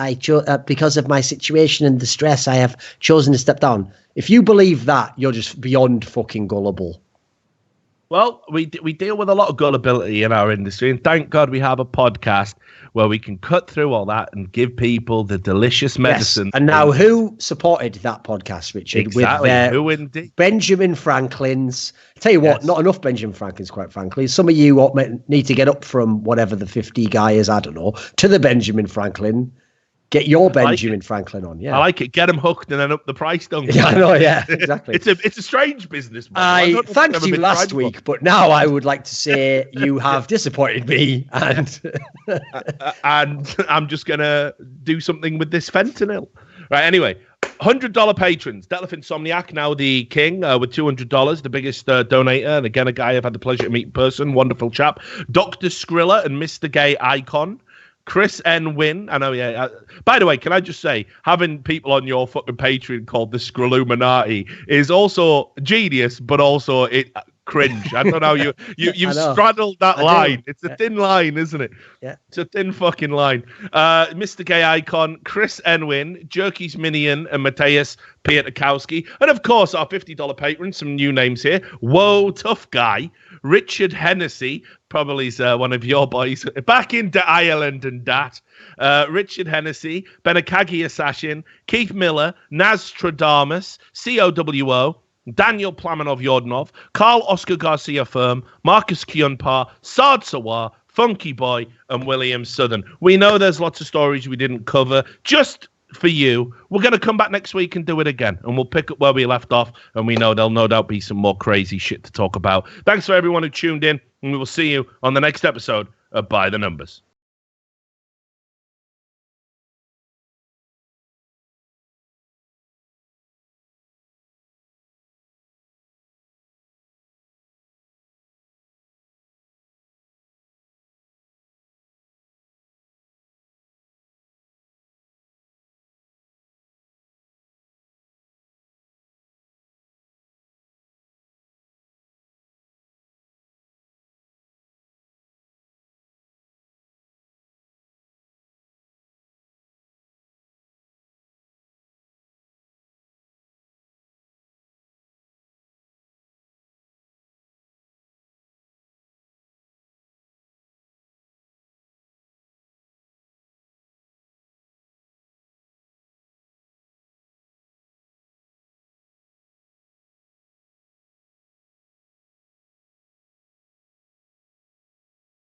because of my situation and the stress, I have chosen to step down. If you believe that, you're just beyond fucking gullible. Well, we deal with a lot of gullibility in our industry, and thank God we have a podcast where we can cut through all that and give people the delicious medicine. Yes. And now, who supported that podcast, Richard? Exactly. With who indeed? Benjamin Franklin's. Tell you what, Not enough Benjamin Franklins, quite frankly. Some of you need to get up from whatever the 50 guy is, I don't know, to the Benjamin Franklin. Get your Benjamin Franklin on, yeah. I like it. Get him hooked and then up the price, don't you? Yeah, I know, yeah, exactly. It's a strange business model. I thanked you last week, but now I would like to say you have disappointed me, and and I'm just gonna do something with this fentanyl. Right, anyway. $100 patrons. Detlef Insomniac, now the king, with $200, the biggest donator, and again, a guy I've had the pleasure to meet in person, wonderful chap. Dr. Skrilla and Mr. Gay Icon. Chris N. Wynn. I know, yeah. By the way, can I just say, having people on your fucking Patreon called the Skrilluminati is also genius, but also cringe. I don't know. You've straddled that line. It's a thin line, isn't it? Yeah. It's a thin fucking line. Mr. Gay Icon, Chris N. Wynn, Jerky's Minion, and Mateus Pietrkowski. And of course, our $50 patrons, some new names here. Whoa, tough guy. Richard Hennessy, probably one of your boys, back into Ireland and that. Richard Hennessy, Benakagi Assassin, Keith Miller, Nastradamus, COWO, Daniel Plamanov Yordnov, Carl Oscar Garcia Firm, Marcus Kyunpar, Sard Sawar, Funky Boy, and William Southern. We know there's lots of stories we didn't cover. Just for you. We're going to come back next week and do it again, and we'll pick up where we left off, and we know there'll no doubt be some more crazy shit to talk about. Thanks for everyone who tuned in, and we will see you on the next episode of By the Numbers.